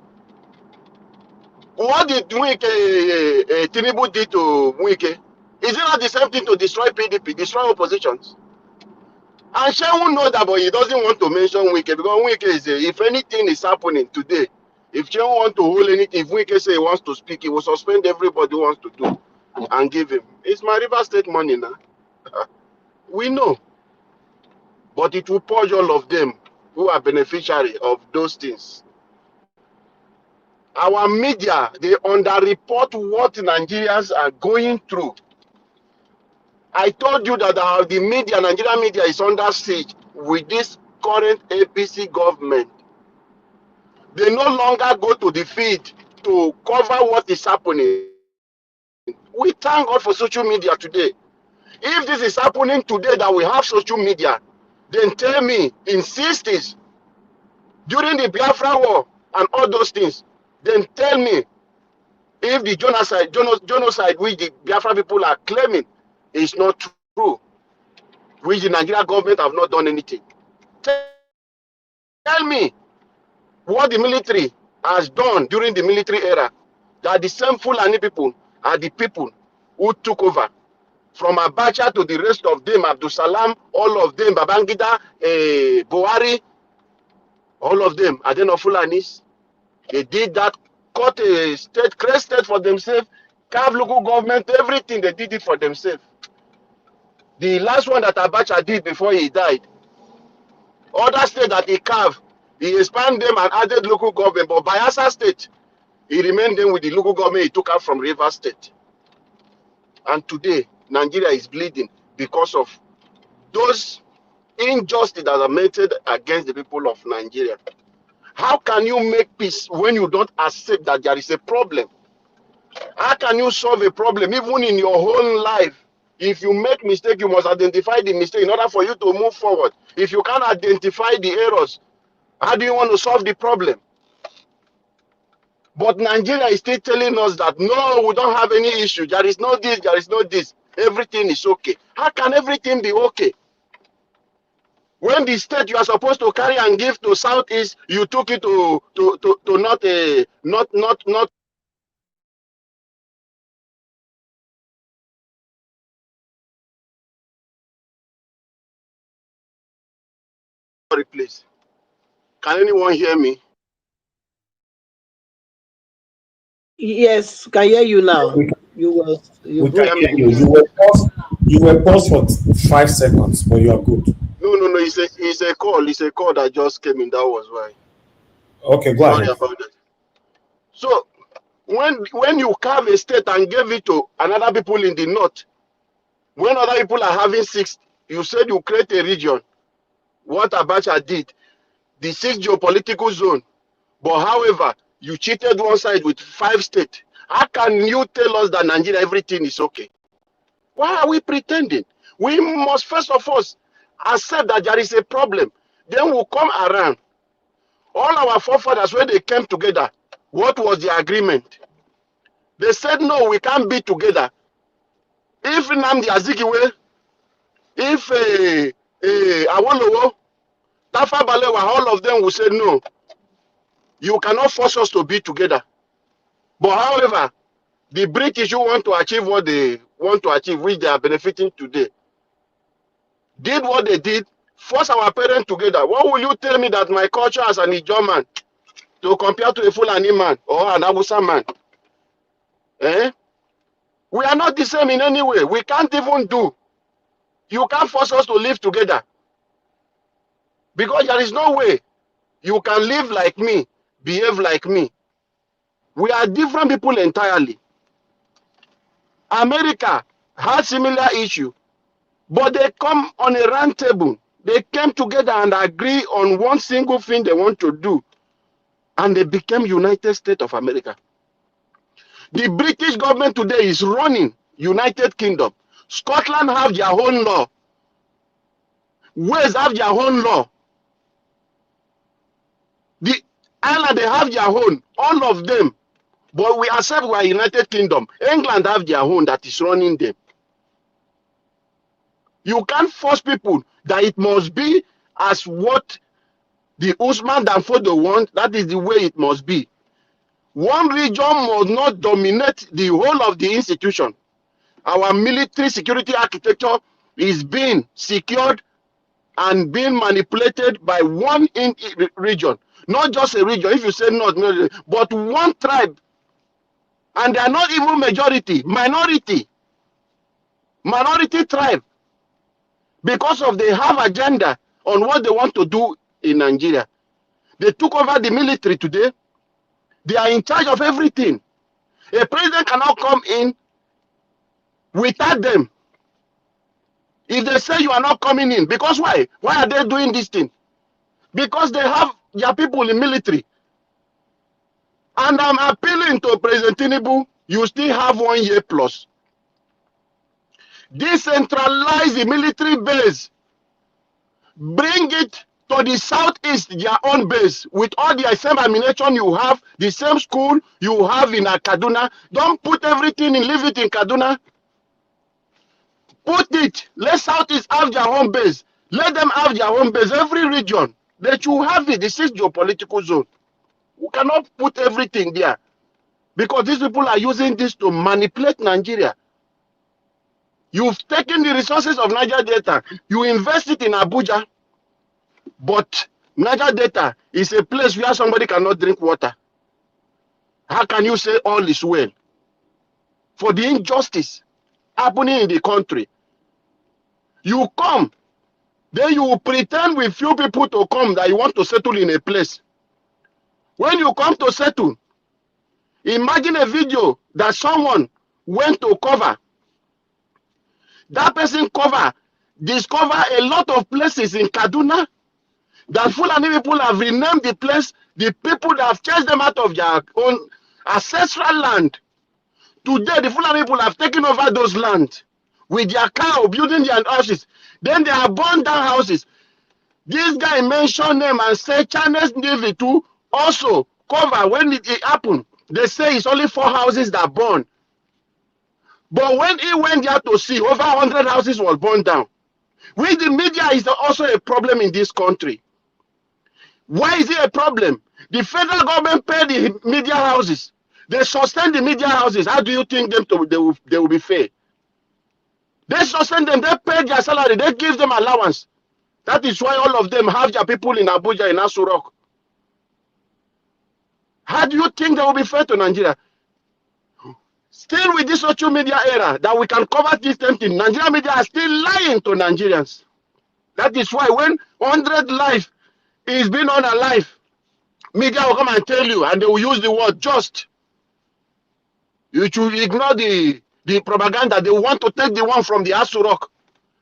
What did Tinubu did to Wike? Is it not the same thing to destroy PDP, destroy oppositions? And Shehu know that, but he doesn't want to mention Wike because Wike is, if anything is happening today, if Shehu want to hold anything, if Wike say he wants to speak, he will suspend everybody who wants to do and give him. It's my River State money now. We know. But it will purge all of them who are beneficiary of those things. Our media, they underreport what Nigerians are going through. I told you that the media, Nigerian media, is under siege with this current APC government. They no longer go to the feed to cover what is happening. We thank God for social media today. If this is happening today that we have social media, then tell me in 60s, during the Biafra war and all those things, then tell me if the genocide which the Biafra people are claiming is not true, which the Nigerian government have not done anything. Tell me what the military has done during the military era, that the same Fulani people are the people who took over. From Abacha to the rest of them, Abdul Salam, all of them, Babangida, Buhari, all of them, are they not Fulanis? They did that, cut a state, create state for themselves, carve local government, everything, they did it for themselves. The last one that Abacha did before he died, other state that he carved, he expanded them and added local government, but Bayelsa State, he remained them with the local government he took out from Rivers State. And today, Nigeria is bleeding because of those injustices that are meted against the people of Nigeria. How can you make peace when you don't accept that there is a problem? How can you solve a problem even in your own life? If you make mistake, you must identify the mistake in order for you to move forward. If you can't identify the errors, how do you want to solve the problem? But Nigeria is still telling us that no, we don't have any issue. There is no this, there is no this. Everything is okay. How can everything be okay? When the state you are supposed to carry and give to Southeast, you took it to not replace. Can anyone hear me? Yes, can hear you now. We You can broke. hear you. You were paused for 5 seconds, but you are good. No. It's a call. It's a call that just came in. That was why. Okay, go Sorry ahead. about that. So when you carve a state and give it to another people in the north, when other people are having 6, you said you create a region. What Abacha did, the 6th geopolitical zone. But however, you cheated one side with 5 states. How can you tell us that Nigeria everything is okay? Why are we pretending? We must first of all accept that there is a problem. Then we'll come around. All our forefathers, when they came together, what was the agreement? They said, no, we can't be together. If Nnamdi Azikiwe, if Awolowo, Tafa Balewa, all of them will say, no, you cannot force us to be together. But however, the British who want to achieve what they want to achieve, which they are benefiting today, did what they did, force our parents together. What will you tell me that my culture as an Ijaw man to compare to a Fulani man or an Hausa man? Eh? We are not the same in any way. We can't even do. You can't force us to live together. Because there is no way you can live like me, behave like me. We are different people entirely. America has similar issue, but they come on a round table. They came together and agree on one single thing they want to do, and they became United States of America. The British government today is running United Kingdom. Scotland have their own law. Wales have their own law. The Ireland, they have their own. All of them. But we accept we are United Kingdom. England have their own that is running them. You can't force people that it must be as what the Usman Danfodo want. That is the way it must be. One region must not dominate the whole of the institution. Our military security architecture is being secured and being manipulated by one region, not just a region. If you say not, but one tribe, and they are not even majority, minority tribe, because of they have agenda on what they want to do in Nigeria. They took over the military today. They are in charge of everything. A president cannot come in without them. If they say you are not coming in, because why? Why are they doing this thing? Because they have their people in military. And I'm appealing to President Tinubu, you still have 1 year plus. Decentralize the military base. Bring it to the southeast, their own base, with all the same ammunition you have, the same school you have in Kaduna. Don't put everything and leave it in Kaduna. Put it, let southeast have their own base. Let them have their own base. Every region, they should have it. This is geopolitical zone. We cannot put everything there. Because these people are using this to manipulate Nigeria. You've taken the resources of Niger Delta, you invest it in Abuja, but Niger Delta is a place where somebody cannot drink water. How can you say all is well? For the injustice happening in the country, you come, then you pretend with few people to come that you want to settle in a place. When you come to settle, imagine a video that someone went to cover. That person discover a lot of places in Kaduna that Fulani people have renamed the place, the people that have chased them out of their own ancestral land. Today, the Fulani people have taken over those lands with their cow, building their houses. Then they have burned down houses. This guy mentioned them and said Chinese Navy too also cover when it happened. They say it's only 4 houses that burned. But when he went there to see, over 100 houses was burned down. With the media is also a problem in this country. Why is it a problem? The federal government paid the media houses. They sustain the media houses. How do you think they will be fair? They sustain them. They pay their salary. They give them allowance. That is why all of them have their people in Abuja, in Aso Rock. How do you think they will be fair to Nigeria? Still with this social media era that we can cover this same thing, Nigerian media are still lying to Nigerians. That is why when 100 life is being unalive, media will come and tell you, and they will use the word just. You should ignore the propaganda. They want to take the one from the Aso Rock.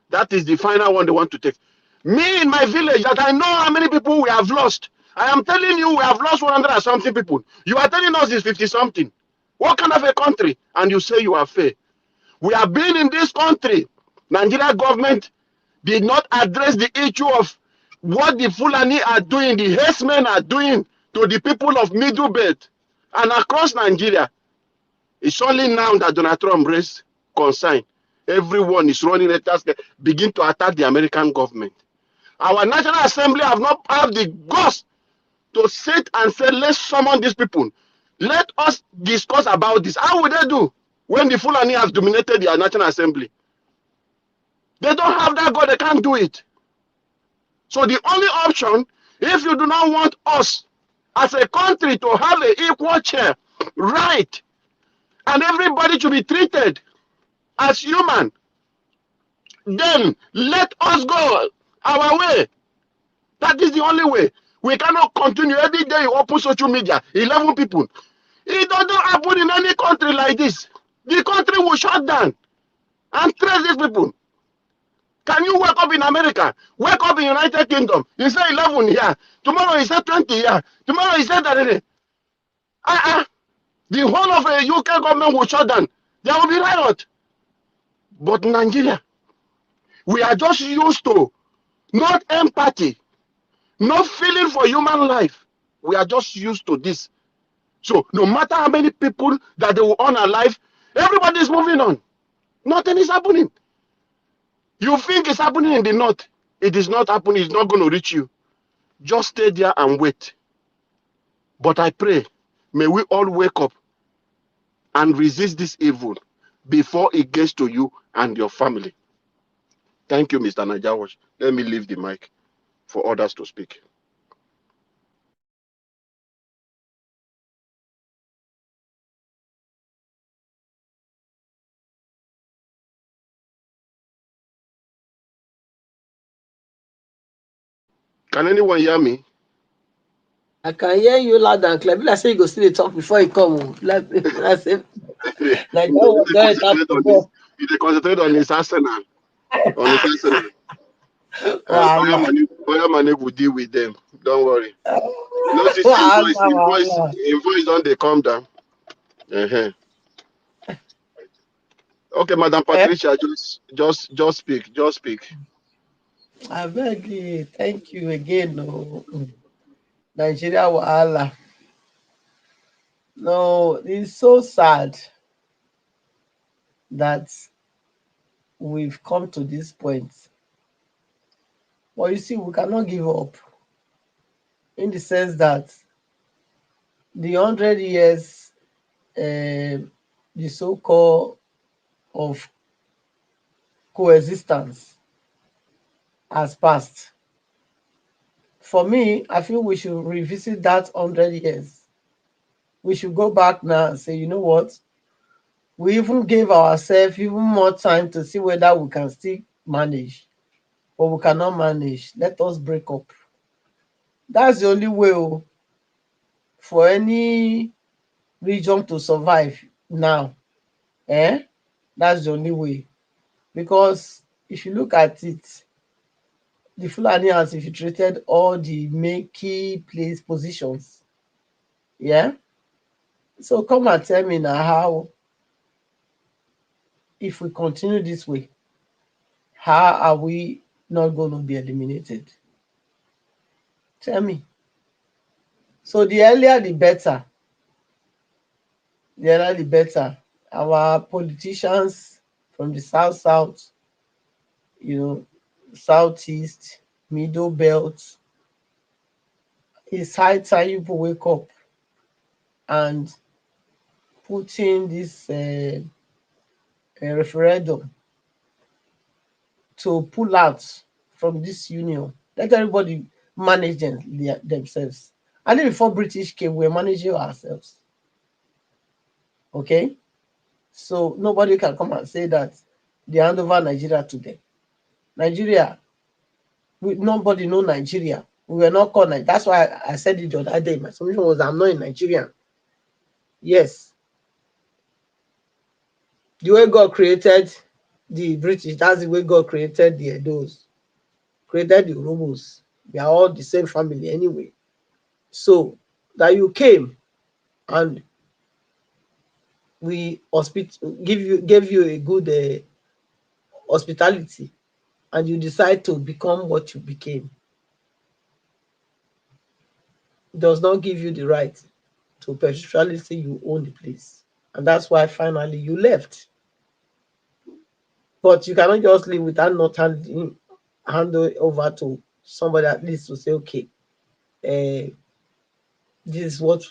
That is the final one they want to take. Me in my village, that I know how many people we have lost. I am telling you, we have lost 100 and something people. You are telling us it's 50 something. What kind of a country? And you say you are fair. We have been in this country. Nigeria government did not address the issue of what the Fulani are doing, the herdsmen are doing to the people of Middle Belt and across Nigeria. It's only now that Donald Trump raised concern. Everyone is running a task, begin to attack the American government. Our National Assembly have not have the guts to sit and say, let's summon these people. Let us discuss about this. How would they do when the Fulani have dominated the National Assembly? They don't have that God, they can't do it. So the only option, if you do not want us as a country to have an equal share, right, and everybody should be treated as human, then let us go our way. That is the only way. We cannot continue every day you open social media, 11 people. It doesn't happen in any country like this. The country will shut down and trace these people. Can you wake up in America? Wake up in United Kingdom. You say 11 here. Tomorrow you say 20 here. Tomorrow you say that. The whole of the UK government will shut down. There will be riot. But Nigeria, we are just used to not empathy, not feeling for human life. We are just used to this. So no matter how many people that they will honor life, everybody is moving on. Nothing is happening. You think it's happening in the north. It is not happening. It's not going to reach you. Just stay there and wait. But I pray, may we all wake up and resist this evil before it gets to you and your family. Thank you, Mr. Najawash. Let me leave the mic for others to speak. Can anyone hear me? I can hear you loud and clear. I say you go see the talk before you come. Like I say, like that was done it up before. They concentrate on his arsenal. On his arsenal. Oya Mane will deal with them. Don't worry. Notice his voice don't they calm down. Uh-huh. Okay, Madam Patricia, just speak. Just speak. I beg you. Thank you again. No. Nigeria wahala. No, it's so sad that we've come to this point. Well, you see, we cannot give up in the sense that the 100 years, the so-called of coexistence has passed. For me, I feel we should revisit that 100 years. We should go back now and say, you know what? We even gave ourselves even more time to see whether we can still manage, but we cannot manage. Let us break up. That's the only way for any region to survive now. That's the only way. Because if you look at it, the Fulani has infiltrated all the main key place positions. Yeah. So come and tell me now how, if we continue this way, how are we not going to be eliminated? Tell me. So the earlier the better. The earlier the better. Our politicians from the south, southeast, middle belt, it's high time you people wake up and put in this referendum to pull out from this union. Let everybody manage themselves. And then before British came, we were managing ourselves. Okay? So nobody can come and say that they hand over Nigeria to them. Nigeria, nobody know Nigeria. We were not called Nigeria. That's why I said it the other day. My solution was I'm not a Nigerian. Yes. The way God created the British, that's the way God created the Edos, created the Urubus. They are all the same family anyway. So that you came and we gave you a good hospitality, and you decide to become what you became, does not give you the right to perpetually say you own the place. And that's why finally you left. But you cannot just leave without not hand over to somebody at least to say, okay, this is what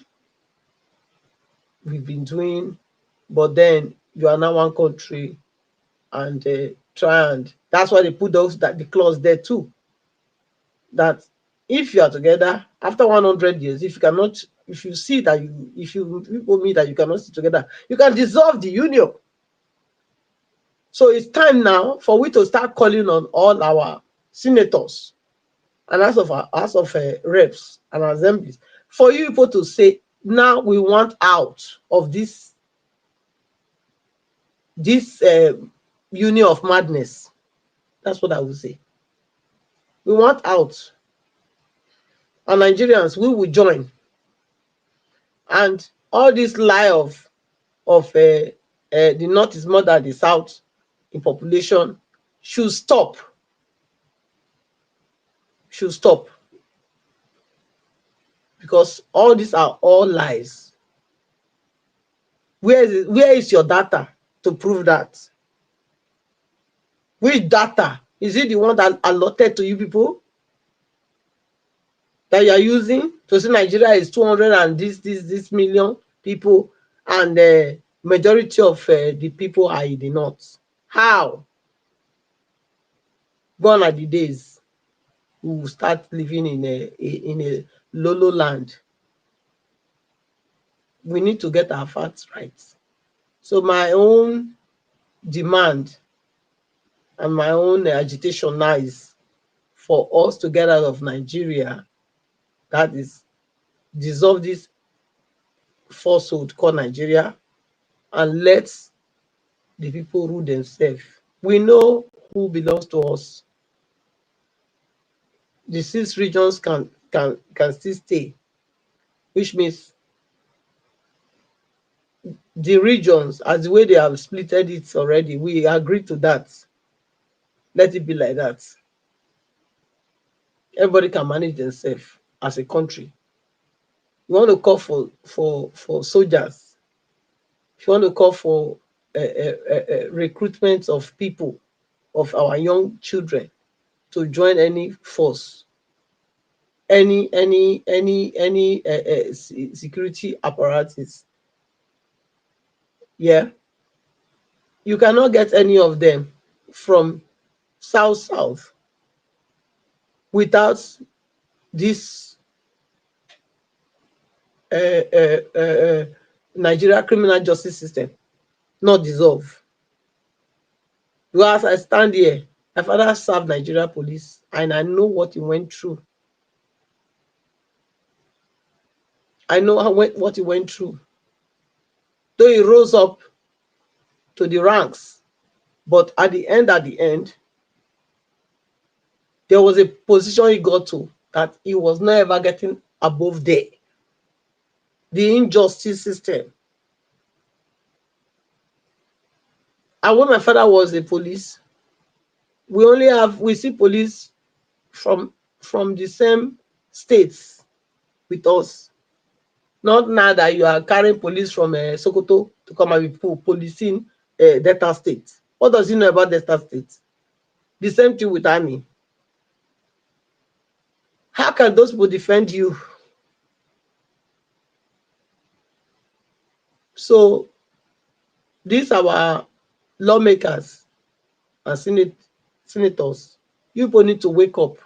we've been doing, but then you are now one country, and try, and that's why they put the clause there too, that if you are together after 100 years, if you see that if you people meet that you cannot sit together, you can dissolve the union. So it's time now for we to start calling on all our senators and House of Reps and assemblies for you people to say, now we want out of this union of madness. That's what I would say. We want out. And Nigerians, we will join. And all this lie of the North is more than the South in population should stop. Should stop. Because all these are all lies. Where is your data to prove that? Which data? Is it the one that allotted to you people that you are using to say Nigeria is 200 and this million people, and the majority of the people are in the north? How? Gone are the days we will start living in a lolo land. We need to get our facts right. So my own demand and my own agitation now is for us to get out of Nigeria. That is, dissolve this falsehood called Nigeria and let the people rule themselves. We know who belongs to us. The 6 regions can still stay, which means the regions, as the way they have splitted it already, we agree to that. Let it be like that. Everybody can manage themselves as a country. You want to call for soldiers. If you want to call for recruitment of people, of our young children, to join any force, any security apparatus, yeah, you cannot get any of them from south without this Nigeria criminal justice system not dissolve. Because I stand here, my father served Nigeria police and I know what he went through. I know what he went through. Though he rose up to the ranks, but at the end, there was a position he got to that he was not ever getting above there. The injustice system. And when my father was the police, we see police from the same states with us. Not now that you are carrying police from Sokoto to come and be policing Delta State. What does he know about Delta State? The same thing with army. How can those people defend you? So these are our lawmakers and senators. You people need to wake up.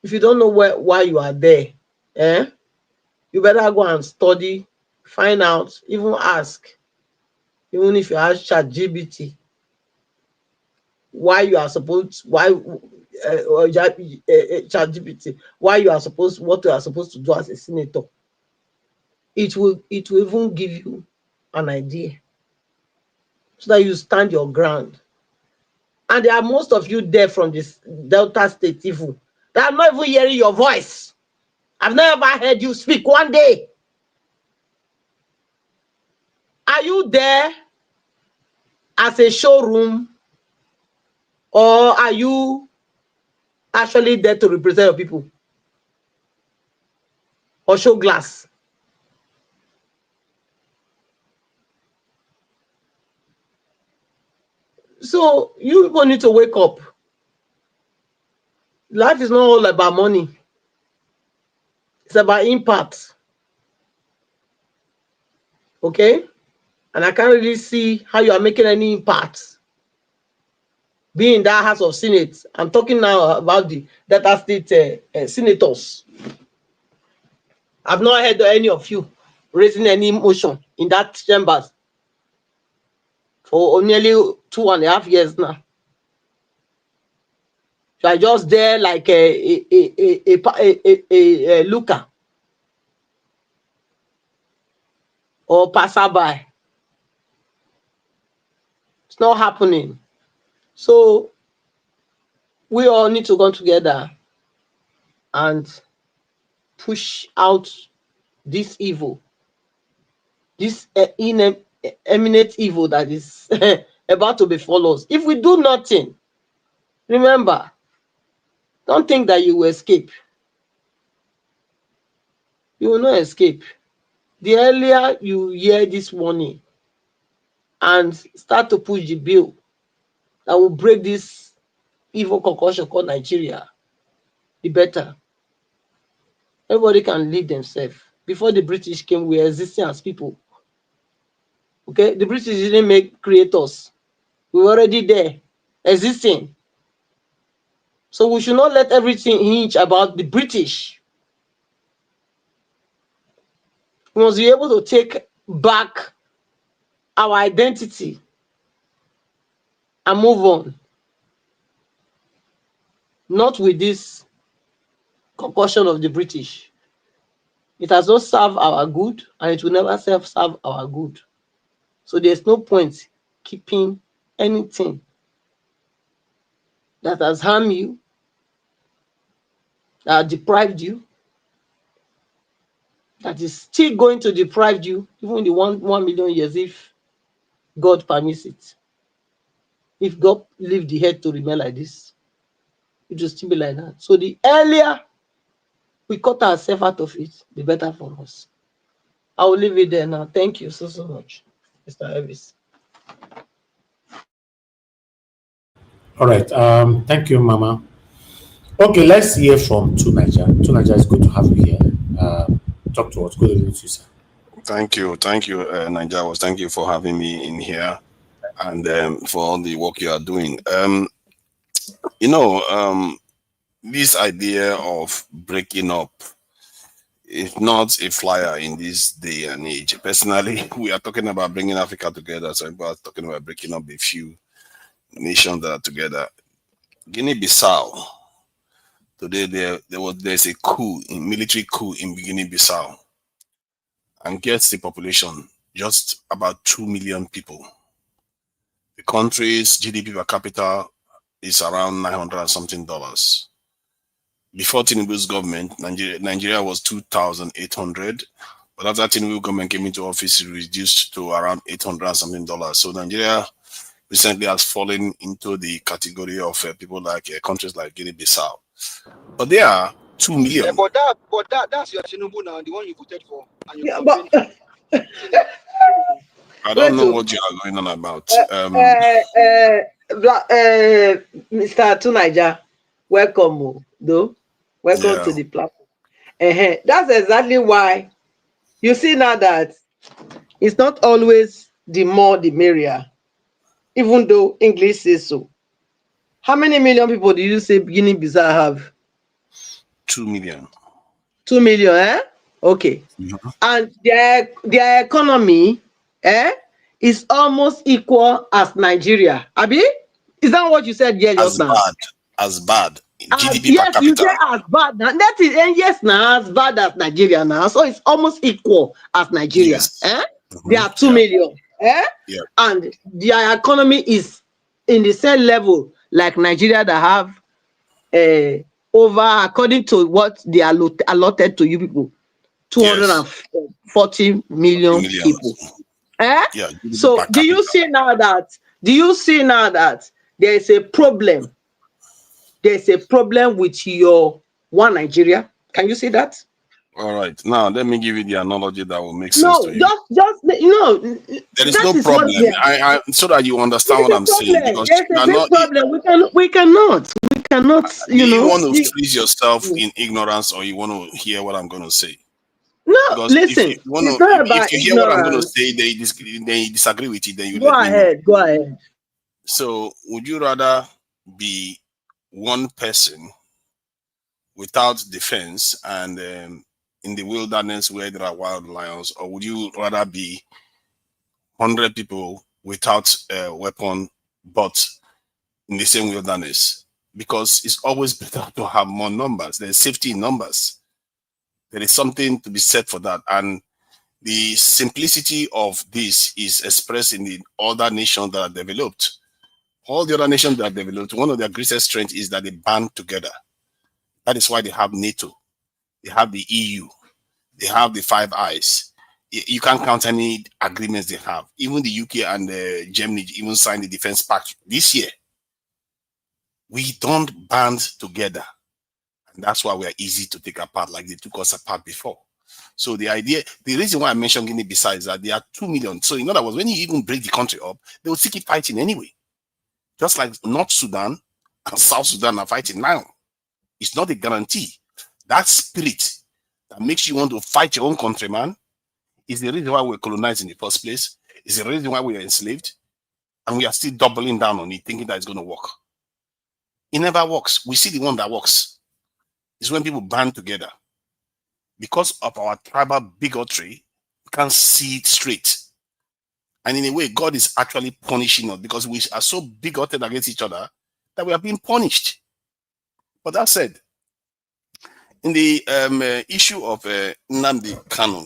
If you don't know why you are there, you better go and study, find out, even ask. Even if you ask ChatGPT, what you are supposed to do as a senator, it will even give you an idea so that you stand your ground. And there are most of you there from this Delta State even that I'm not even hearing your voice. I've never heard you speak one day. Are you there as a showroom, or are you actually there to represent your people or show glass? So you people need to wake up. Life is not all about money. It's about impact. Okay? And I can't really see how you are making any impact being in that House of Senate. I'm talking now about the Delta State senators. I've not heard any of you raising any motion in that chambers for nearly 2.5 years now. You are just there like a looker or passerby. It's not happening. So we all need to come together and push out this evil, this imminent evil that is about to befall us. If we do nothing, remember, don't think that you will escape. You will not escape. The earlier you hear this warning and start to push the bill that will break this evil concoction called Nigeria, the better. Everybody can live themselves. Before the British came, we were existing as people. Okay, the British didn't make creators. We were already there, existing. So we should not let everything hinge about the British. We must be able to take back our identity and move on. Not with this concoction of the British. It has not served our good, and it will never serve our good. So there's no point keeping anything that has harmed you, that has deprived you, that is still going to deprive you, even in the 1 million years, if God permits it. If God leave the head to remain like this, it will still be like that. So the earlier we cut ourselves out of it, the better for us. I will leave it there now. Thank you so much, Mr. Elvis. All right. Thank you, Mama. Okay, let's hear from Tunaja. Tunaja, it's good to have you here. Talk to us. Good evening to you, sir. Thank you, Nigeria. Thank you for having me in here, and for all the work you are doing. This idea of breaking up is not a flyer in this day and age. Personally, we are talking about bringing Africa together, so we're talking about breaking up a few nations that are together. Guinea-Bissau. Today there's a military coup in Guinea-Bissau, and gets the population just about 2 million people. The country's GDP per capita is around $900 and something. Before Tinubu's government, Nigeria was 2,800, but after Tinubu government came into office, it reduced to around $800 and something. So Nigeria recently has fallen into the category of people like countries like Guinea-Bissau. But there are 2 million. Yeah, but that's your Tinubu now, the one you voted for, and you but I don't know what you are going on about. Mr. Tunaja, welcome, though. Welcome to the platform. That's exactly why you see now that it's not always the more the merrier, even though English says so. How many million people do you say Guinea-Bissau have? 2 million. 2 million, eh? Okay. Mm-hmm. And their economy, is almost equal as Nigeria. Abi? Is that what you said just now? As bad. GDP yes, per capita. You say as bad. That is, and yes, now as bad as Nigeria now. So it's almost equal as Nigeria. Yes. Mm-hmm. They are 2 million. Yeah. And their economy is in the same level like Nigeria that have over, according to what they are allotted to you people, 240 million people. So do you see now that there is a problem? There's a problem with your one Nigeria. Can you see that? All right. Now let me give you the analogy that will make sense to you. There is no problem. I so that you understand what I'm saying. Because there's no problem. We cannot. Do you want to freeze yourself in ignorance, or you want to hear what I'm going to say? No, because listen. If you hear what I'm going to say, they disagree with you. Then you go ahead. So, would you rather be one person without defense and in the wilderness where there are wild lions, or would you rather be 100 people without a weapon but in the same wilderness? Because it's always better to have more numbers. There's safety in numbers. There is something to be said for that. And the simplicity of this is expressed in the other nations that are developed. All the other nations that are developed, one of their greatest strengths is that they band together. That is why they have NATO. They have the EU. They have the Five Eyes. You can't count any agreements they have. Even the UK and Germany even signed the defense pact this year. We don't band together. And that's why we are easy to take apart, like they took us apart before. So the reason why I mentioned Guinea-Bissau is that there are 2 million. So in other words, when you even break the country up, they will still keep fighting anyway. Just like North Sudan and South Sudan are fighting now. It's not a guarantee. That spirit that makes you want to fight your own countryman is the reason why we're colonized in the first place. Is the reason why we are enslaved. And we are still doubling down on it, thinking that it's going to work. It never works. We see the one that works. It's when people band together. Because of our tribal bigotry, we can't see it straight. And in a way, God is actually punishing us because we are so bigoted against each other that we are being punished. But that said, in the issue of Nnamdi Kanu,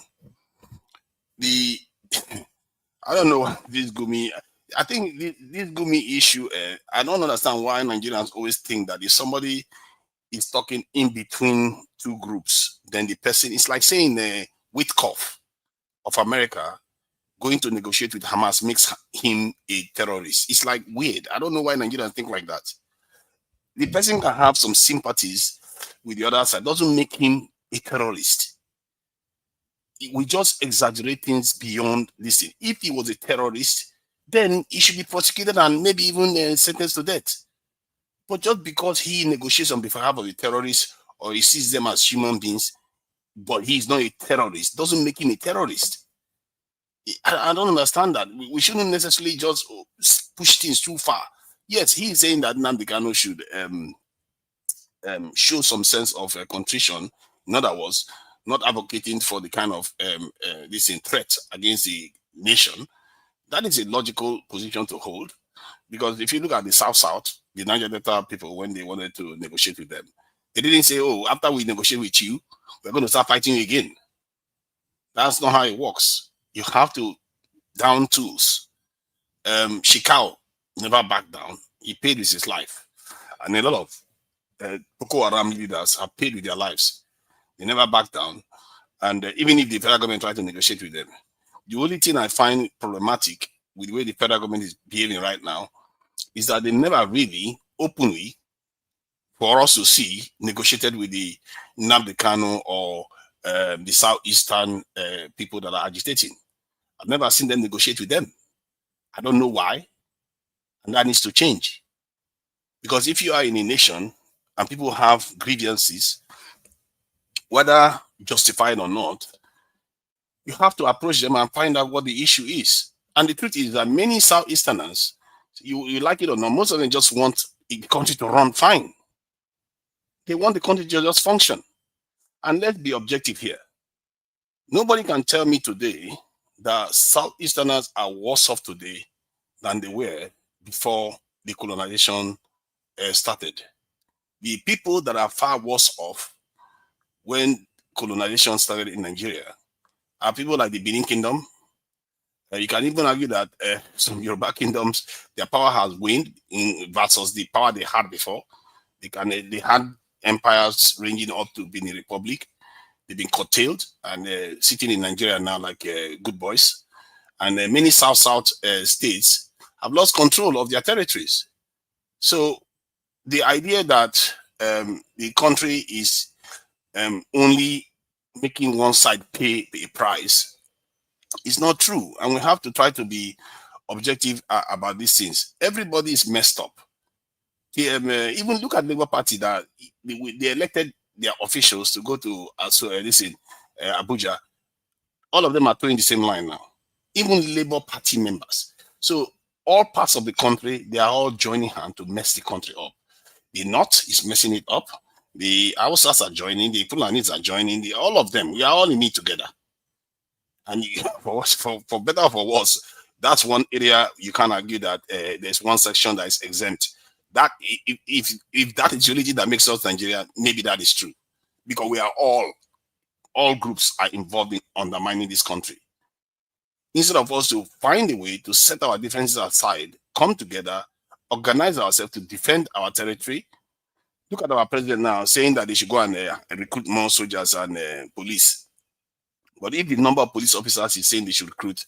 I don't know this Gumi. I think this Gumi issue, I don't understand why Nigerians always think that if somebody is talking in between two groups, then the person, it's like saying Witkoff of America going to negotiate with Hamas makes him a terrorist. It's like weird. I don't know why Nigerians think like that. The person can have some sympathies with the other side. Doesn't make him a terrorist. We just exaggerate things beyond this thing. If he was a terrorist, then he should be prosecuted and maybe even sentenced to death. But just because he negotiates on behalf of a terrorist or he sees them as human beings, but he's not a terrorist, doesn't make him a terrorist. I don't understand that. We shouldn't necessarily just push things too far. Yes, he is saying that Nnamdi Kanu should show some sense of contrition. In other words, not advocating for the kind of this threat against the nation. That is a logical position to hold, because if you look at the South, the Niger Delta people, when they wanted to negotiate with them, they didn't say, "Oh, after we negotiate with you, we're going to start fighting you again." That's not how it works. You have to down tools. Shikau never backed down. He paid with his life, and a lot of Boko Haram leaders have paid with their lives. They never backed down, and even if the federal government tried to negotiate with them, the only thing I find problematic with the way the federal government is behaving right now is that they never really openly, for us to see, negotiated with the Nnamdi Kanu or the southeastern people that are agitating. I've never seen them negotiate with them. I don't know why, and that needs to change. Because if you are in a nation and people have grievances, whether justified or not, you have to approach them and find out what the issue is. And the truth is that many Southeasterners, you like it or not, most of them just want the country to run fine. They want the country to just function. And let's be objective here. Nobody can tell me today that Southeasterners are worse off today than they were before the colonization started. The people that are far worse off when colonization started in Nigeria are people like the Benin Kingdom. You can even argue that some Yoruba kingdoms, their power has waned versus the power they had before. They had empires ranging up to Benin Republic. They've been curtailed and sitting in Nigeria now like good boys. And many South states have lost control of their territories. So the idea that the country is only making one side pay a price is not true. And we have to try to be objective about these things. Everybody is messed up. Even look at the Labour Party that they elected their officials to go to Abuja. All of them are towing the same line now. Even Labour Party members. So all parts of the country, they are all joining hands to mess the country up. The North is messing it up. The Hausas are joining, the Fulanis are joining, all of them. We are all in it together. And for better or for worse, that's one area you can't argue that there's one section that is exempt. That if that is the only thing that makes us Nigeria, maybe that is true, because we are all groups are involved in undermining this country. Instead of us to find a way to set our differences aside, come together, organize ourselves to defend our territory. Look at our president now saying that they should go and recruit more soldiers and police. But if the number of police officers he's saying they should recruit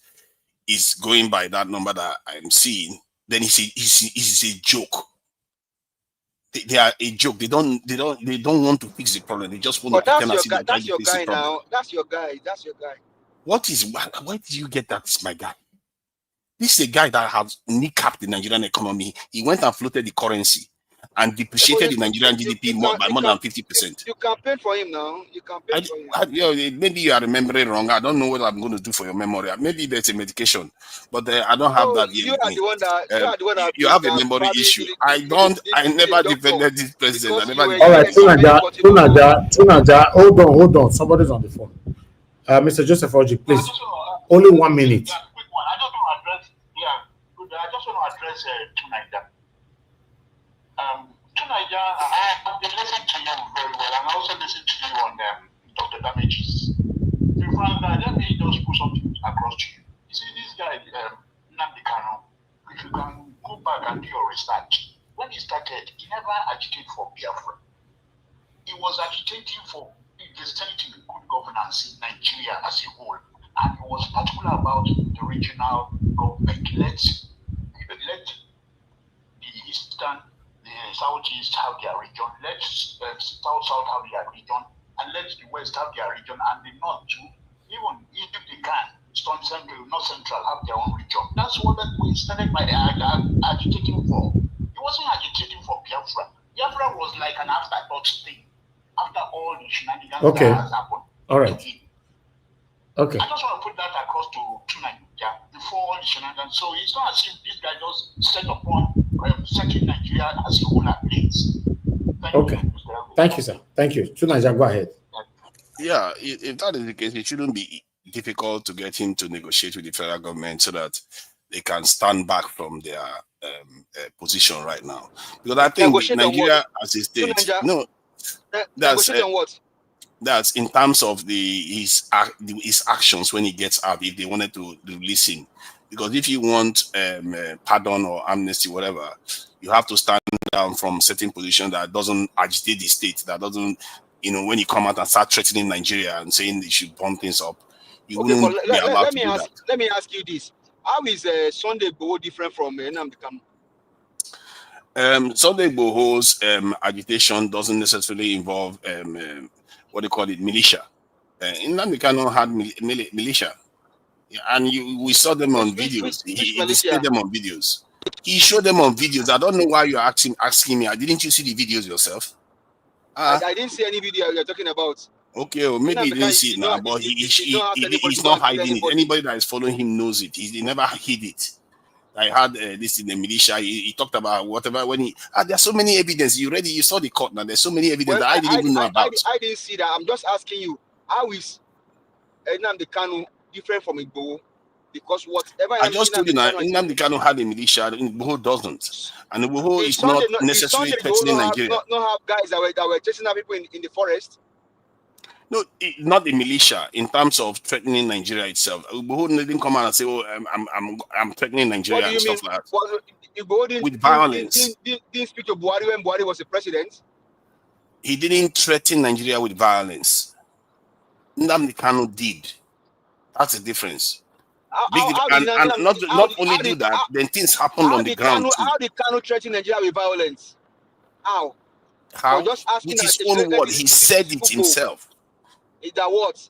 is going by that number that I'm seeing, then it's a joke. They are a joke. They don't want to fix the problem. They just want to pretend as if they're trying to fix the problem. That's your guy. That's your guy. Why did you get that is my guy? This is a guy that has kneecapped the Nigerian economy. He went and floated the currency and depreciated the Nigerian GDP by more than 50%. You campaign for him now. You campaign for him. Maybe you are remembering wrong. I don't know what I'm going to do for your memory. Maybe there's a medication, but I don't have No, that here you with are me. the one that you are the one that You have a that memory probably issue. did I never doctor defended this president. I because never you were defended here this. Tunaja, hold on. Somebody's on the phone. Mr. Joseph Oji, please. Only 1 minute. I just want to address Tunaja. Tunaja, I've been listening to you very well, and I also listened to you on Dr. Damages. In fact, let me just put something across to you. You see, this guy, Nnamdi Kanu, if you can go back and do your research, when he started, he never agitated for Biafra. He was agitating for the state in good governance in Nigeria as a whole. And he was particular about the regional government. Let the eastern, the southeast have their region, let south have their region, and let the west have their region, and the north too. Even if they can, Eastern Central, North Central have their own region. That's what we started by agitating for. He wasn't agitating for Biafra. Biafra was like an afterthought thing after all the shenanigans that has happened. All right. Okay. I just want to put that across to Nigeria before all the shenanigans. So it's not as if this guy just set upon setting Nigeria as a whole at least. Okay. Thank you, sir. Thank you. Tunaja, go ahead. Yeah, if that is the case, it shouldn't be difficult to get him to negotiate with the federal government so that they can stand back from their position right now. Because I think Nigeria as a state, that's in terms of his actions when he gets out, if they wanted to release him. Because if you want pardon or amnesty, whatever, you have to stand down from certain position that doesn't agitate the state, that doesn't, when you come out and start threatening Nigeria and saying they should burn things up, you wouldn't be allowed to do that. Let me ask you this. How is Sunday Igboho different from Nnamdi Kanu? Sunday Igboho's agitation doesn't necessarily involve what they call it, militia. Nnamdi Kanu had militia, and we saw them on videos. He displayed them on videos. He showed them on videos. I don't know why you're asking me. Didn't you see the videos yourself? I didn't see any video you're talking about. Okay, well, maybe he didn't see it now, but he's not hiding it. Anybody that is following him knows it. He never hid it. I had this in the militia. He talked about whatever when he. There's so many evidence. You saw the court now. There's so many evidence that I didn't even know about. I didn't see that. I'm just asking you, how is Nnamdi Kanu different from Igboho? Because whatever I just told you now, Nnamdi Kanu had a militia. Igboho doesn't, and Igboho is not necessarily threatening Nigeria. Not have guys that were chasing people in the forest. No, not the militia in terms of threatening Nigeria itself. Igboho didn't come out and say, "Oh, I'm threatening Nigeria" and stuff like that. With violence. Didn't speak to Buhari when Buhari was the president. He didn't threaten Nigeria with violence. Nnamdi Kanu did. That's the difference. Not only do that, then things happen on the ground too. How did Kanu threaten Nigeria with violence? How? With his own word, he said it himself. Is that what?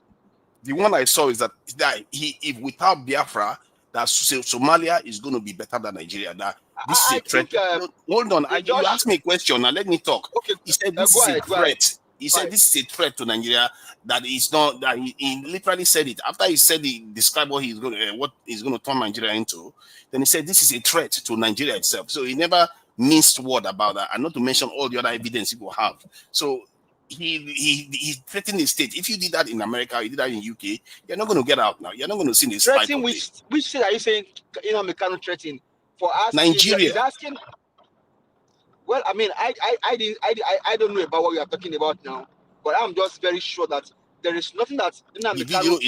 The one I saw is that if without Biafra, that Somalia is going to be better than Nigeria. That this is a threat. Hold on, you asked me a question. Now let me talk. Okay. He said this is a threat. He said this is a threat to Nigeria. That is not. That he literally said it after he said he described what he's going to turn Nigeria into. Then he said this is a threat to Nigeria itself. So he never minced word about that, and not to mention all the other evidence people have. So he threatened the state. If you did that in America, you did that in UK, you're not going to get out now. You're not going to see this. Threatening which state are you saying? Nnamdi Kanu threatening for us? Nigeria. He's asking. Well, I mean, I don't know about what we are talking about now, but I'm just very sure that there is nothing that the video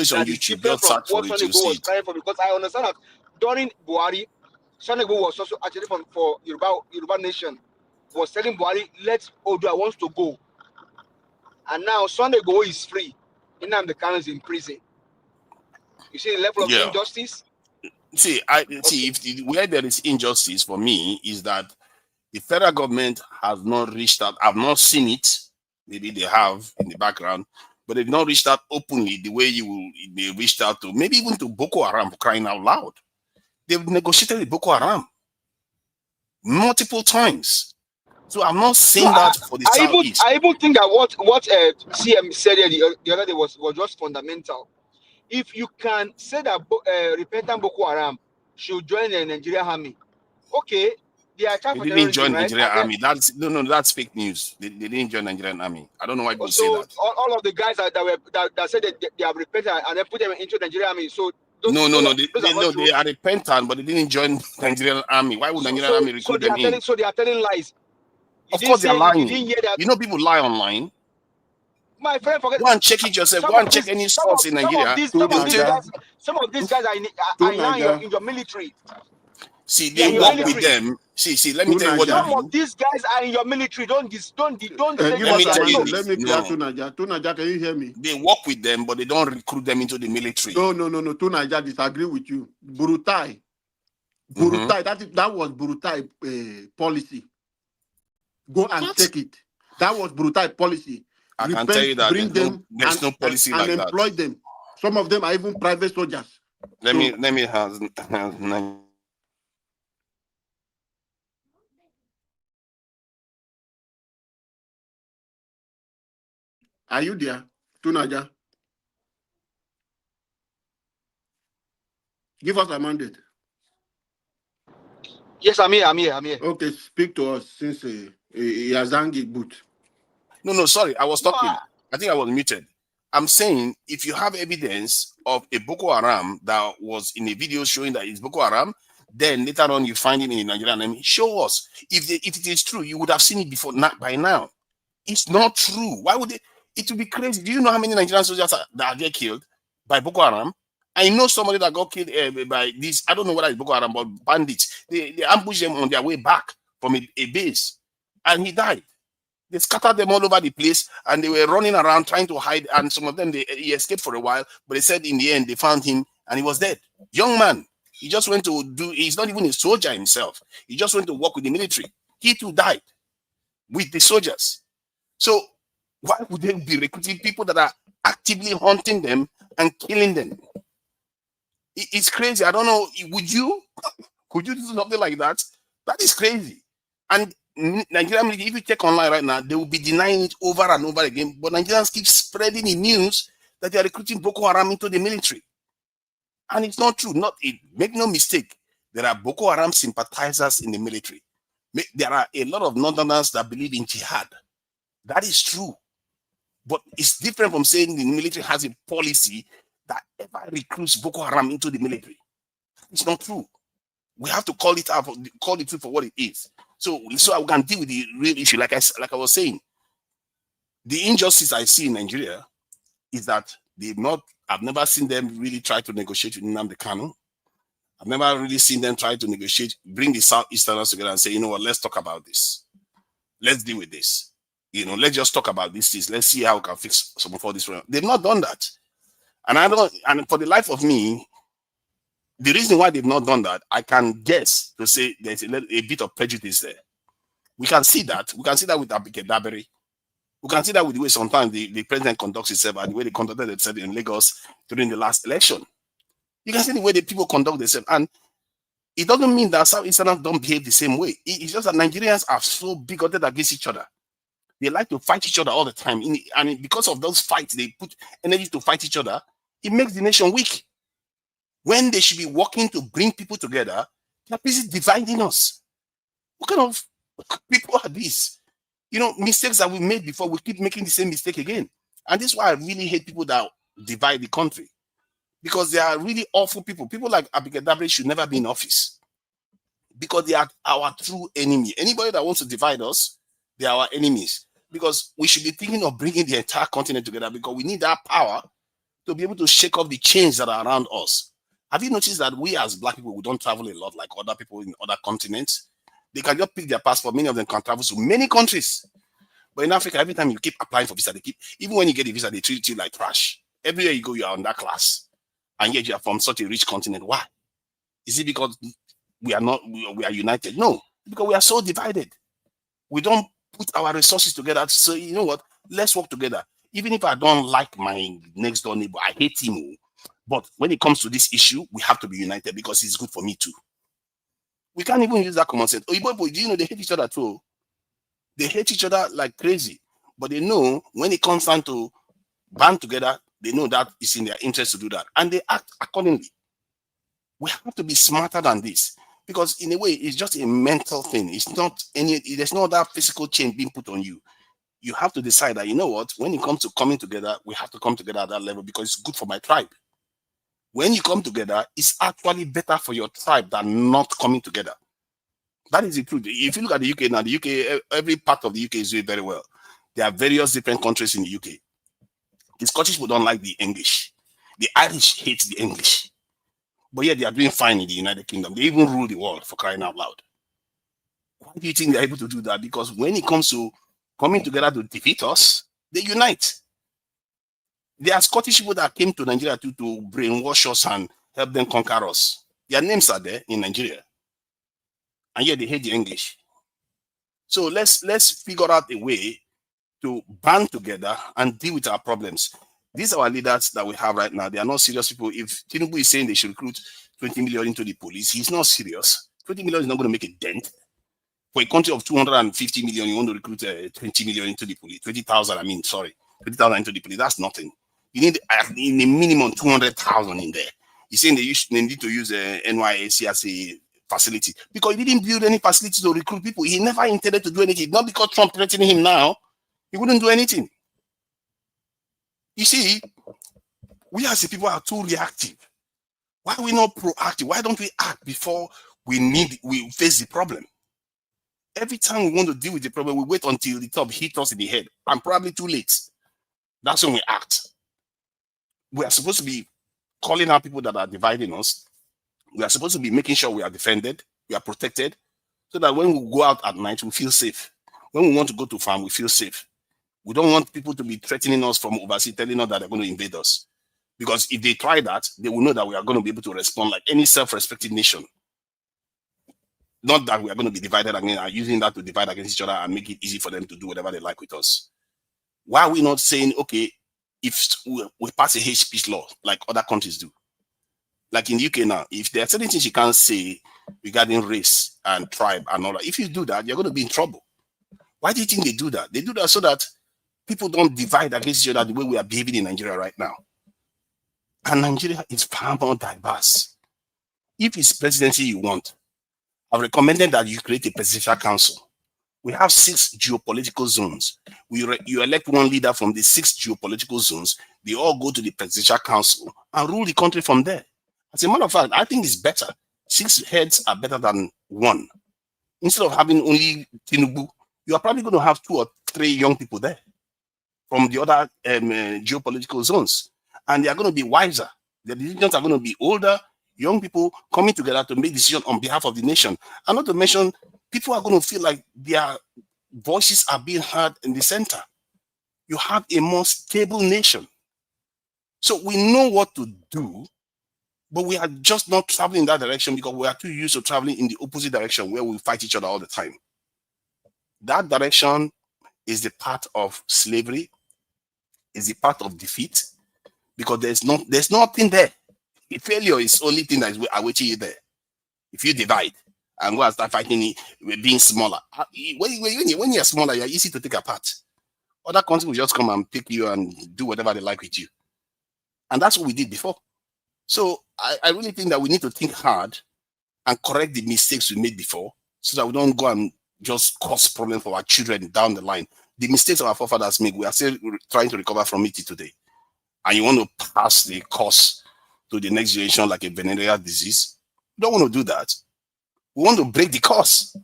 is on YouTube. Just search for it, you see it. Because I understand that during Buhari, Sunday Igboho was also actually for Yoruba Nation was telling Buhari, let Odua wants to go. And now Sunday Igboho is free. Nnamdi Kanu is in prison. You see the level of injustice? See, where there is injustice for me is that the federal government has not reached out. I've not seen it. Maybe they have in the background, but they've not reached out openly the way they reached out to maybe even to Boko Haram, for crying out loud. They've negotiated with Boko Haram multiple times. So I'm not saying that for the Southeast. I even think that what CM said here the other day was just fundamental. If you can say that repentant Boko Haram should join the Nigerian army, okay, they are trying They for didn't terrorism, join right? Nigerian And then, army. That's fake news. They didn't join Nigerian army. I don't know why people say so that. all of the guys that said that they have repented and then put them into the Nigerian army. So those No. are not true. They are repentant, but they didn't join Nigerian army. Why would Nigerian army recruit them in? So they are telling lies. Of course, they are lying. You didn't hear that. You know, people lie online. My friend, forget. Go and check it yourself. Go and check any source in Nigeria. Some of these guys are now in your military. See, they work with them. See. Let me tell you what they do. Some of these guys are in your military. Don't Let me tell you. Let me clear Tunaja. Tunaja, can you hear me? They work with them, but they don't recruit them into the military. No. Tunaja disagree with you. Burutai. That was Burutai policy. Go and check it. That was Burutai policy. I can tell you that there's no policy like that. And employ them. Some of them are even private soldiers. Let me have. Are you there, Tunaja? Give us a mandate. Yes, I'm here. Okay, speak to us since he has hanged boot. No, sorry, I was talking. I think I was muted. I'm saying if you have evidence of a Boko Haram that was in a video showing that it's Boko Haram, then later on you find it in the Nigerian army, show us. If it is true, you would have seen it before by now. It's not true. Why would they? It would be crazy. Do you know how many Nigerian soldiers that get killed by Boko Haram? I know somebody that got killed by this. I don't know whether it's Boko Haram, but bandits. They ambushed them on their way back from a base, and he died. They scattered them all over the place, and they were running around trying to hide. And some of them, he escaped for a while, but they said in the end they found him, and he was dead. Young man. He just went to he's not even a soldier himself. He just went to work with the military. He too died with the soldiers. So why would they be recruiting people that are actively hunting them and killing them? It's crazy. I don't know. Could you do something like that? That is crazy. And Nigerian media, if you check online right now, they will be denying it over and over again. But Nigerians keep spreading the news that they are recruiting Boko Haram into the military. And it's not true. Make no mistake. There are Boko Haram sympathizers in the military. There are a lot of Northerners that believe in jihad. That is true. But it's different from saying the military has a policy that ever recruits Boko Haram into the military. It's not true. We have to call it out, call it true for what it is. So we can deal with the real issue. Like I was saying, the injustice I see in Nigeria is that I've never seen them really try to negotiate with Nnamdi Kanu. I've never really seen them try to negotiate, bring the Southeasterners together and say, you know what, let's talk about this. Let's deal with this. Let's just talk about these things. Let's see how we can fix some of all this. They've not done that. And for the life of me, the reason why they've not done that, I can guess to say there's a bit of prejudice there. We can see that. We can see that with Abike. We can see that with the way sometimes the president conducts himself and the way they conducted themselves in Lagos during the last election. You can see the way the people conduct themselves. And it doesn't mean that Southeasterners don't behave the same way. It's just that Nigerians are so bigoted against each other. They like to fight each other all the time. And because of those fights, they put energy to fight each other. It makes the nation weak. When they should be working to bring people together, they're busy dividing us. What kind of people are these? Mistakes that we made before, we keep making the same mistake again. And this is why I really hate people that divide the country. Because they are really awful people. People like Abike should never be in office. Because they are our true enemy. Anybody that wants to divide us, they are our enemies. Because we should be thinking of bringing the entire continent together, because we need that power to be able to shake off the chains that are around us. Have you noticed that we as Black people, we don't travel a lot like other people in other continents? They can just pick their passport. Many of them can travel to many countries. But in Africa, every time you keep applying for visa, even when you get a visa, they treat you like trash. Everywhere you go, you are on that class. And yet you are from such a rich continent. Why? Is it because we are united? No, because we are so divided. We don't put our resources together to say, you know what, let's work together. Even if I don't like my next door neighbor, I hate him, But when it comes to this issue, we have to be united because it's good for me too. We can't even use that common sense. Oh, do you know they hate each other too? They hate each other like crazy. But they know when it comes down to band together, they know that it's in their interest to do that. And they act accordingly. We have to be smarter than this. Because in a way, it's just a mental thing. It's not there's no other physical change being put on you. You have to decide that, you know what, when it comes to coming together, we have to come together at that level because it's good for my tribe. When you come together, it's actually better for your tribe than not coming together. That is the truth. If you look at the UK now, the UK, every part of the UK is doing very well. There are various different countries in the UK. The Scottish people don't like the English. The Irish hate the English. But yet they are doing fine in the United Kingdom. They even rule the world, for crying out loud. Why do you think they're able to do that? Because when it comes to coming together to defeat us, they unite. There are Scottish people that came to Nigeria to brainwash us and help them conquer us. Their names are there in Nigeria. And yet they hate the English. So let's figure out a way to band together and deal with our problems. These are our leaders that we have right now. They are not serious people. If Tinubu is saying they should recruit 20 million into the police, he's not serious. 20 million is not going to make a dent. For a country of 250 million, you want to recruit 20 million into the police. 20,000 into the police. That's nothing. You need in a minimum 200,000 in there. He's saying they need to use NYSC as a facility because he didn't build any facility to recruit people. He never intended to do anything. Not because Trump threatening him now. He wouldn't do anything. You see, we as the people are too reactive. Why are we not proactive? Why don't we act before we face the problem? Every time we want to deal with the problem, we wait until the top hits us in the head. And probably too late. That's when we act. We are supposed to be calling out people that are dividing us. We are supposed to be making sure we are defended, we are protected, so that when we go out at night, we feel safe. When we want to go to farm, we feel safe. We don't want people to be threatening us from overseas, telling us that they're going to invade us. Because if they try that, they will know that we are going to be able to respond like any self-respecting nation. Not that we are going to be divided again and using that to divide against each other and make it easy for them to do whatever they like with us. Why are we not saying, okay, if we pass a hate speech law like other countries do? Like in the UK now, if there are certain things you can't say regarding race and tribe and all that, if you do that, you're going to be in trouble. Why do you think they do that? They do that so that people don't divide against each other the way we are behaving in Nigeria right now. And Nigeria is far more diverse. If it's presidency you want, I've recommended that you create a presidential council. We have 6 geopolitical zones. You elect one leader from the 6 geopolitical zones. They all go to the presidential council and rule the country from there. As a matter of fact, I think it's better. 6 heads are better than 1. Instead of having only Tinubu, you are probably going to have 2 or 3 young people there from the other geopolitical zones. And they are going to be wiser. The decisions are going to be older, young people coming together to make decisions on behalf of the nation. And not to mention, people are going to feel like their voices are being heard in the center. You have a more stable nation. So we know what to do, but we are just not traveling in that direction because we are too used to traveling in the opposite direction where we fight each other all the time. That direction is the part of slavery, is the part of defeat, because there's nothing there. The failure is the only thing that is awaiting you there. If you divide and go and start fighting being smaller, when you're smaller, you're easy to take apart. Other countries will just come and pick you and do whatever they like with you. And that's what we did before. So I really think that we need to think hard and correct the mistakes we made before so that we don't go and just cause problems for our children down the line. The mistakes our forefathers made, we are still trying to recover from it today. And you want to pass the course to the next generation like a venereal disease. We don't want to do that. We want to break the course.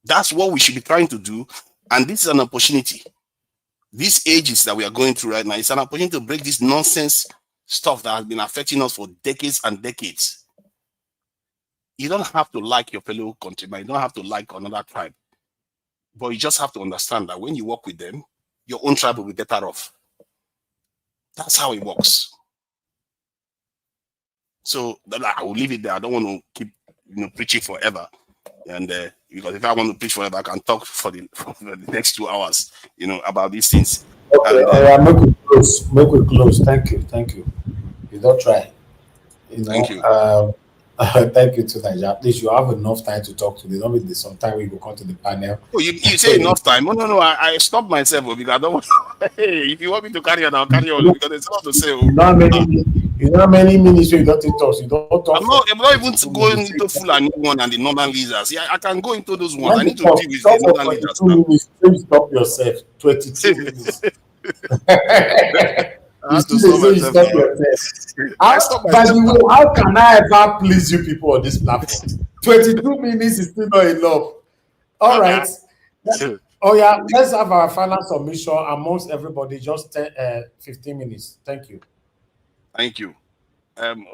That's what we should be trying to do. And this is an opportunity. These ages that we are going through right now, it's an opportunity to break this nonsense stuff that has been affecting us for decades and decades. You don't have to like your fellow countrymen. You don't have to like another tribe. But you just have to understand that when you work with them, your own tribe will be better off. That's how it works. So I will leave it there. I don't want to keep preaching forever. And because if I want to preach forever, I can talk for the next 2 hours, about these things. Okay, And, make we close. Thank you. You don't try. You know. Thank you. Thank you to Nigeria. At least you have enough time to talk to me. Don't be sometime we will come to the panel. Oh, you say enough time? No. I stopped myself because I don't want. Hey, if you want me to carry on, I'll carry on because there's a lot to say. You know how many minutes you don't talk. You don't talk. I'm not even going into full and new one and the northern leaders. Yeah, I can go into those ones. When I need to talk, deal with the northern leaders now. minutes, please stop yourself. 22 minutes. I have to stop myself now. I stop By the myself. way, how can I ever please you people on this platform? 22 minutes is still not enough. All right. Oh yeah, let's have our final submission amongst everybody. Just 15 minutes. Thank you. Thank you.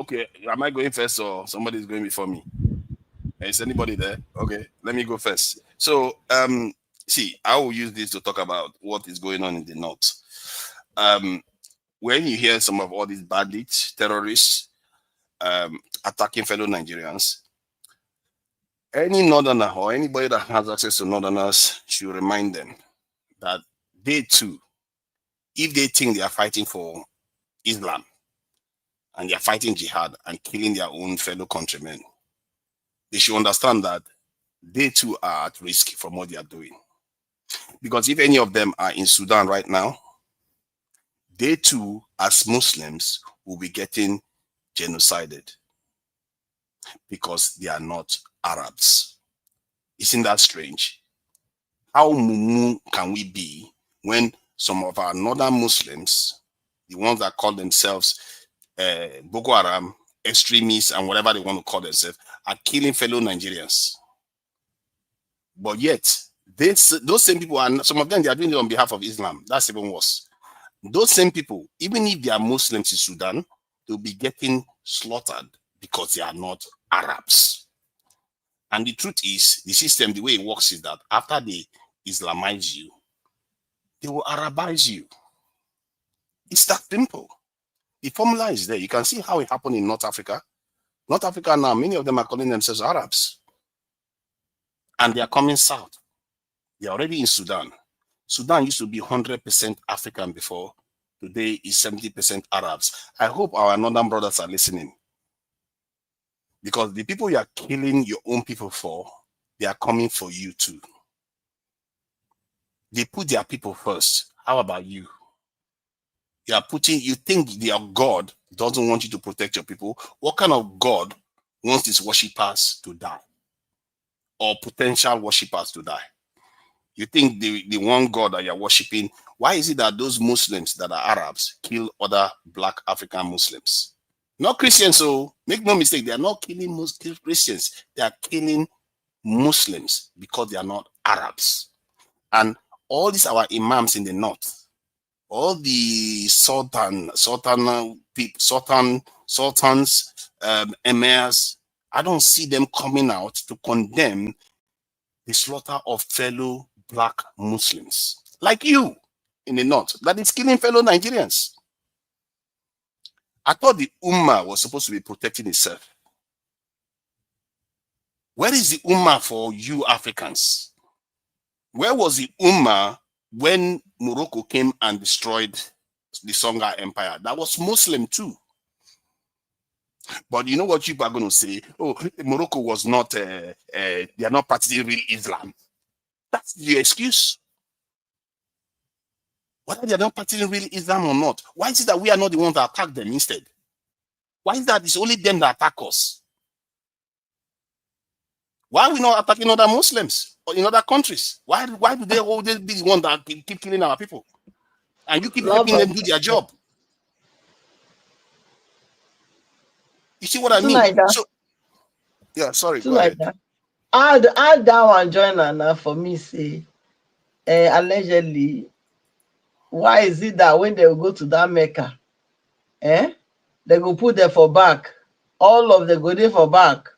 Okay, am I going first or somebody's going before me? Is anybody there? Okay, let me go first. So, see, I will use this to talk about what is going on in the north. When you hear some of all these bandits, terrorists, attacking fellow Nigerians, any northerner or anybody that has access to northerners should remind them that they too, if they think they are fighting for Islam and they are fighting jihad and killing their own fellow countrymen, they should understand that they too are at risk from what they are doing. Because if any of them are in Sudan right now, they too, as Muslims, will be getting genocided because they are not Arabs. Isn't that strange? How mumu can we be when some of our northern Muslims, the ones that call themselves Boko Haram, extremists, and whatever they want to call themselves, are killing fellow Nigerians? But yet, those same people, and some of them, they are doing it on behalf of Islam. That's even worse. Those same people, even if they are Muslims in Sudan, they'll be getting slaughtered because they are not Arabs. And the truth is, the system, the way it works is that after they Islamize you, they will Arabize you. It's that simple. The formula is there. You can see how it happened in North Africa. North Africa now, many of them are calling themselves Arabs. And they are coming south. They are already in Sudan. Sudan used to be 100% African before. Today is 70% Arabs. I hope our northern brothers are listening. Because the people you are killing your own people for, they are coming for you too. They put their people first. How about you? You think their God doesn't want you to protect your people? What kind of God wants his worshippers to die? Or potential worshippers to die? You think the one God that you're worshiping, why is it that those Muslims that are Arabs kill other black African Muslims? Not Christians, so make no mistake, they are not killing Christians. They are killing Muslims because they are not Arabs. And all these our imams in the north, all the sultans, emirs, I don't see them coming out to condemn the slaughter of fellow black Muslims like you in the north that is killing fellow Nigerians. I thought the Ummah was supposed to be protecting itself. Where is the Ummah for you Africans? Where was the Ummah when Morocco came and destroyed the Songhai Empire? That was Muslim too. But you know what people are going to say? Oh, Morocco was not, they are not practicing real Islam. That's the excuse. Whether they are not practicing real Islam or not, why is it that we are not the ones that attack them instead? Why is that it's only them that attack us? Why are we not attacking other Muslims or in other countries? Why do they always be the one that keep killing our people? And you keep helping them do their job. You see what I mean? So, yeah, sorry, go ahead. How that one join now for me say, allegedly, why is it that when they will go to that Mecca, they go put them for back, all of them go there for back,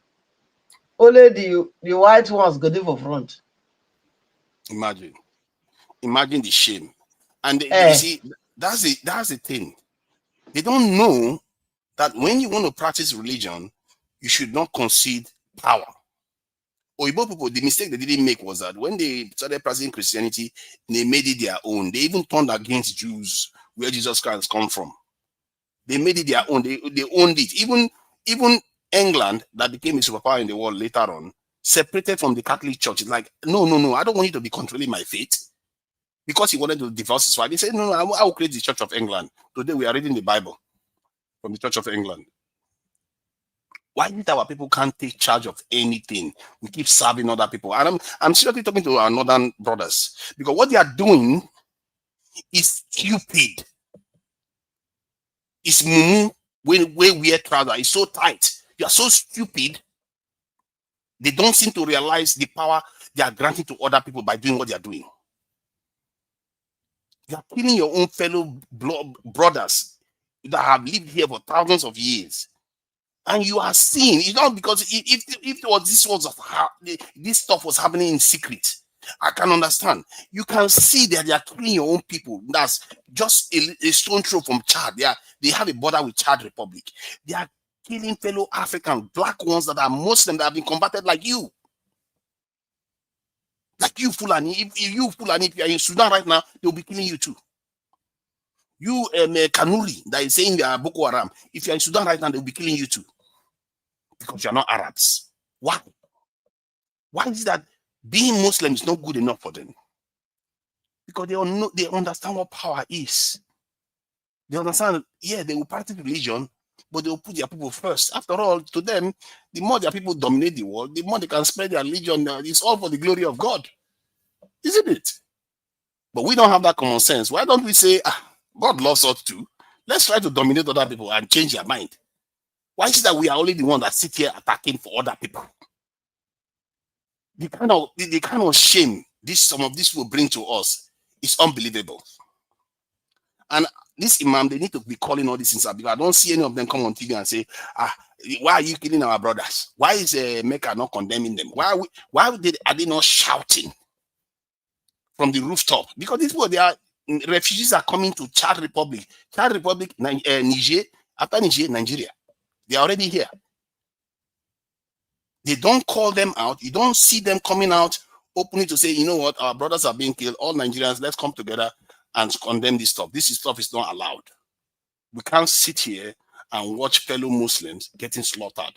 only the white ones go there for front. Imagine the shame. And you see, that's the thing. They don't know that when you want to practice religion, you should not concede power. Oyibo people, the mistake they didn't make was that when they started practicing Christianity, they made it their own. They even turned against Jews, where Jesus Christ come from. They made it their own. They owned it. Even England, that became a superpower in the world later on, separated from the Catholic Church. It's like, no, I don't want you to be controlling my faith. Because he wanted to divorce his wife, he said, no, I will create the Church of England. Today we are reading the Bible from the Church of England. Why is it our people can't take charge of anything? We keep serving other people. And I'm seriously talking to our northern brothers, because what they are doing is stupid. It's mumu when we wear trouser. It's so tight. You are so stupid. They don't seem to realize the power they are granting to other people by doing what they are doing. You are killing your own fellow brothers that have lived here for thousands of years. And you are seeing, it's not because this stuff was happening in secret, I can understand. You can see that they are killing your own people. That's just a stone throw from Chad. They have a border with Chad Republic. They are killing fellow African black ones that are Muslim that have been converted like you. Like you, Fulani. If you are in Sudan right now, they'll be killing you too. You, Kanuri, that is saying they are Boko Haram. If you're in Sudan right now, they'll be killing you too. Because you're not Arabs. Why? Why is it that being Muslim is not good enough for them? Because they understand what power is. They understand, yeah, they will practice religion, but they will put their people first. After all, to them, the more their people dominate the world, the more they can spread their religion. It's all for the glory of God. Isn't it? But we don't have that common sense. Why don't we say, God loves us too? Let's try to dominate other people and change their mind. Why is it that we are only the one that sit here attacking for other people? The kind of shame some of this will bring to us is unbelievable. And this imam, they need to be calling all these things out, because I don't see any of them come on TV and say, why are you killing our brothers? Why is Mecca not condemning them? Why are they not shouting from the rooftop? Because these people, refugees are coming to Chad Republic. Chad Republic, Niger, after Niger, Nigeria. They are already here. They don't call them out. You don't see them coming out openly to say, you know what, our brothers are being killed. All Nigerians, let's come together and condemn this stuff. This stuff is not allowed. We can't sit here and watch fellow Muslims getting slaughtered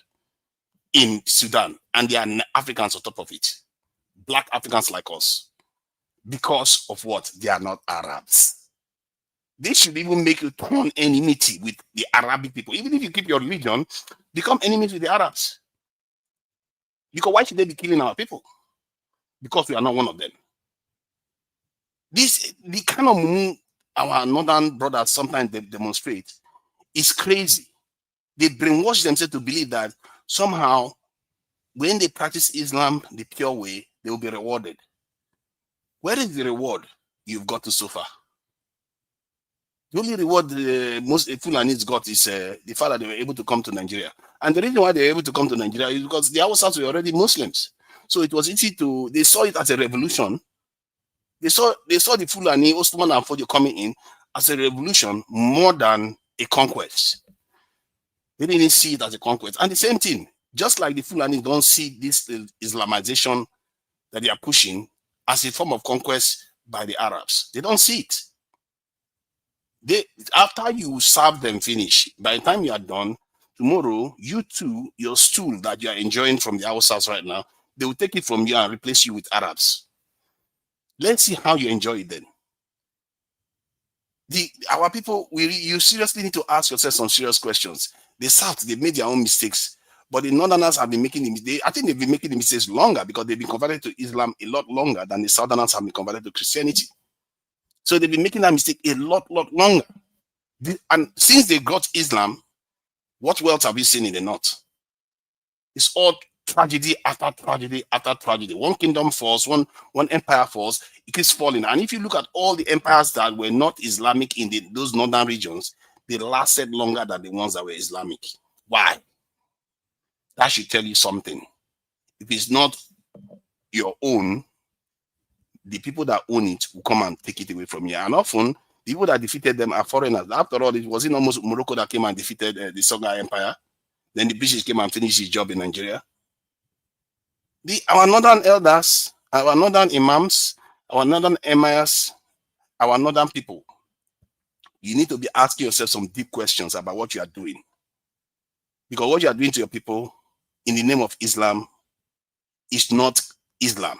in Sudan, and they are Africans on top of it. Black Africans like us. Because of what? They are not Arabs. They should even make you turn enmity with the Arabic people. Even if you keep your religion, become enemies with the Arabs. Because why should they be killing our people? Because we are not one of them. The kind of move our northern brothers sometimes they demonstrate is crazy. They brainwash themselves to believe that somehow when they practice Islam the pure way, they will be rewarded. Where is the reward you've got to so far? The only reward most Fulanis got is the fact that they were able to come to Nigeria. And the reason why they were able to come to Nigeria is because the Hausas were already Muslims. So it was easy they saw it as a revolution. They saw the Fulani, Osman and Fodio coming in as a revolution more than a conquest. They didn't see it as a conquest. And the same thing, just like the Fulani don't see this Islamization that they are pushing as a form of conquest by the Arabs. They don't see it. After you serve them finish, by the time you are done, tomorrow, you too, your stool that you are enjoying from the Hausas right now, they will take it from you and replace you with Arabs. Let's see how you enjoy it then. Our people, you seriously need to ask yourself some serious questions. The South, they made their own mistakes, but the Northerners have been making I think they've been making the mistakes longer because they've been converted to Islam a lot longer than the Southerners have been converted to Christianity. So they've been making that mistake a lot longer. And since they got Islam, what wealth have you seen in the North? It's all tragedy after tragedy after tragedy. One kingdom falls, one empire falls, it keeps falling. And if you look at all the empires that were not Islamic in those northern regions, they lasted longer than the ones that were Islamic. Why? That should tell you something. If it's not your own, the people that own it will come and take it away from you. And often, the people that defeated them are foreigners. After all, it wasn't almost Morocco that came and defeated the Songhai Empire. Then the British came and finished his job in Nigeria. Our northern elders, our northern imams, our northern emirs, our northern people you need to be asking yourself some deep questions about what you are doing. Because what you are doing to your people in the name of Islam is not Islam.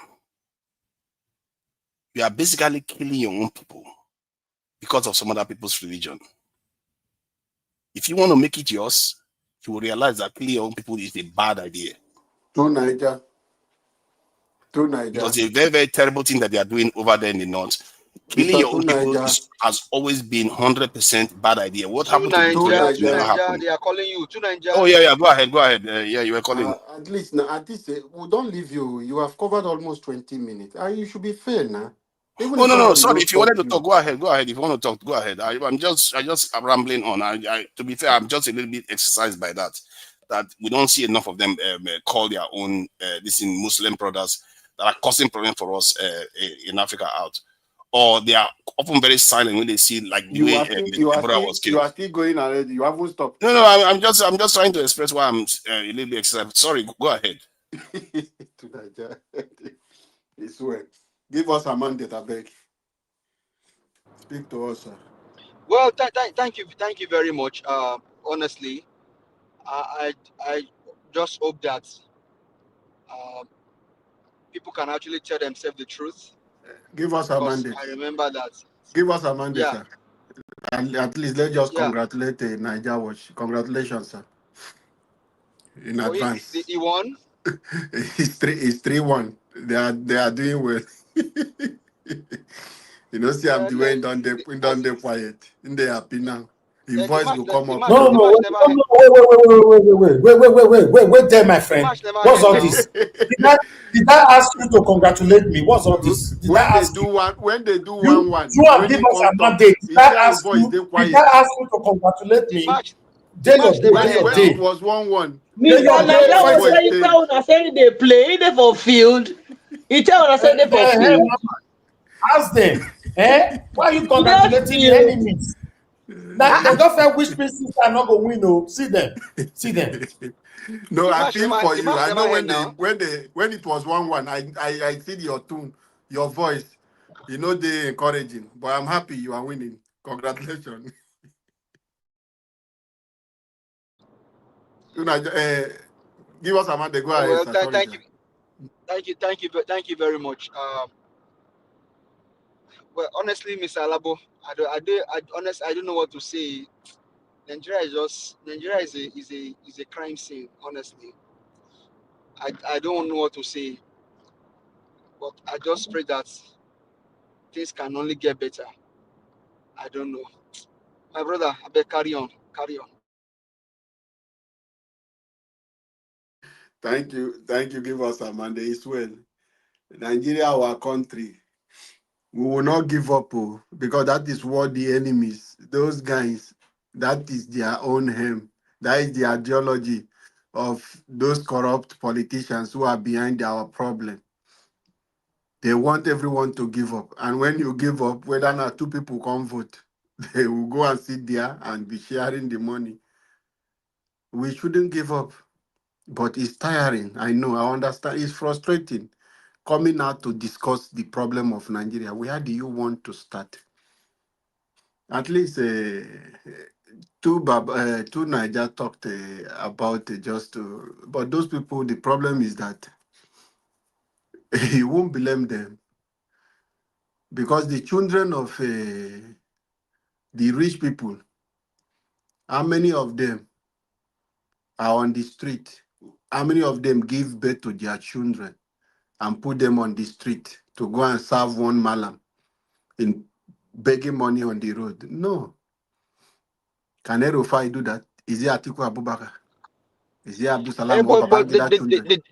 You are basically killing your own people because of some other people's religion. If you want to make it yours, you will realize that killing your own people is a bad idea. To Niger. To Niger. Because it's a very, very terrible thing that they are doing over there in the north. Killing your own people has always been 100% bad idea. What happened to Victoria never happened. They are calling you. To Niger. Oh, yeah, go ahead. Yeah, you were calling. At least, we don't leave you. You have covered almost 20 minutes. You should be fair now. Oh, no, sorry. If you wanted to talk, go ahead. If you want to talk, go ahead. I'm just rambling on. To be fair, I'm just a little bit exercised by that we don't see enough of them call their own this in Muslim brothers that are causing problems for us in Africa out. Or they are often very silent when they see like the way the brother was killed. You are still going already. You haven't stopped. No, I'm just trying to express why I'm a little bit excited. Sorry, go ahead. It's well. Give us a mandate, I beg. Speak to us, sir. Well, thank you very much. Honestly, I just hope that people can actually tell themselves the truth. Give us a mandate. I remember that. Give us a mandate, sir. And at least let's just congratulate the Niger Watch. Congratulations, sir. In advance. He won. It's 3-1. They are doing well. You know, see, I'm doing down there quiet. In the happy now. His voice will come up. No, wait there, my friend. What's all this? Did I ask you to congratulate me? What's all this? When they do 1-1, you have given us a mandate. Did I ask you to congratulate me? When it was 1-1. Mr. Naija was saying tell una say they play, they for field. He tell una say they for field. Ask them. Why are you congratulating the enemies? That they don't feel which pieces are not going to win. No, see them. No, I feel for you. I know when it was 1-1, I see your tone, your voice. You know they encouraging, but I'm happy you are winning. Congratulations. Give us a man. Go ahead. Well, thank you very much. Well, honestly, Mr. Alabo, I don't know what to say. Nigeria is a crime scene. Honestly, I don't know what to say, but I just pray that things can only get better. I don't know, my brother. I beg carry on. Thank you. Give us a mandate. It's well. Nigeria, our country. We will not give up, because that is what the enemies, those guys, that is their own aim. That is the ideology of those corrupt politicians who are behind our problem. They want everyone to give up. And when you give up, whether or not 2 people come vote, they will go and sit there and be sharing the money. We shouldn't give up. But it's tiring. I know, I understand. It's frustrating. Coming out to discuss the problem of Nigeria, where do you want to start? At least two Niger talked about but those people, the problem is that you won't blame them, because the children of the rich people, how many of them are on the street? How many of them give birth to their children and put them on the street to go and serve one malam in begging money on the road? No. Can Erufai do that? Is it Atiku Abubakar? Is it Abdul Salam or Babangida children?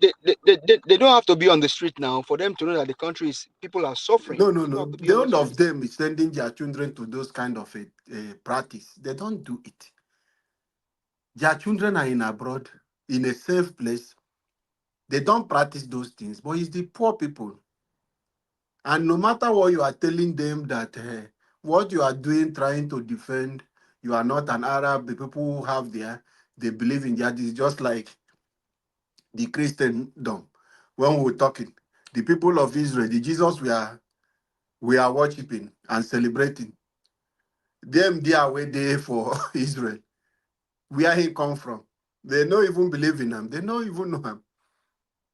They don't have to be on the street now for them to know that the country is, people are suffering. No. None of them is sending their children to those kind of practice. They don't do it. Their children are in abroad, in a safe place. They don't practice those things, but it's the poor people. And no matter what you are telling them that what you are doing, trying to defend, you are not an Arab, the people who have they believe in that is just like the Christendom. When we were talking, the people of Israel, the Jesus we are worshiping and celebrating, Them they are where they for Israel. Where he come from? They don't even believe in him. They don't even know him.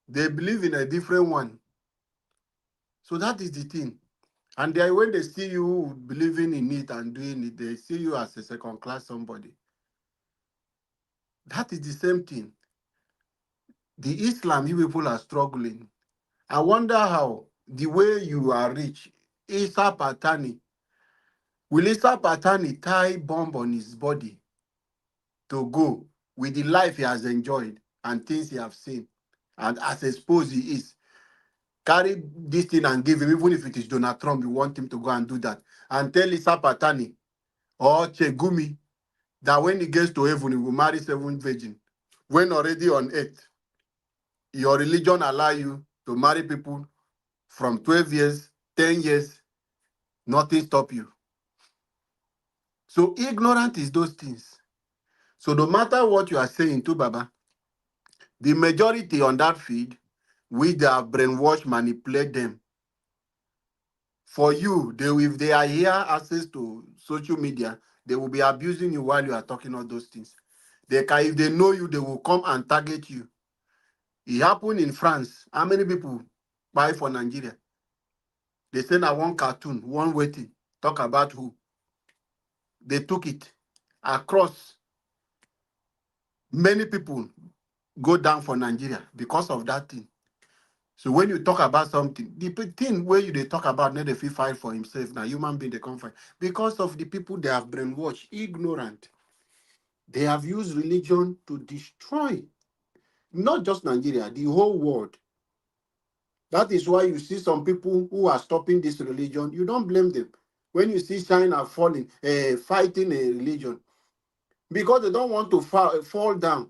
They believe in a different one. So that is the thing. And then when they see you believing in it and doing it, they see you as a second class somebody. That is the same thing. The Islam you people are struggling. I wonder how the way you are rich, Isa Patani, will Isa Patani tie bomb on his body to go with the life he has enjoyed and things he has seen, and as exposed he is, carry this thing and give him, even if it is Donald Trump, you want him to go and do that, and tell Isa Patani or Gumi that when he gets to heaven, he will marry 7 virgins. When already on earth, your religion allow you to marry people from 12 years, 10 years, nothing stop you. So ignorant is those things. So no matter what you are saying to Baba, the majority on that feed, which they have brainwashed, manipulate them. For you, they if they are here access to social media, they will be abusing you while you are talking all those things. They can, if they know you, they will come and target you. It happened in France. How many people buy for Nigeria? They send a one cartoon, one waiting, talk about who. They took it across. Many people go down for Nigeria because of that thing. So when you talk about something, the thing where you they talk about, not if he fight for himself, now human being they come fight. Because of the people they have brainwashed, ignorant. They have used religion to destroy not just Nigeria, the whole world. That is why you see some people who are stopping this religion. You don't blame them. When you see China falling, fighting a religion, because they don't want to fall down.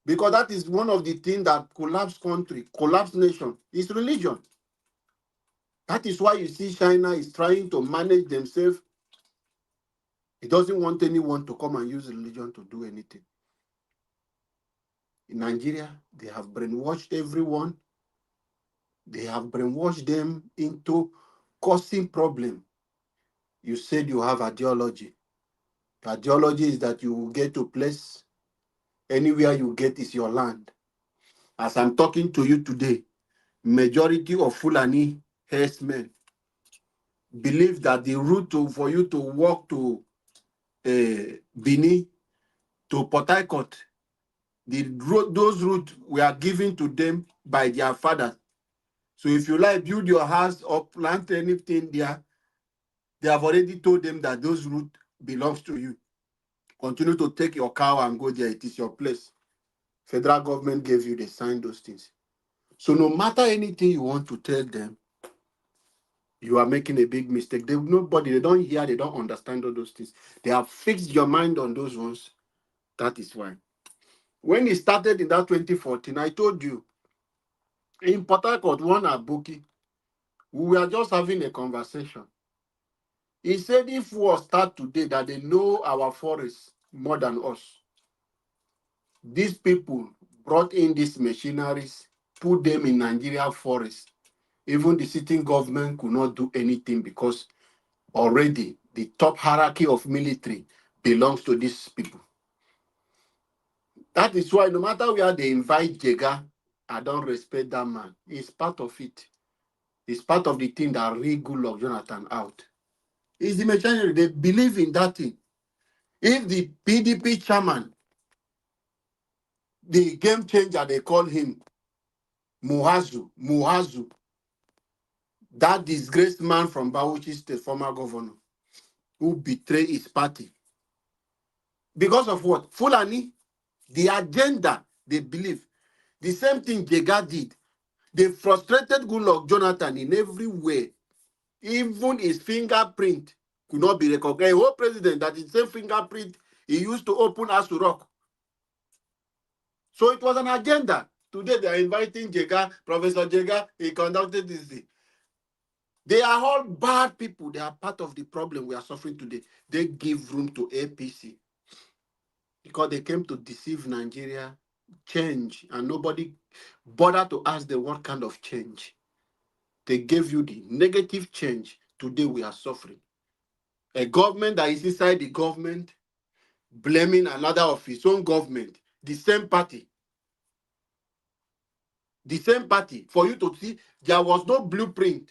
Because that is one of the things that collapse country, collapse nation, is religion. That is why you see China is trying to manage themselves. It doesn't want anyone to come and use religion to do anything. In Nigeria, they have brainwashed everyone. They have brainwashed them into causing problem. You said you have ideology. Ideology is that you will get to place, anywhere you get is your land. As I'm talking to you today, majority of Fulani herdsmen believe that the route for you to walk to Bini, to Port Harcourt, those routes were given to them by their fathers. So if you like build your house or plant anything there, they have already told them that those routes belongs to you. Continue to take your cow and go there. It is your place. Federal government gave you, they sign those things. So no matter anything you want to tell them, you are making a big mistake. They don't hear, they don't understand all those things. They have fixed your mind on those ones. That is why. When it started in that 2014, I told you, in Port Harcourt, one Abuki, we were just having a conversation. He said if war start today, that they know our forests more than us. These people brought in these machineries, put them in Nigeria forest. Even the sitting government could not do anything because already the top hierarchy of military belongs to these people. That is why no matter where they invite Jega, I don't respect that man. It's part of it. It's part of the thing that rig Goodluck Jonathan out. It's the machinery. They believe in that thing. If the PDP chairman, the game changer, they call him Muhazu, that disgraced man from Bauchi State, former governor, who betrayed his party. Because of what? Fulani, the agenda they believe. The same thing Jega did. They frustrated Goodluck Jonathan in every way. Even his fingerprint could not be recognized. A whole president that is the same fingerprint he used to open Asu Rock. So it was an agenda. Today they are inviting Jega, Professor Jega, he conducted this thing. They are all bad people. They are part of the problem we are suffering today. They give room to APC because they came to deceive Nigeria, change, and nobody bothered to ask them what kind of change. They gave you the negative change. Today we are suffering. A government that is inside the government blaming another of his own government, the same party. The same party. For you to see, there was no blueprint.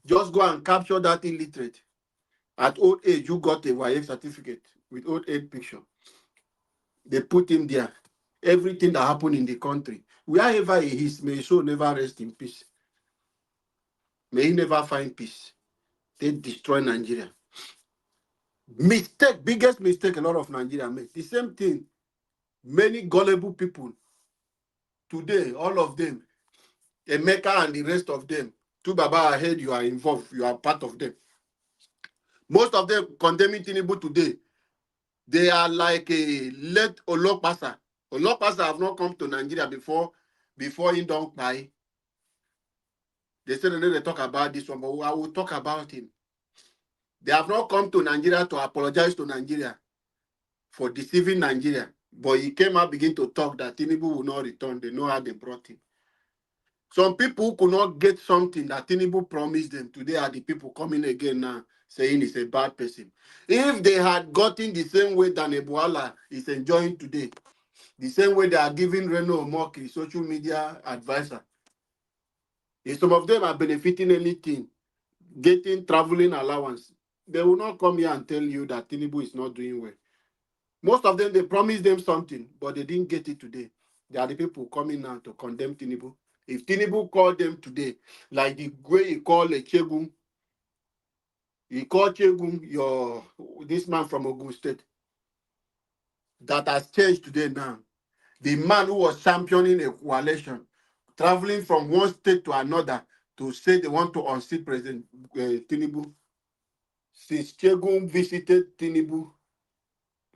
Just go and capture that illiterate. At old age, you got a YF certificate with old age picture. They put him there. Everything that happened in the country, wherever he is, may his soul never rest in peace. May he never find peace. They destroy Nigeria. Mistake, biggest mistake a lot of Nigeria made. The same thing. Many gullible people today, all of them, Emeka and the rest of them, to Baba ahead, you are involved, you are part of them. Most of them condemning Tinubu today, they are like a late Olokpasa. Olokpasa have not come to Nigeria before he don't buy. They said they talk about this one, but I will talk about him. They have not come to Nigeria to apologize to Nigeria for deceiving Nigeria. But he came out, begin to talk that Tinubu will not return. They know how they brought him. Some people could not get something that Tinubu promised them. Today are the people coming again now saying he's a bad person. If they had gotten the same way that Ebuala is enjoying today, the same way they are giving Reno Omoki, social media advisor, if some of them are benefiting anything, getting traveling allowance, they will not come here and tell you that Tinubu is not doing well. Most of them, they promised them something, but they didn't get it today. They are the people coming now to condemn Tinubu. If Tinubu called them today, like the way he called Chegum, he called Chegum, this man from Ogun State, that has changed today now. The man who was championing a coalition, traveling from one state to another to say they want to unseat President Tinubu. Since Chegum visited Tinubu,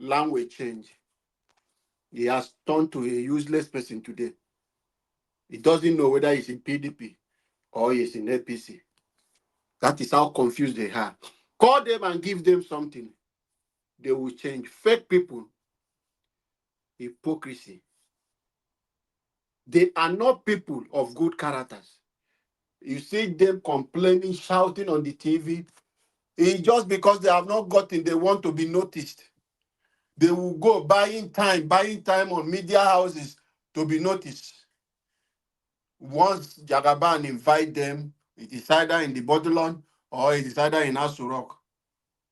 language change. He has turned to a useless person today. He doesn't know whether he's in PDP or he's in APC. That is how confused they are. Call them and give them something. They will change. Fake people. Hypocrisy. They are not people of good characters. You see them complaining, shouting on the TV. It's just because they have not gotten, they want to be noticed. They will go buying time on media houses to be noticed. Once Jagaban invite them, it is either in the Bodolon or it is either in Asurok.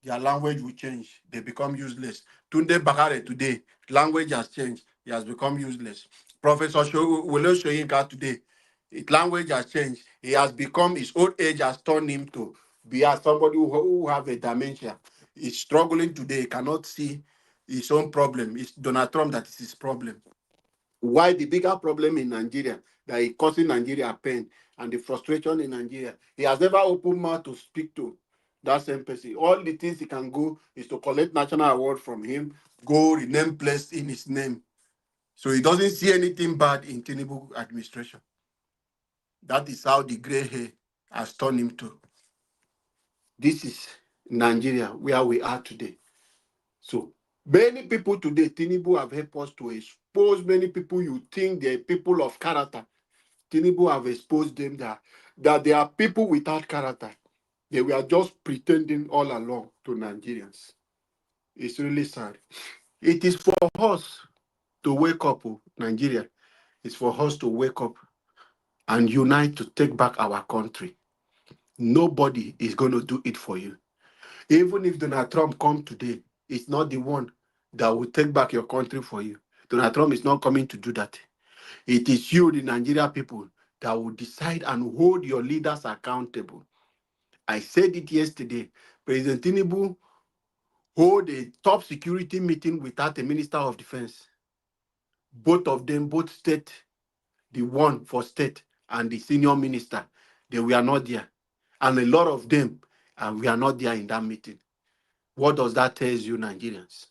Their language will change. They become useless. Tunde Bakare today, language has changed. He has become useless. Professor Wole Soyinka today, his language has changed. He has become, his old age has turned him to be as somebody who have a dementia. He's struggling today, he cannot see his own problem. It's Donald Trump that is his problem. Why the bigger problem in Nigeria that is causing Nigeria pain and the frustration in Nigeria? He has never opened mouth to speak to that same person. All the things he can go is to collect national award from him, go rename place in his name. So he doesn't see anything bad in Tinubu administration. That is how the gray hair has turned him to. This is Nigeria, where we are today. So many people today, Tinubu have helped us to expose many people you think they're people of character. Tinubu have exposed them that they are people without character. They were just pretending all along to Nigerians. It's really sad. It is for us to wake up, Nigeria. It's for us to wake up and unite to take back our country. Nobody is going to do it for you. Even if Donald Trump come today, it's not the one that will take back your country for you. Donald Trump is not coming to do that. It is you, the Nigeria people, that will decide and hold your leaders accountable. I said it yesterday. President Tinubu hold a top security meeting without a minister of defense. Both of them, both state, the one for state and the senior minister, they were not there. And a lot of them, we are not there in that meeting. What does that tell you, Nigerians?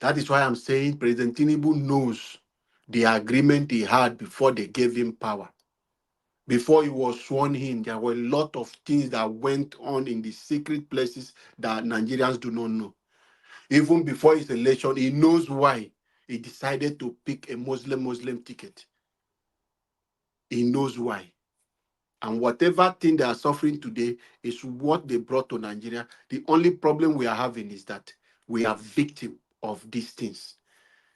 That is why I'm saying President Tinubu knows the agreement he had before they gave him power. Before he was sworn in, there were a lot of things that went on in the secret places that Nigerians do not know. Even before his election, he knows why he decided to pick a Muslim ticket. He knows why. And whatever thing they are suffering today is what they brought to Nigeria. The only problem we are having is that we are victim of these things.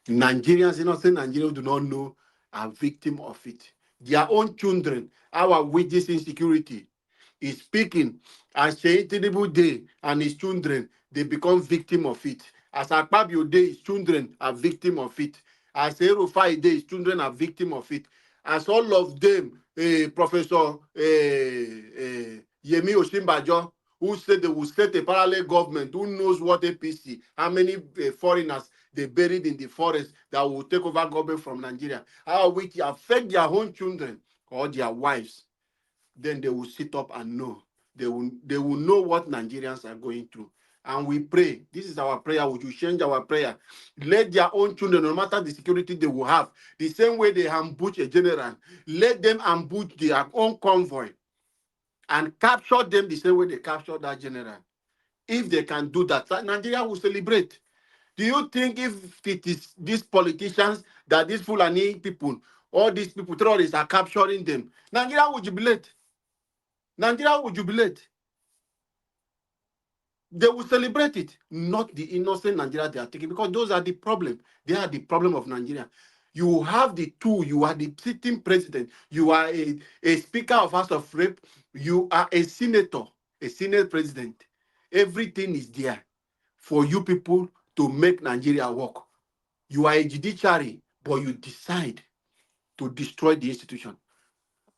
Nigerians, innocent Nigerians do not know, are victim of it. Their own children, our wages insecurity is speaking. As Sheikh Tinubu Day and his children, they become victim of it. As Akpabio Day, his children are victim of it. As Erufai Day, his children are victim of it. As all of them, Professor Yemi Osinbajo, who said they will set a parallel government, who knows what APC, how many foreigners they buried in the forest that will take over government from Nigeria, how which affect their own children or their wives, then they will sit up and know. They will know what Nigerians are going through. And we pray, this is our prayer, we should change our prayer. Let their own children, no matter the security they will have, the same way they ambush a general, let them ambush their own convoy and capture them the same way they captured that general. If they can do that, Nigeria will celebrate. Do you think if it is these politicians, that these Fulani people, all these people, terrorists are capturing them, Nigeria will jubilate? Nigeria will jubilate. They will celebrate it, not the innocent Nigeria they are taking, because those are the problem. They are the problem of Nigeria. You have the two, you are the sitting president, you are a speaker of House of Rep, you are a senator, a senate president. Everything is there for you people to make Nigeria work. You are a judiciary, but you decide to destroy the institution.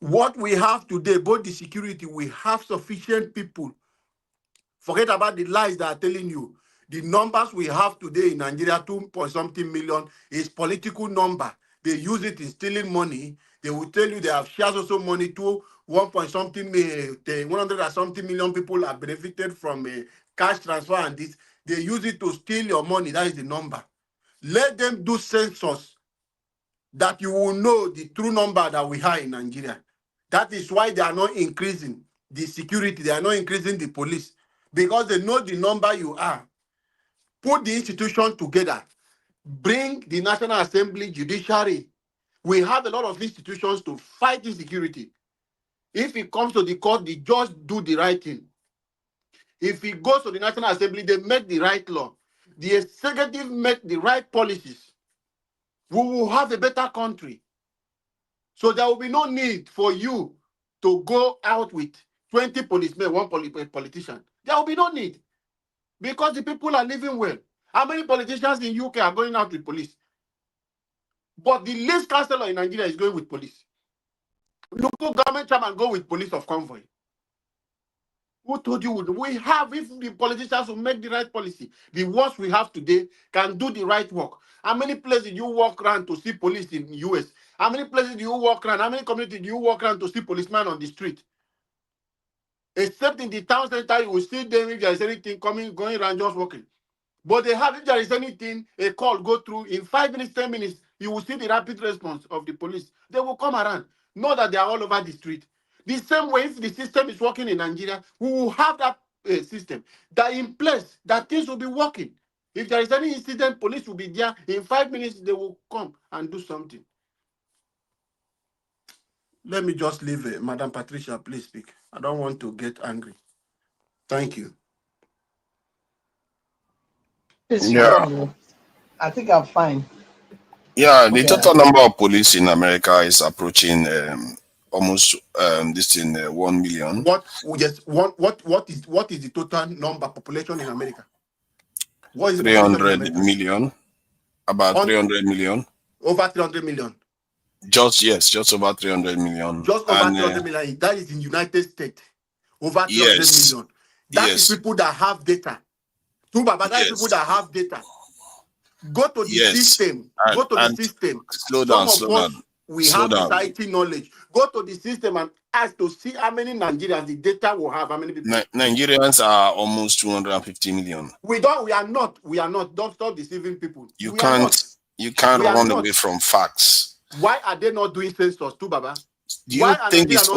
What we have today, both the security, we have sufficient people. Forget about the lies that are telling you. The numbers we have today in Nigeria, 2.something million, is political number. They use it in stealing money. They will tell you they have shares also money to 1.something, 100 and something million people are benefited from cash transfer and this. They use it to steal your money. That is the number. Let them do census that you will know the true number that we have in Nigeria. That is why they are not increasing the security. They are not increasing the police. Because they know the number you are. Put the institution together. Bring the National Assembly, judiciary. We have a lot of institutions to fight insecurity. If it comes to the court, the judge do the right thing. If it goes to the National Assembly, they make the right law. The executive make the right policies. We will have a better country. So there will be no need for you to go out with 20 policemen, one politician. There will be no need. Because the people are living well. How many politicians in UK are going out with police? But the least councillor in Nigeria is going with police. Local government chairman go with police of convoy. Who told you? We have, if the politicians will make the right policy, the ones we have today can do the right work. How many places do you walk around to see police in the US? How many places do you walk around? How many communities do you walk around to see policemen on the street? Except in the town center, you will see them if there is anything going around just walking. But they have, if there is anything, a call go through, in 5 minutes, 10 minutes, you will see the rapid response of the police. They will come around. Not that they are all over the street. The same way, if the system is working in Nigeria, we will have that system that in place, that things will be working. If there is any incident, police will be there. In 5 minutes, they will come and do something. Let me just leave it. Madam Patricia, please speak. I don't want to get angry. Thank you. Yeah. I think I'm fine. Yeah, the total number of police in America is approaching almost 1 million. What is the total number population in America? What is 300 million. About 300 million. Over 300 million. Just over 300 million. Just over 300 million. That is in United States. Over 300 million. That is people that have data. That is people that have data. Go to the system. Go to the system. Slow down. We have society knowledge. Go to the system and ask to see how many Nigerians the data will have. How many people? Nigerians are almost 250 million. We are not. Don't stop deceiving people. You can't run away from facts. Why are they not doing census too, Baba? Do you think it's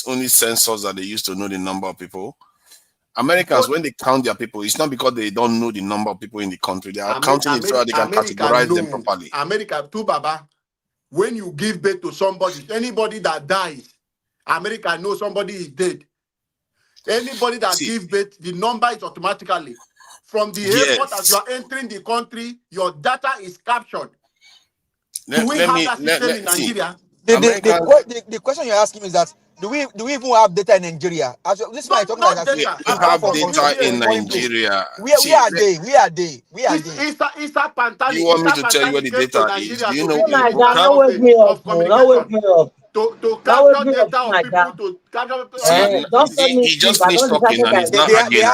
only census that they used to know the number of people? Americans, when they count their people, it's not because they don't know the number of people in the country. They are counting it so that they can categorize them properly. America too, Baba. when you give birth to somebody, anybody that dies, America knows somebody is dead. Anybody that gives birth, the number is automatically. From the airport, as you are entering the country, your data is captured. Do we have that system in Nigeria? The question you're asking is that do we even have data in Nigeria? This is why I'm talking like that. We have data in Nigeria. Where are they? Isa Pantani. You want me to tell you where the data is? Do you know? Don't wake me up. Don't wake me up. To capture data of people, to capture. He just finished talking and he's not they again.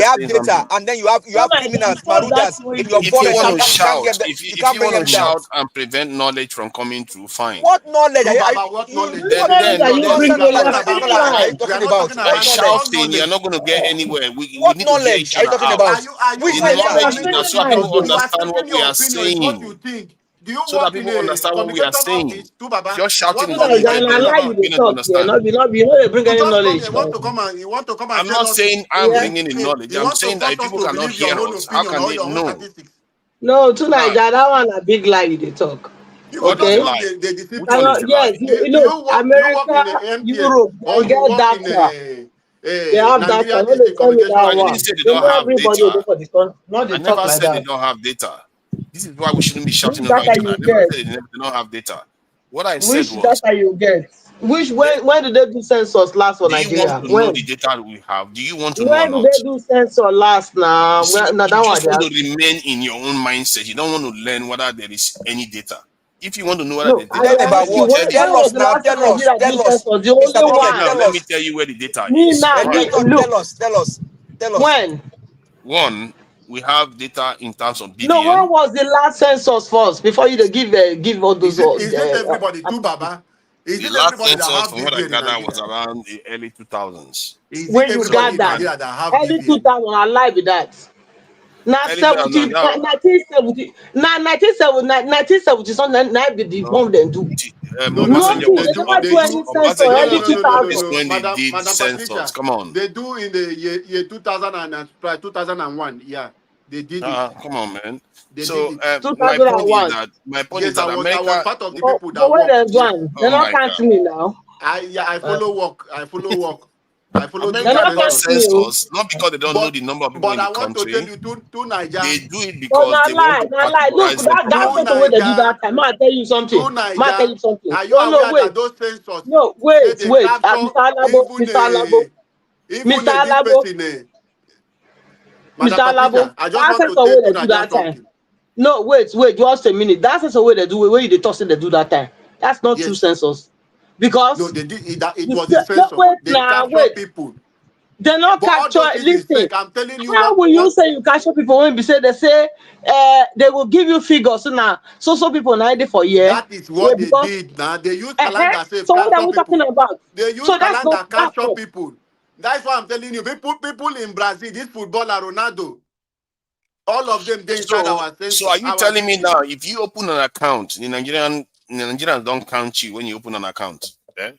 have data, and then you have criminals, marudas in your If you forest. want to shout, if you want to shout and prevent knowledge from coming through, fine. What knowledge? What knowledge? Then are you talking about? By shouting, you're not going to get anywhere. We need knowledge to hear each are you other talking out. about? The knowledge is that so that people understand what we are saying. What you think? Do you So that work in people a understand what we are communication saying. office too, Baba? If you're shouting, What is knowledge going are you to talking about? understand. You know they bring any knowledge. You want to come and I'm not saying I'm bringing the knowledge. I'm saying that if people cannot hear us, how can they know? No, tonight that one a big lie they talk. Okay. Which one is the lie? Yes, look, America, Europe, they get data. They have data. No, they tell me that I one. didn't say they They don't know have everybody data. for this country. Not they I talk never like said they that. don't have data. This is why we shouldn't be shouting Which over data each other. I you never get? said they don't have data. What I said Which was, data you get? When did they do census last for do you Nigeria? want to know the data that we have? Do you want to know or When did not? they do census last now? You see, Now you that one just they want ask. to remain in your own mindset. You don't want to learn whether there is any data. If you want to know whether No, there's I data, ask you, when was the last time Nigeria did census? The only okay, now one. let me tell you where the data Me is. now, One, Tell us. When? we have data in terms of No, BVN. when was the last census first before you to give all those? Is it everybody too, Baba? Is The it last everybody that census, have from what I BVN in gather, Nigeria? was around the early 2000s. Is When it you everybody got in that? Nigeria that have Early BVN? 2000, I lie with that. Now Early 1970, 1970 something. Now be the bomb they do. Obasanjo Nothing. was They the never do any census. Obasanjo Early was the office 2000. when they did Madam census. Patricia, Come on. they do in the year 2000 and 2001. Yeah, they did it. Come on, man. They So did it. my point is 2001. that I was America. part of the But people that where worked. there's one, Oh they don't my count God. me now. I follow work. I follow do They America don't census. does count me. census not because they don't know the number of people But in the I want to tell country. you, to Niger, They do it But because they want to now lie. Look, categorize them that properly. census where they do that time. I'll tell you something. to I'll tell Niger, you something. are you No, aware wait. that those census No, say wait. they capture Mr. Alabo, even Mr. Alabo, this person? Madam Mr. Alabo. Patricia, I just That want to census tell where to they do Niger that time. something. No, wait, just a minute. That census where they do, where you talk say they do that time. That's not true Yes. census. No, Because they did it no, was a census. wait They now, capture wait. people. They not But all capture. those things is Listen, fake. I'm telling you how will you say you capture people when they say they will give you figures now? So people now they for year. that is what they Because did now. They use calendar say so what are capture we people. talking about? They use So that's calendar not. capture people. That's why I'm telling you. People in Brazil, this footballer Ronaldo, all of them they inside our census. So are you our telling me BVN. now if you open an account, the Nigerians don't count you when you open an account? Eh?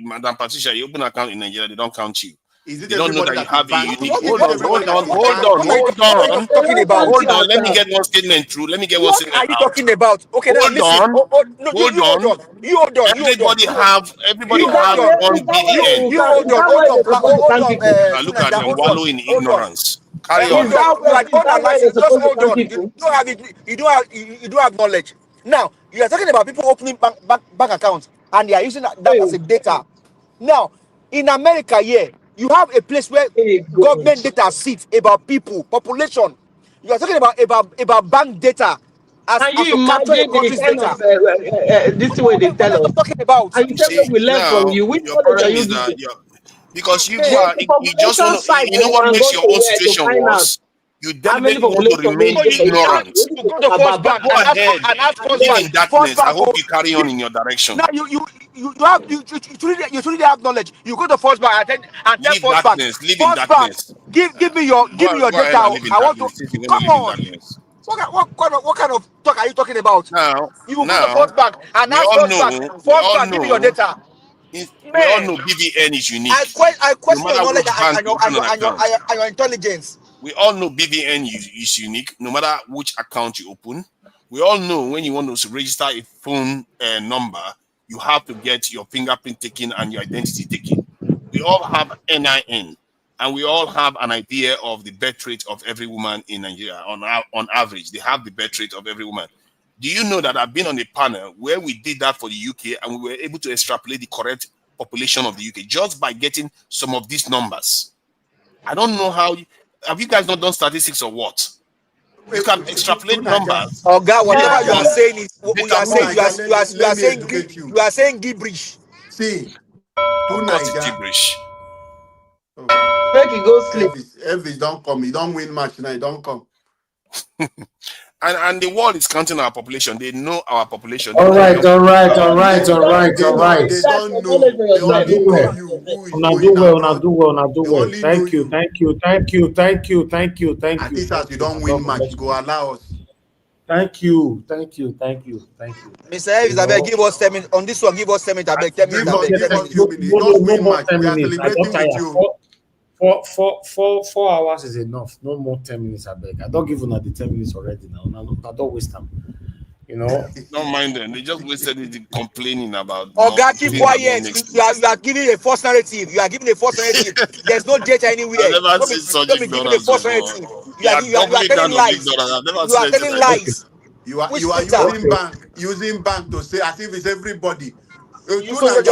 Madam Patricia, you open an account in Nigeria, they don't count you. Is it They don't know everybody that you that is have a banned? unique. Hold What are you talking about? Hold on. Let me get one statement through. Let me get one What statement are you out. talking about? Okay, now listen. No, You hold on. Everybody have one BVN. You hold on. Look at them wallow in ignorance. Carry Hold on. on. You are the one that lies. Just hold on. You don't have knowledge. Now you are talking about people opening bank accounts and they are using that as a data. Now in America, you have a place where government data sits about people, population. You are talking about bank data as Can you to capture a imagine the country's kind data. of this way they tell us? Talking about. And you say See, what we learn from now you. Which your knowledge are problem you is that giving? because you There's are the you just population want to site you that know you what can makes go your to own where to situation find out worse. You how many deliberately want to population remain dey there. ignorant. You go to First Bank Go ahead, and ask First live Bank. in darkness. I hope you carry on in your direction. Now you truly have knowledge. You go to First Bank and tell Live First Bank. darkness, live in First Bank, darkness. give me your Go ahead data. and live in I want to. darkness if you want to Come live in on. darkness. What kind of talk are you talking about? Now, You will go to First Bank and we ask all First Bank. know, First Bank, give me your data. Man, BVN is unique. I No question your matter knowledge which bank you open an account. and your intelligence. We all know BVN is unique. No matter which account you open, We all know when you want to register a phone number, you have to get your fingerprint taken and your identity taken. We all have NIN, and we all have an idea of the birth rate of every woman in Nigeria. On average, they have the birth rate of every woman. Do you know that I've been on a panel where we did that for the UK, and we were able to extrapolate the correct population of the UK just by getting some of these numbers? I don't know how. Have you guys not done statistics or what? You can extrapolate numbers. Oh God, whatever you are saying is you are saying gibberish. See, of course it's gibberish. Make you go sleep. Elvis don't come. He don't win match now. He don't come. And the world is counting our population. They know our population. All right. They don't know. They only know you. Una do well. Thank you. At least as you don't win match, you go allow us. Thank you. Mr. Elvis, I beg, give us 10 minutes. On this one, give us 10 minutes. I beg, 10 minutes. No more 10 minutes. I don't tire. 4 hours is enough. No more 10 minutes. I beg. I don't give you the 10 minutes already now. I don't waste time. You know. Don't mind them. They just wasted it complaining about. Oh God, keep quiet. You are giving a false narrative. There's no data anywhere. I never seen such ignorance. You are telling lies. You are telling lies. You are using bank to say as if it's everybody. Your government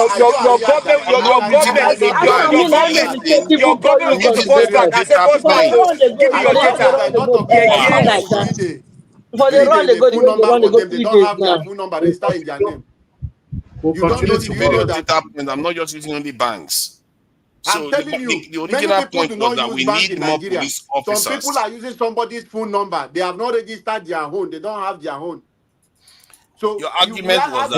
for the run they go, they don't have their phone number. They start in their name. You don't know the video data point. I'm not just using only banks. So I'm telling you, the original point was that we need more Nigeria. police officers. Some people are using somebody's phone number. They have not registered their own. They don't have their own. So your argument was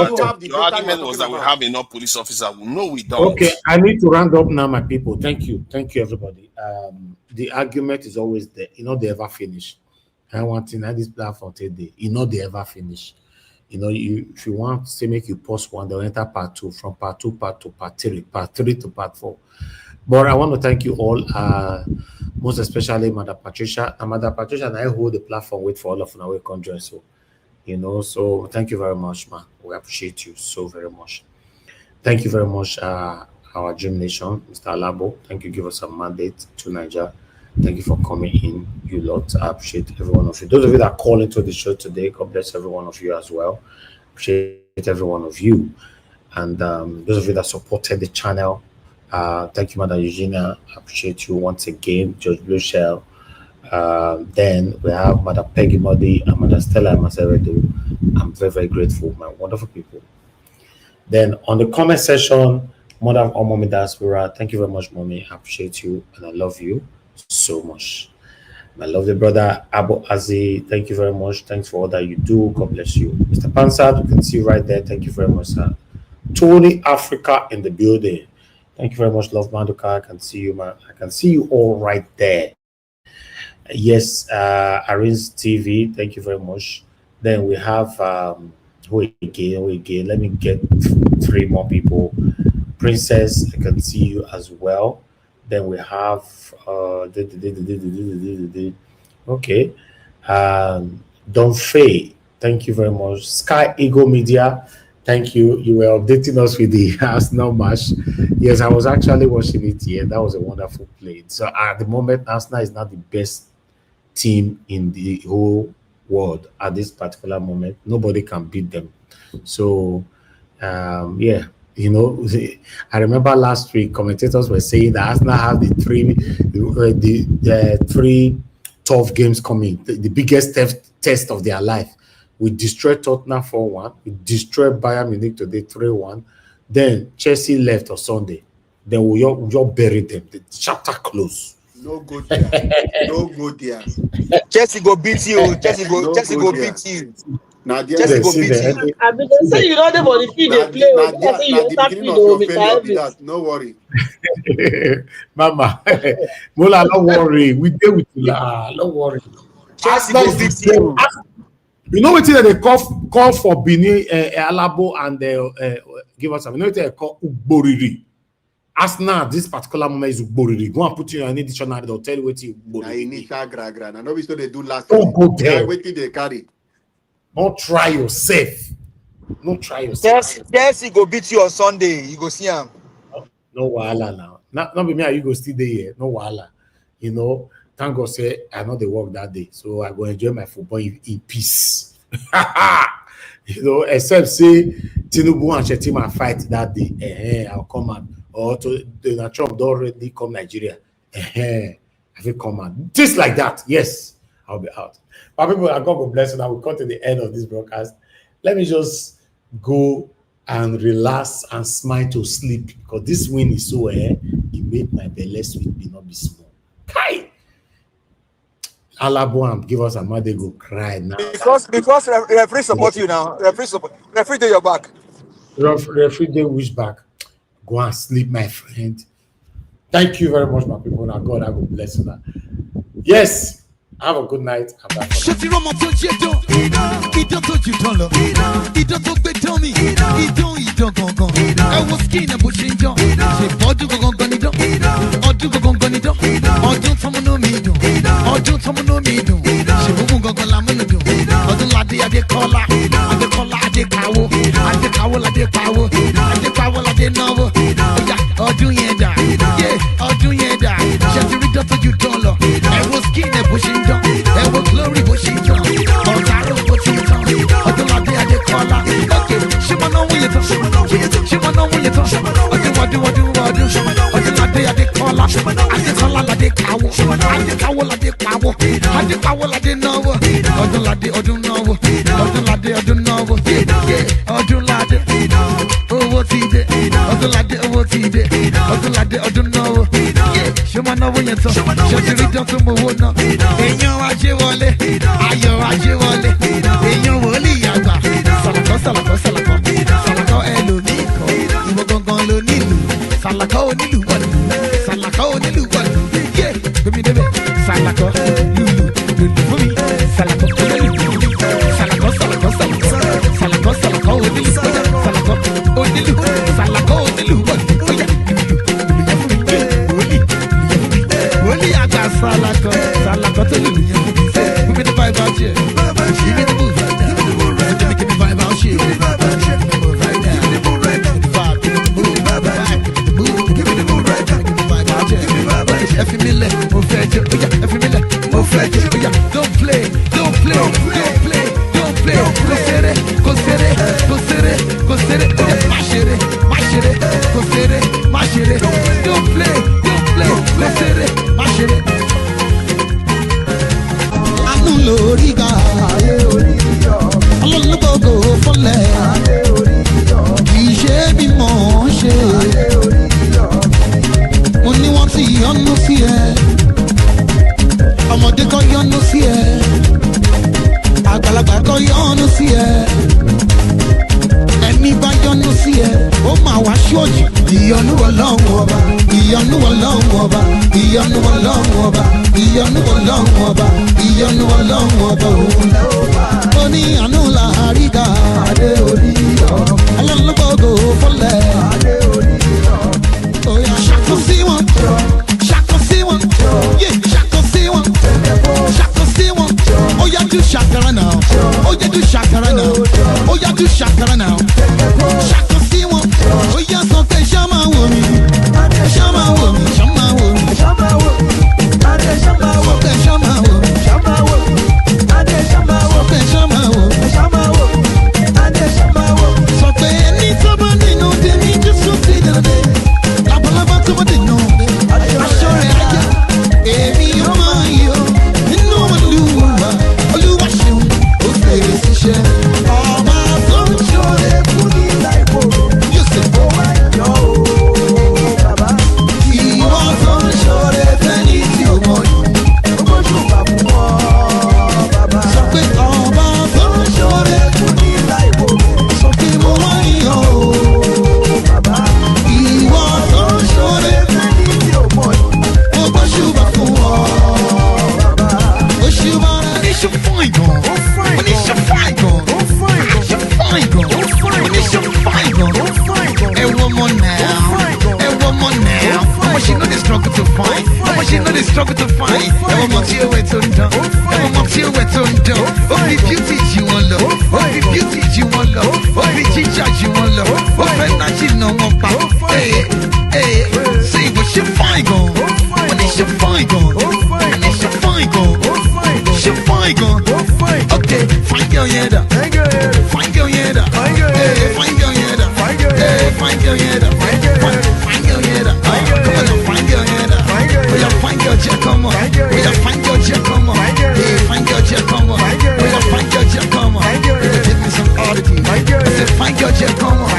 that we have enough police officers. No, we don't. Okay, I need to round up now, my people. Thank you, everybody. The argument is always there. They ever finish. I want to know this platform today. They ever finish. If you want to say make you post one, they'll enter part 2, from part 2, part 2, part 3, part 3 to part 4. But I want to thank you all, most especially Mother Patricia. And Mother Patricia and I hold the platform, wait for all of our conjoin. So, so thank you very much, man. We appreciate you so very much. Thank you very much, our Dream Nation, Mr. Alabo. Thank you, give us a mandate to Nigeria. Thank you for coming in, you lot. I appreciate every one of you. Those of you that call into the show today, God bless every one of you as well. Appreciate every one of you. And those of you that supported the channel, thank you, Madam Eugenia. I appreciate you once again, George Blueshell. Then we have Madam Peggy Modi and Madam Stella Maseredo. I'm very, very grateful, my wonderful people. Then on the comment section, Madam Omomi Diaspora, thank you very much, Mommy. I appreciate you and I love you so much. My lovely brother Abu Azi, thank you very much. Thanks for all that you do. God bless you. Mr. Pansad, we can see you right there. Thank you very much, sir. Tony Africa in the building. Thank you very much, Love Manduka. I can see you, man. I can see you all right there. Yes, Arin's TV. Thank you very much. Then we have who again? Let me get 3 more people. Princess, I can see you as well. Then we have okay, Don Faye, thank you very much. Sky Eagle Media, thank you. You were updating us with the Arsenal match. Yes, I was actually watching it here. That was a wonderful play. So at the moment, Arsenal is not the best team in the whole world at this particular moment. Nobody can beat them. So yeah. I remember last week commentators were saying that Arsenal have the 3 tough games coming, the biggest test of their life. We destroyed Tottenham 4-1. We destroyed Bayern Munich today 3-1. Then Chelsea left on Sunday. Then we all buried them. The chapter closed. No good there. No good there. Chelsea go beat you. Chelsea go beat you. Now, Chelsea go beat you. I mean, they say you know the body feed they play. No worry. Mama, Mola, don't worry. We deal with you. Don't worry. Chelsea go beat you. You know what they call for Bini, Alabo, and give us some. You know what they call Uboriri. Arsenal, this particular moment is Uboriri. Go and put in an dictionary. They'll tell you what you Uboriri. Initial gra. I know we still they do last time. Go there. Wait till they carry. Don't try yourself. Don't try yourself. Yes, he go beat you on Sunday. You go see him. No wahala now. Not be me, you go still there here. No wahala. You know, thank God say I know they work that day. So I go enjoy my football in peace. You know, except say Tinubu and Shetima fight that day. I'll come out. Or to Donald Trump don't already come Nigeria. I will come out. Just like that. Yes, I'll be out. But people, God will bless you. I will come to the end of this broadcast. Let me just go and relax and smile to sleep because this wind is so it made my belly sweet be not be small. Kai! Alaboam, give us a mother go cry now. Because referee support you now. Referee do your back. Referee do wish back. Go and sleep, my friend. Thank you very much, my people. Now God, I will bless you now. Yes. Have a good night. Glory, but she don't. But she don't. Ọdún ládé adé kọ́lá. Okay, ṣé mo náà wúyẹ tán? Ṣé mo náà wúyẹ tán? Ọdún ládé adé kọ́lá. Adé kọ́lá ládé káwọ́. Adé káwọ́ ládé káwọ́. Adé káwọ́ ládé náwó. Ọdún ládé ọdún náwó. Ọdún ládé ọdún náwó. Ọdún ládé owó ti dé. Ọdún ládé owó ti dé. Ọdún ládé ọdún náwó. Ṣé mo náà wúyẹ tán? Ṣé ti rí dán tó mọ owó náà? Èèyàn ajé wọlé. Ayọ̀ ajé wọlé. Èèyàn wòlíì àgbà. Sàlàkọ́ ẹlòmíì kọ́. Ìwọ gangan ló nílùú. Sàlàkọ́ onílù wọ̀lú. Sàlàkọ́ onílù wọ̀lú. Yé gbèmí débẹ̀. Sàlàkọ́ lùlù fún mi. Sàlàkọ́ onílù. Sàlàkọ́ onílù. Sàlàkọ́ onílù. Sàlàkọ́ onílù wọ̀lú. Wòlíì àgbà sàlàkọ́ tó lùlù yẹn. Give me the vibe out here. Give me the move. Give me the vibe out here. Give me the move right now. Give me the move right now. Give me the move right now. Give me the move right now. Give me the vibe out here. Give me the vibe out here. Efimile, mo fẹ́ jẹ. Efimile, mo fẹ́ jẹ. Don't play. Kò sèré. Má ṣeré. Kò sèré. Don't play. Kò sèré. Má ṣeré. Lóríga ọlọ́lọ́gbọ̀gbọ̀ fọlẹ̀ kì í ṣe bí mò ń ṣe mo ní wọ́n ti yọ́nú sí ẹ ọmọdé kan yọ́nú sí ẹ àgbàlagbà kan yọ́nú sí ẹ ẹni bá yọ́nú sí ẹ ó máa wá ṣọ́ọ̀jì ìyọ́nú Ọlọ́run ọba ìyọ́nú Ọlọ́run ọba ìyọ́nú Ọlọ́run ọba ìyọ́nú Ọlọ́run ọba ìyọ́nú Ọlọ́run ọba òun ó ní àánú làáríga adé orí ọlọ́lọ́gbọ̀gbọ̀ fọlẹ̀ òyà ṣàkó sí wọn yé ṣàkó sí wọn ó yá do ṣàkàrà náà ó yá do ṣàkàrà náà ó yá do ṣàkàrà náà ṣàkó sí wọn ó yá sọ pé ṣá máa wò mí ṣá máa wò mí ṣá máa wò mí ṣá máa wò mí ṣá máa wò mí ṣá máa wò mí ṣá máa wò mí ṣá máa wò mí ṣá máa wò mí sọ pé ẹni tó bá nínú tèmi jù find. But she know they struggle to find. Ever want you wet on down. Ever want you wet on down. Oh, the beauty you want love. Oh, the beauty you want love. Oh, the ginger you want love. Oh, the she no more back. Hey, hey, say what she find on. When is she find on? When is she find on? She find on. Okay, find your head up. Find your head up. Hey, find your head up. Hey, find your head up. Find your head up. Come on, find your head up. Oh, yeah, find your jet, come on. Oh, yeah, find your jet, come on. Hey, find your jet, come on. Oh, yeah, find your jet, come on. Give me some oddity. I said, find your jet, come on.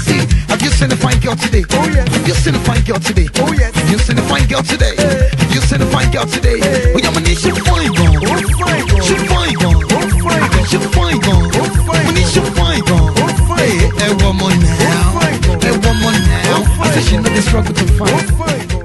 See, have you seen a fine girl today? Oh yeah. Have you seen a fine girl today? Oh yeah. Have you seen a fine girl today? Have you seen a fine girl today? Oh yeah, man, she fine girl. She fine girl. She fine girl. Man, she fine girl. Hey, one more now. Hey, one more now. I said she know the struggle to find.